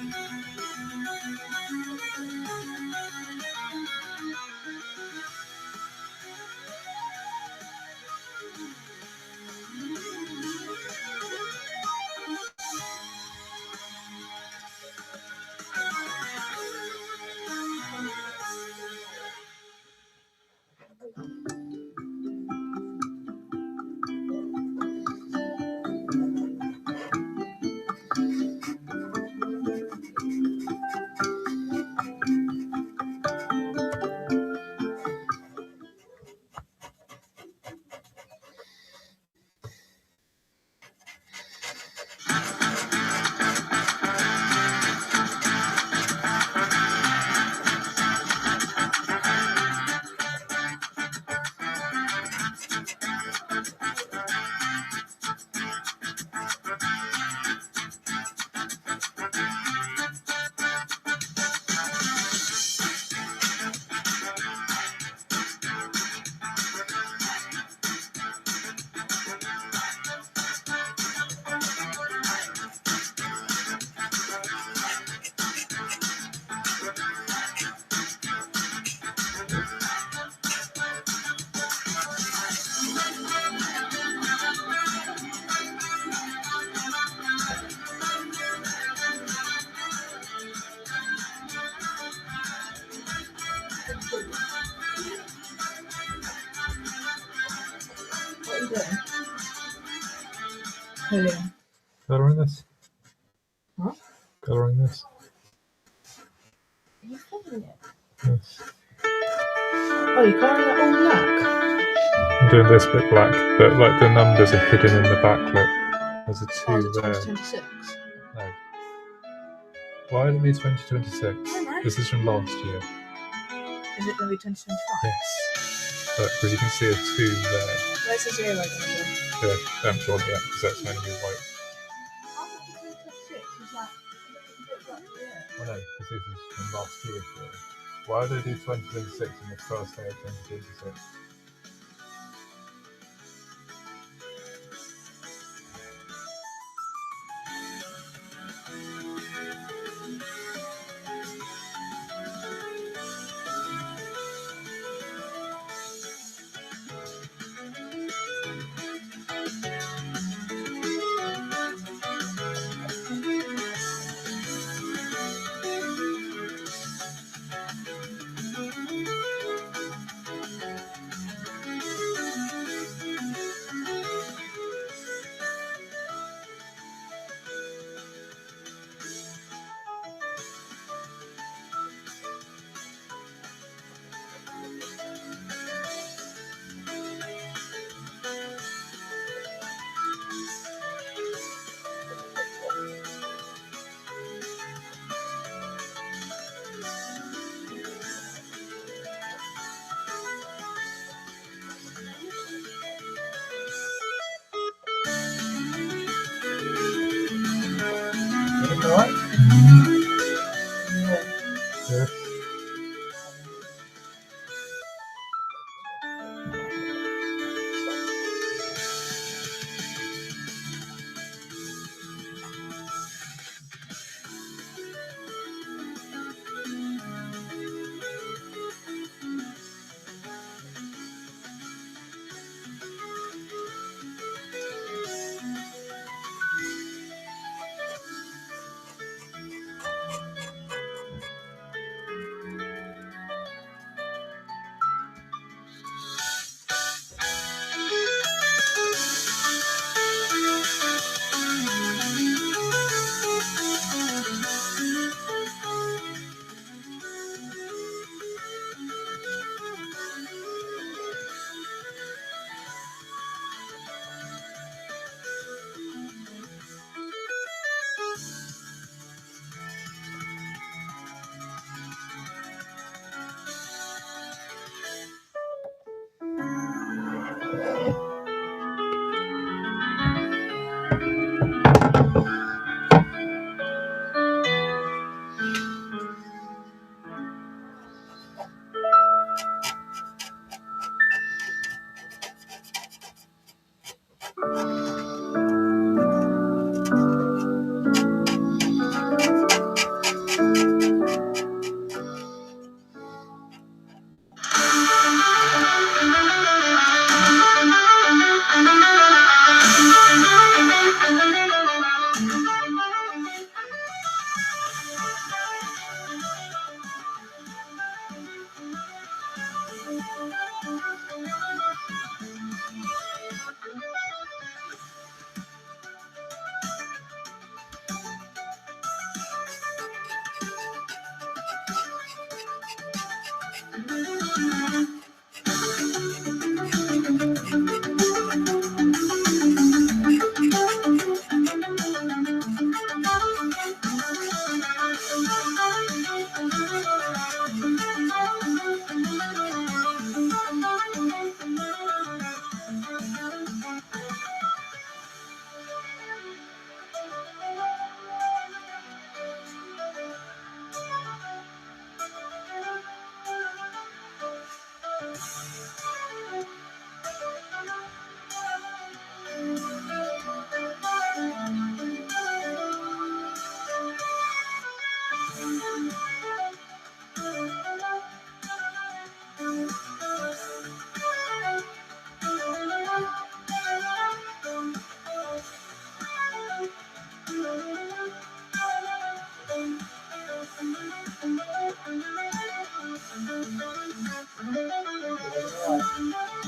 What are you doing? William. Colouring this. What? Colouring this. Are you filming it? Yes. Oh, you're colouring it all black? I'm doing this bit black, but like the numbers are hidden in the backlit. There's a 2 Oh, is it there. 2026? No. Why would it be 2026? don't know. This is from last year. Is it going to be 2025? Yes. Because you can see a 2 there. Where's the 0 going to be? Yeah, I'm sure, yeah, because that's meant to be white. How much is 2026? Is that a bit black? Yeah. I know, because this is from last year. So. Why would they do 2026 on the first day of 2026?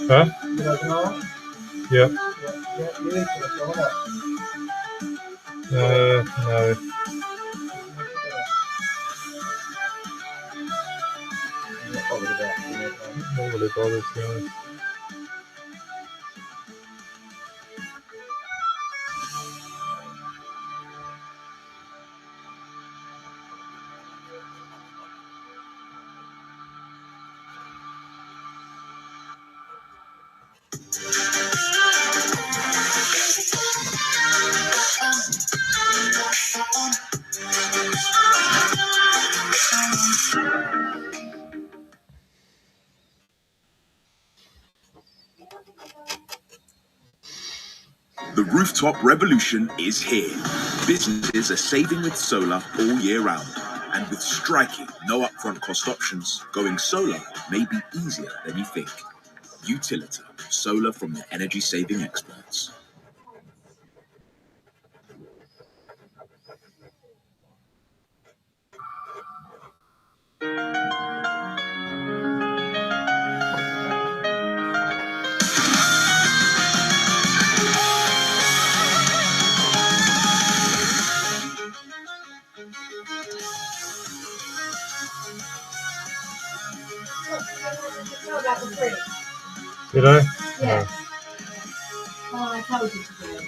Huh? Yeah. No. Not really bothered, to be honest. The rooftop revolution is here. Businesses are saving with solar all year round. And with striking, no upfront cost options, going solar may be easier than you think. Utilita, solar from the energy saving experts. About the fridge. Did I? Yeah. Oh, I told you to do it.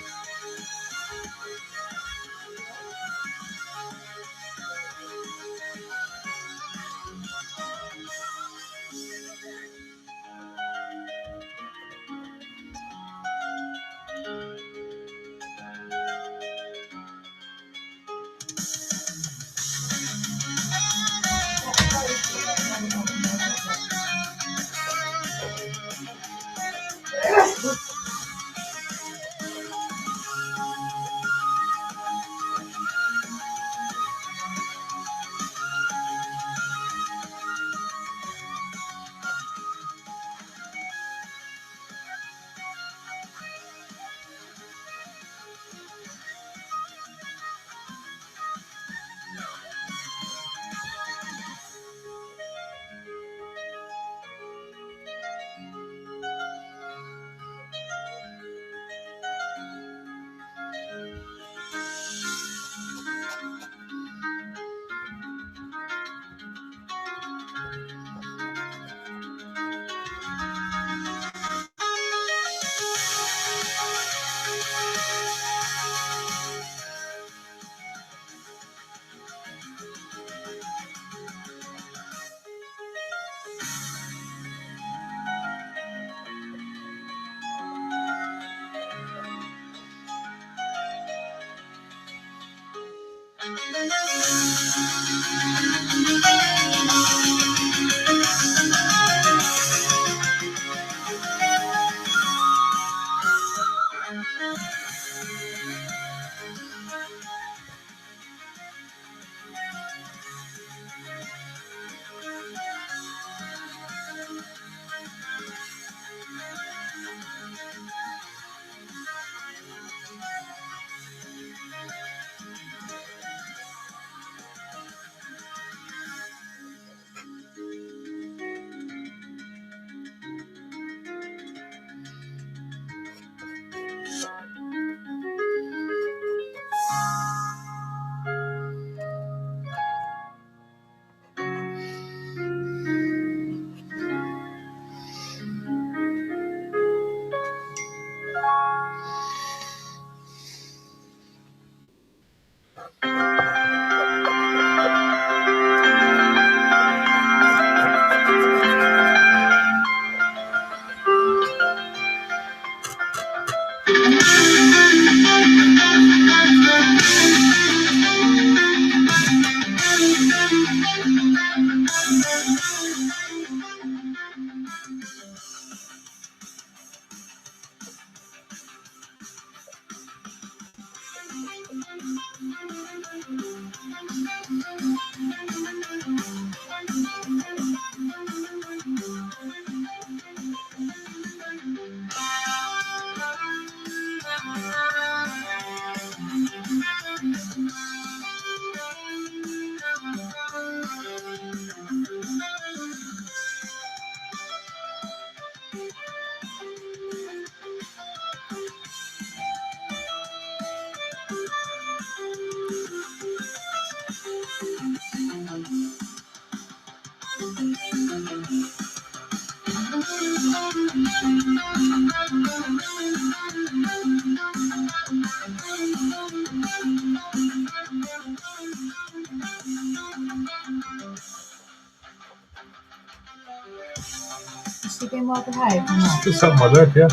Has she been well behaved or not? Just something my leg, yeah.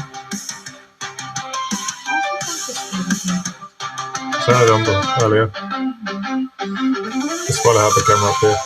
So I had earlier. Just while I have the camera up here.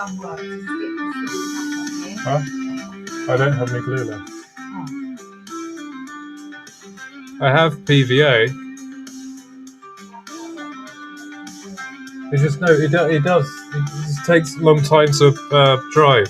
done work to skip the story back on here. Huh? I don't have any glue left. Oh. I have PVA. It's just it does. It just takes a long time to dry.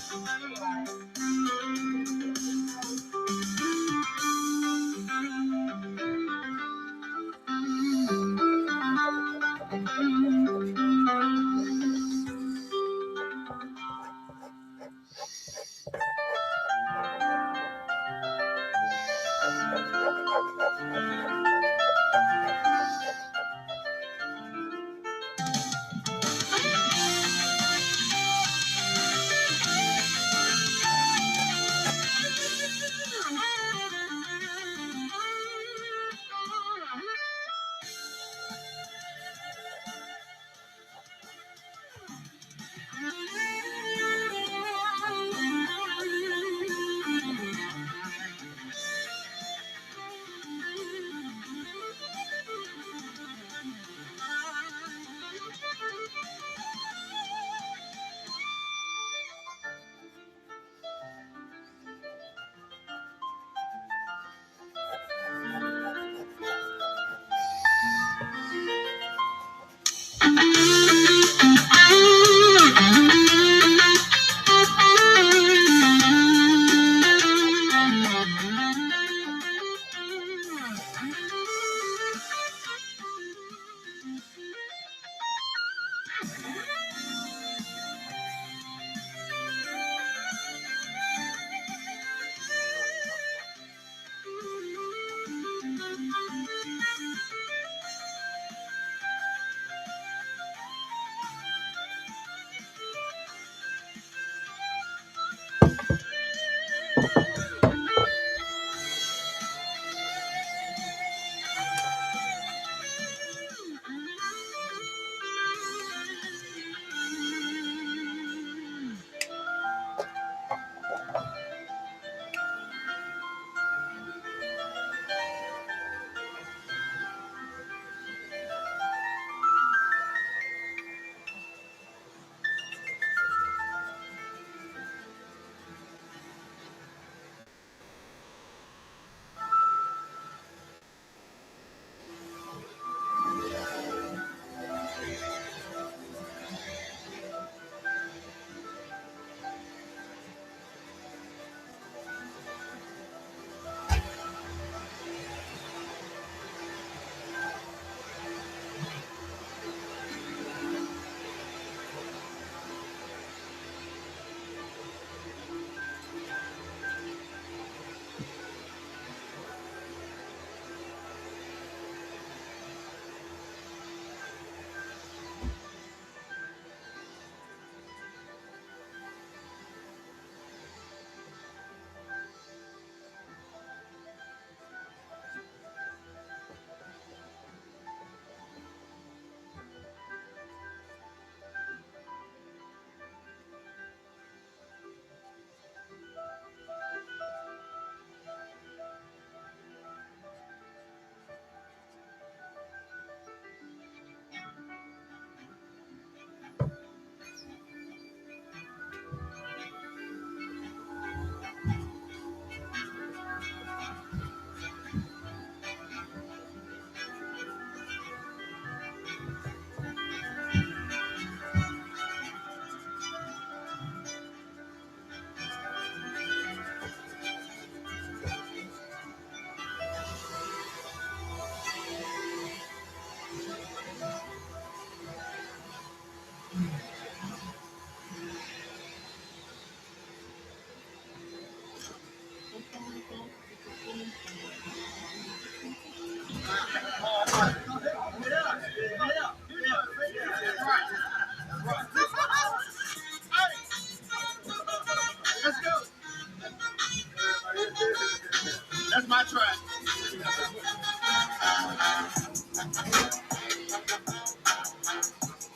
That's my track.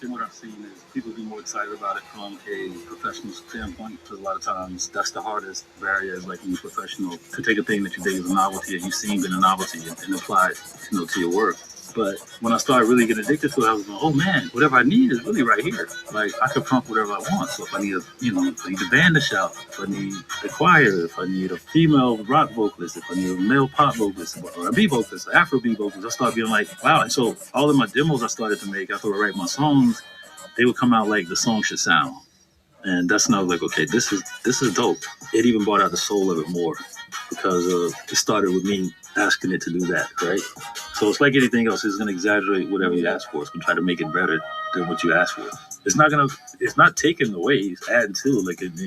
And what I've seen is people be more excited about it from a professional standpoint, because a lot of times that's the hardest barrier, is like when you're professional, to take a thing that you think is a novelty and you see been a novelty and apply it, to your work. But when I started really getting addicted to it, I was like, oh man, whatever I need is really right here. Like I could prompt whatever I want. So if I need if I need the band to shout, if I need the choir, if I need a female rock vocalist, if I need a male pop vocalist, or a B vocalist, Afro B vocalist, I started being like, wow. And so all of my demos I started to make after I write my songs, they would come out like the song should sound. And that's when I was like, okay, this is dope. It even brought out the soul of it more because it started with me asking it to do that, right? So it's like anything else. It's going to exaggerate whatever you ask for. It's going to try to make it better than what you asked for. It's not taking away. It's adding to. Like, if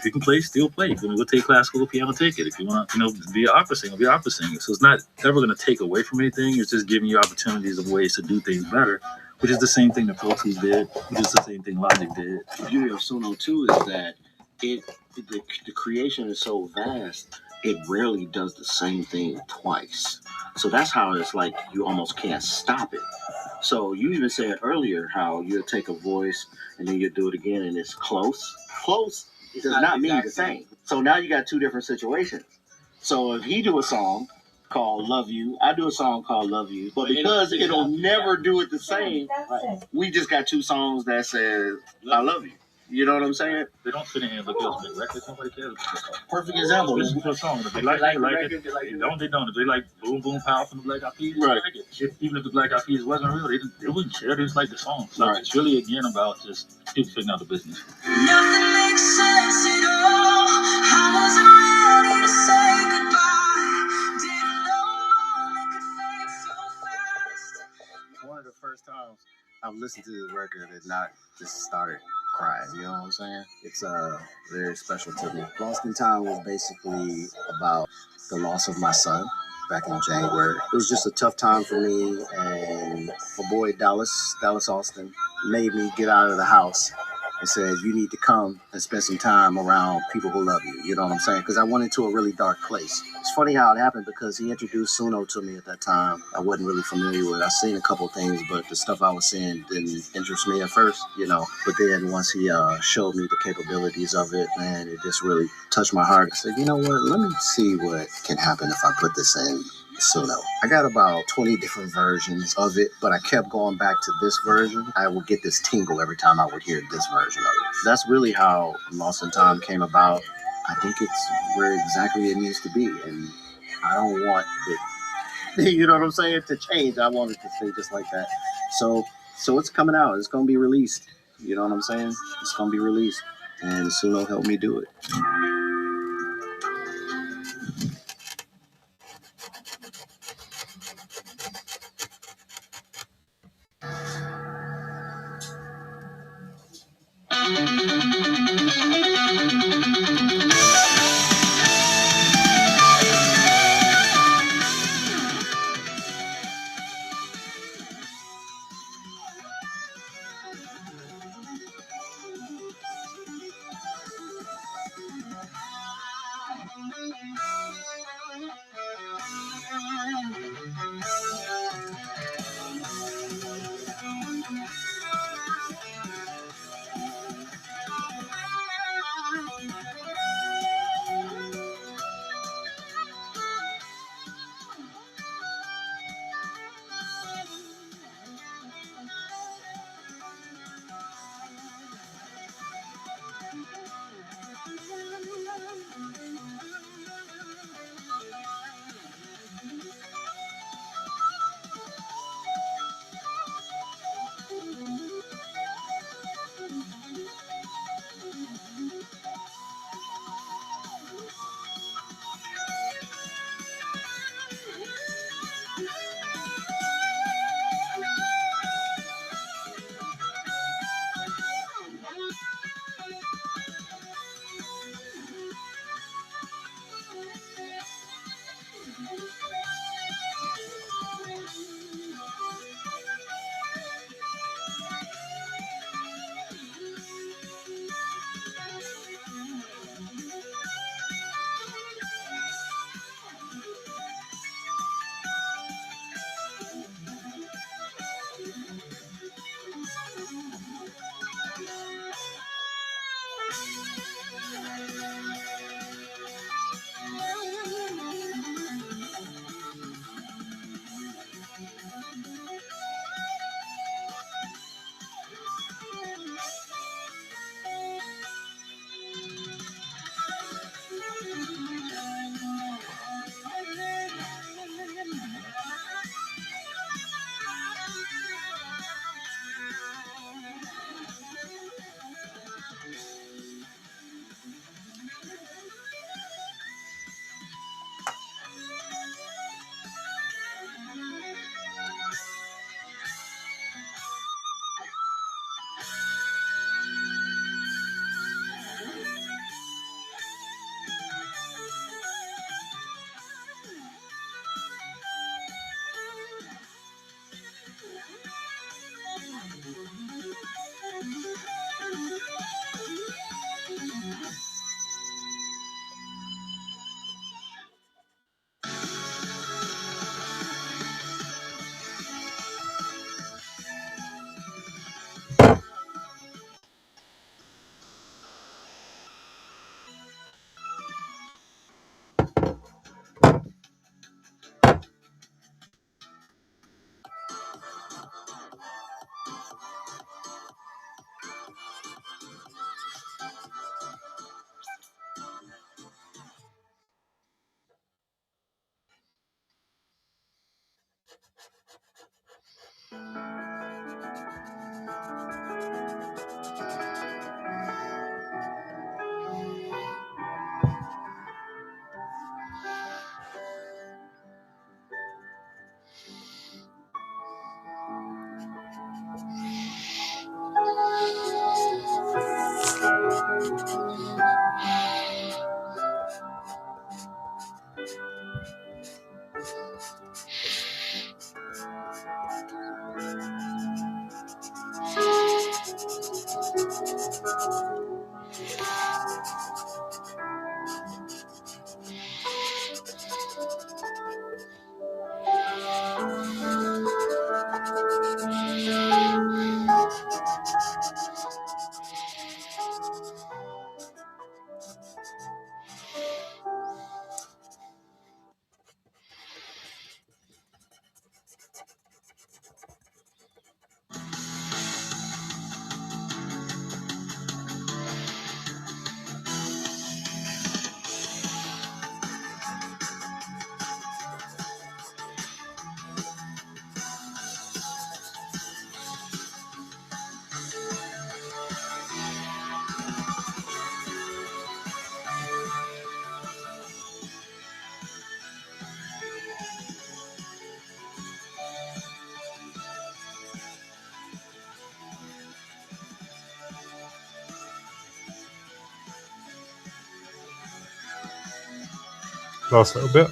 you can play, still play. If you want to go take classical piano, take it. If you want to, be an opera singer, be an opera singer. So it's not ever going to take away from anything. It's just giving you opportunities of ways to do things better, which is the same thing that Pro Tools did, which is the same thing Logic did. The beauty of Suno too is that the creation is so vast, it rarely does the same thing twice. So that's how it's like you almost can't stop it. So you even said earlier how you'll take a voice and then you do it again and it's close. Close does not mean the same. So now you got two different situations. So if he do a song called Love You, I do a song called Love You, but because it'll never do it the same, we just got two songs that says I love you. You know what I'm saying? They don't sit in here and look at us make records. Nobody cares. Perfect example. Listen to a song. If they like it, they like it. If they don't, they don't. If they like Boom Boom Pow from the Black Eyed Peas, they like it. Even if the Black Eyed Peas wasn't real, they wouldn't care. They just like the song. So it's really, again, about just people figuring out the business. Nothing makes sense at all. How was I ready to say goodbye? Didn't know it could fade so fast. One of the first times I've listened to this record and not just started crying, you know what I'm saying? It's very special to me. Lost in Time was basically about the loss of my son back in January. It was just a tough time for me, and my boy Dallas Austin made me get out of the house and said, you need to come and spend some time around people who love you. You know what I'm saying? Because I went into a really dark place. It's funny how it happened because he introduced Suno to me at that time. I wasn't really familiar with it. I seen a couple things, but the stuff I was seeing didn't interest me at first, But then once he showed me the capabilities of it, man, it just really touched my heart. I said, you know what? Let me see what can happen if I put this in Suno. I got about 20 different versions of it, but I kept going back to this version. I would get this tingle every time I would hear this version of it. That's really how Lost in Time came about. I think it's where exactly it needs to be, and I don't want it, you know what I'm saying, to change. I want it to stay just like that. So it's coming out. It's going to be released. You know what I'm saying? It's going to be released, and Suno helped me do it. Last little bit.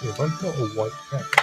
Have I got a white cat?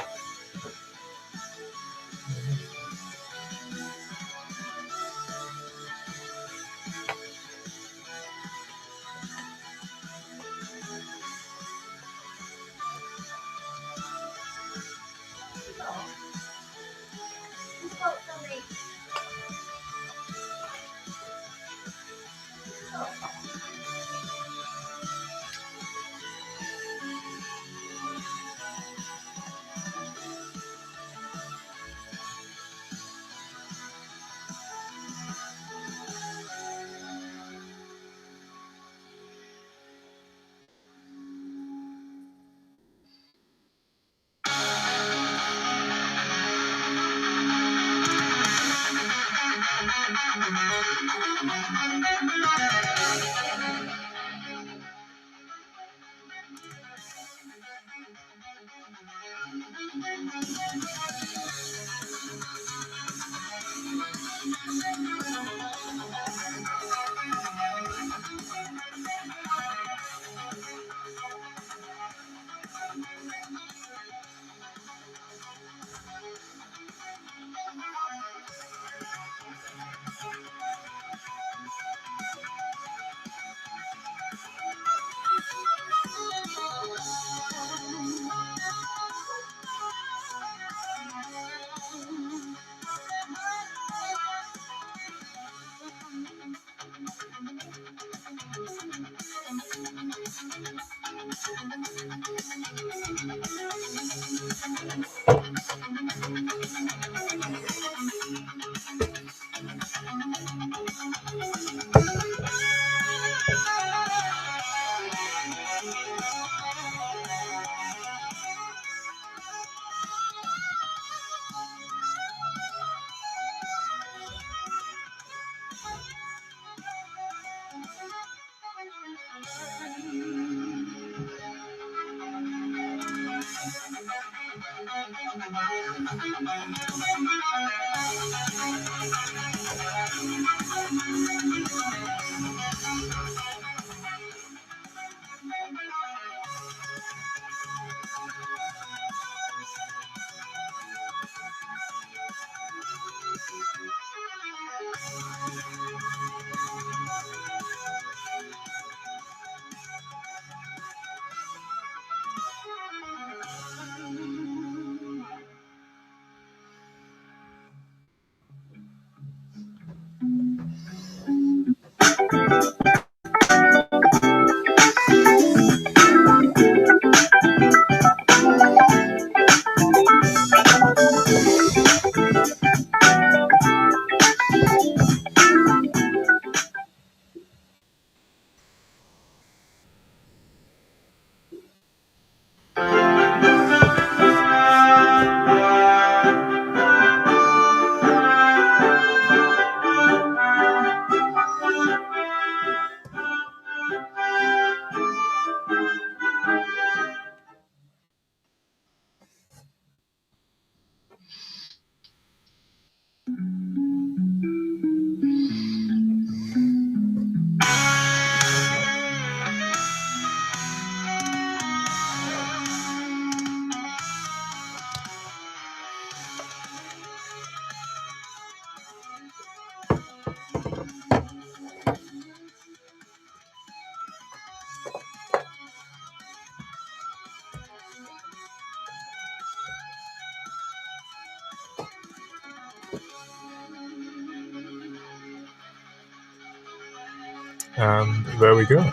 And there we go.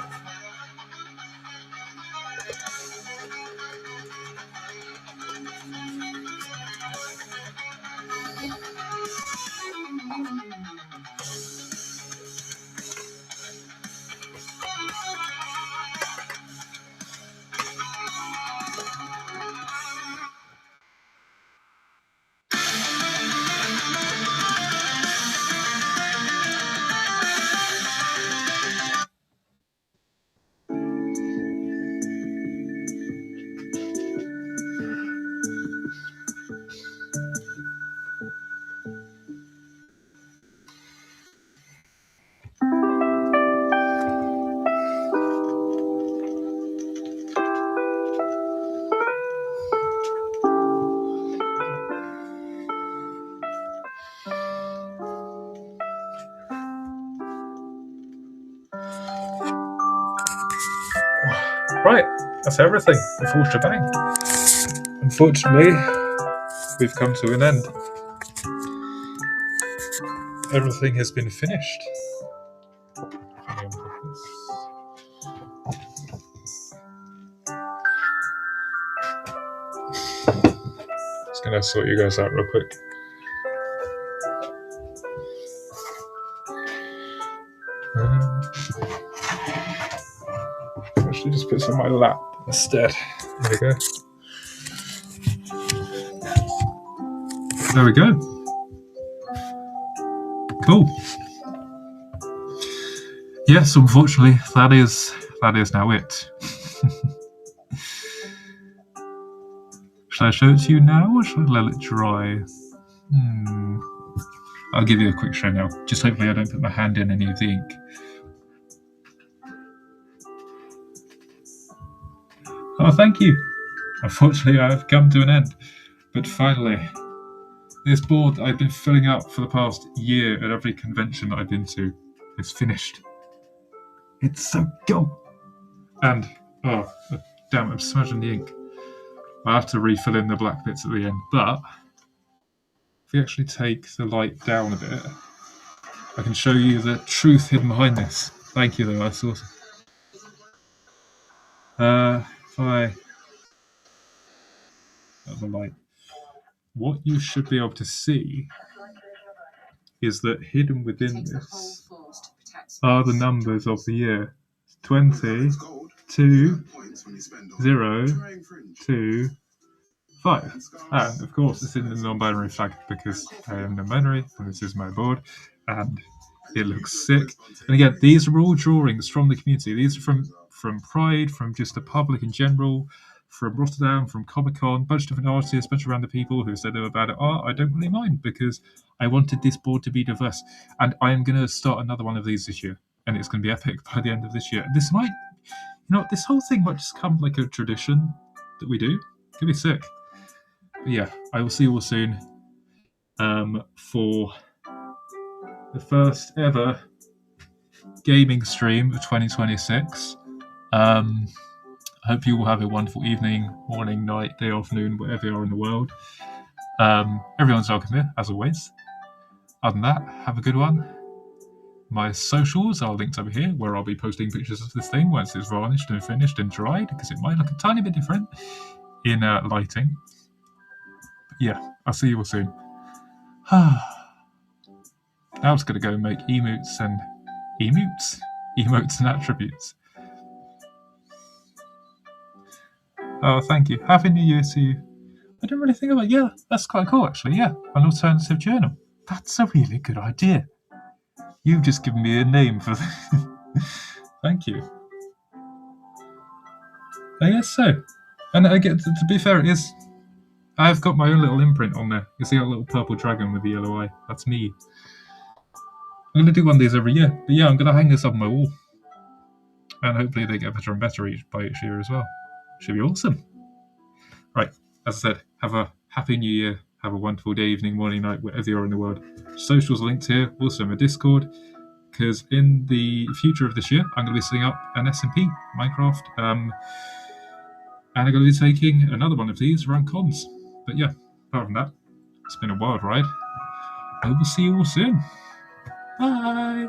Right, that's everything. The full shebang. Unfortunately, we've come to an end. Everything has been finished. Just gonna sort you guys out real quick. Actually, just put some on my lap instead. There we go. There we go. Cool. Yes, unfortunately, that is now it. Shall I show it to you now, or shall I let it dry? I'll give you a quick show now. Just hopefully I don't put my hand in any of the ink. Oh, thank you. Unfortunately, I have come to an end. But finally, this board I've been filling up for the past year at every convention that I've been to is finished. It's so cool. And, oh, damn, I'm smudging the ink. I have to refill in the black bits at the end. But if we actually take the light down a bit, I can show you the truth hidden behind this. Thank you, though. That's awesome. If I... the light. What you should be able to see is that hidden within this are the numbers of the year. 20, 2, 0, 2, 5. And of course it's in the non-binary flag because I am non-binary and this is my board and it looks sick. And again, these are all drawings from the community. These are from Pride, from just the public in general. from Rotterdam, from Comic-Con, a bunch of different artists, a bunch of random people who said they were bad at art. I don't really mind because I wanted this board to be diverse. And I am going to start another one of these this year. And it's going to be epic by the end of this year. This might, this whole thing might just come like a tradition that we do. It could be sick. But yeah, I will see you all soon for the first ever gaming stream of 2026. I hope you all have a wonderful evening, morning, night, day, afternoon, wherever you are in the world. Everyone's welcome here, as always. Other than that, have a good one. My socials are linked over here, where I'll be posting pictures of this thing once it's varnished and finished and dried, because it might look a tiny bit different in lighting. But yeah, I'll see you all soon. Now I'm just going to go make emotes and attributes. Oh, thank you. Happy New Year to you. I didn't really think about it. Yeah, that's quite cool, actually. Yeah, an alternative journal. That's a really good idea. You've just given me a name for Thank you. I guess so. And I get to be fair, it is. I've got my own little imprint on there. You see a little purple dragon with the yellow eye. That's me. I'm going to do one of these every year. But yeah, I'm going to hang this up on my wall. And hopefully they get better and better each year as well. Should be awesome. Right, as I said, have a happy new year. Have a wonderful day, evening, morning, night, wherever you are in the world. Socials are linked here. Also my Discord. Because in the future of this year, I'm going to be setting up an SMP Minecraft. And I'm going to be taking another one of these around cons. But yeah, apart from that, it's been a wild ride. I will see you all soon. Bye.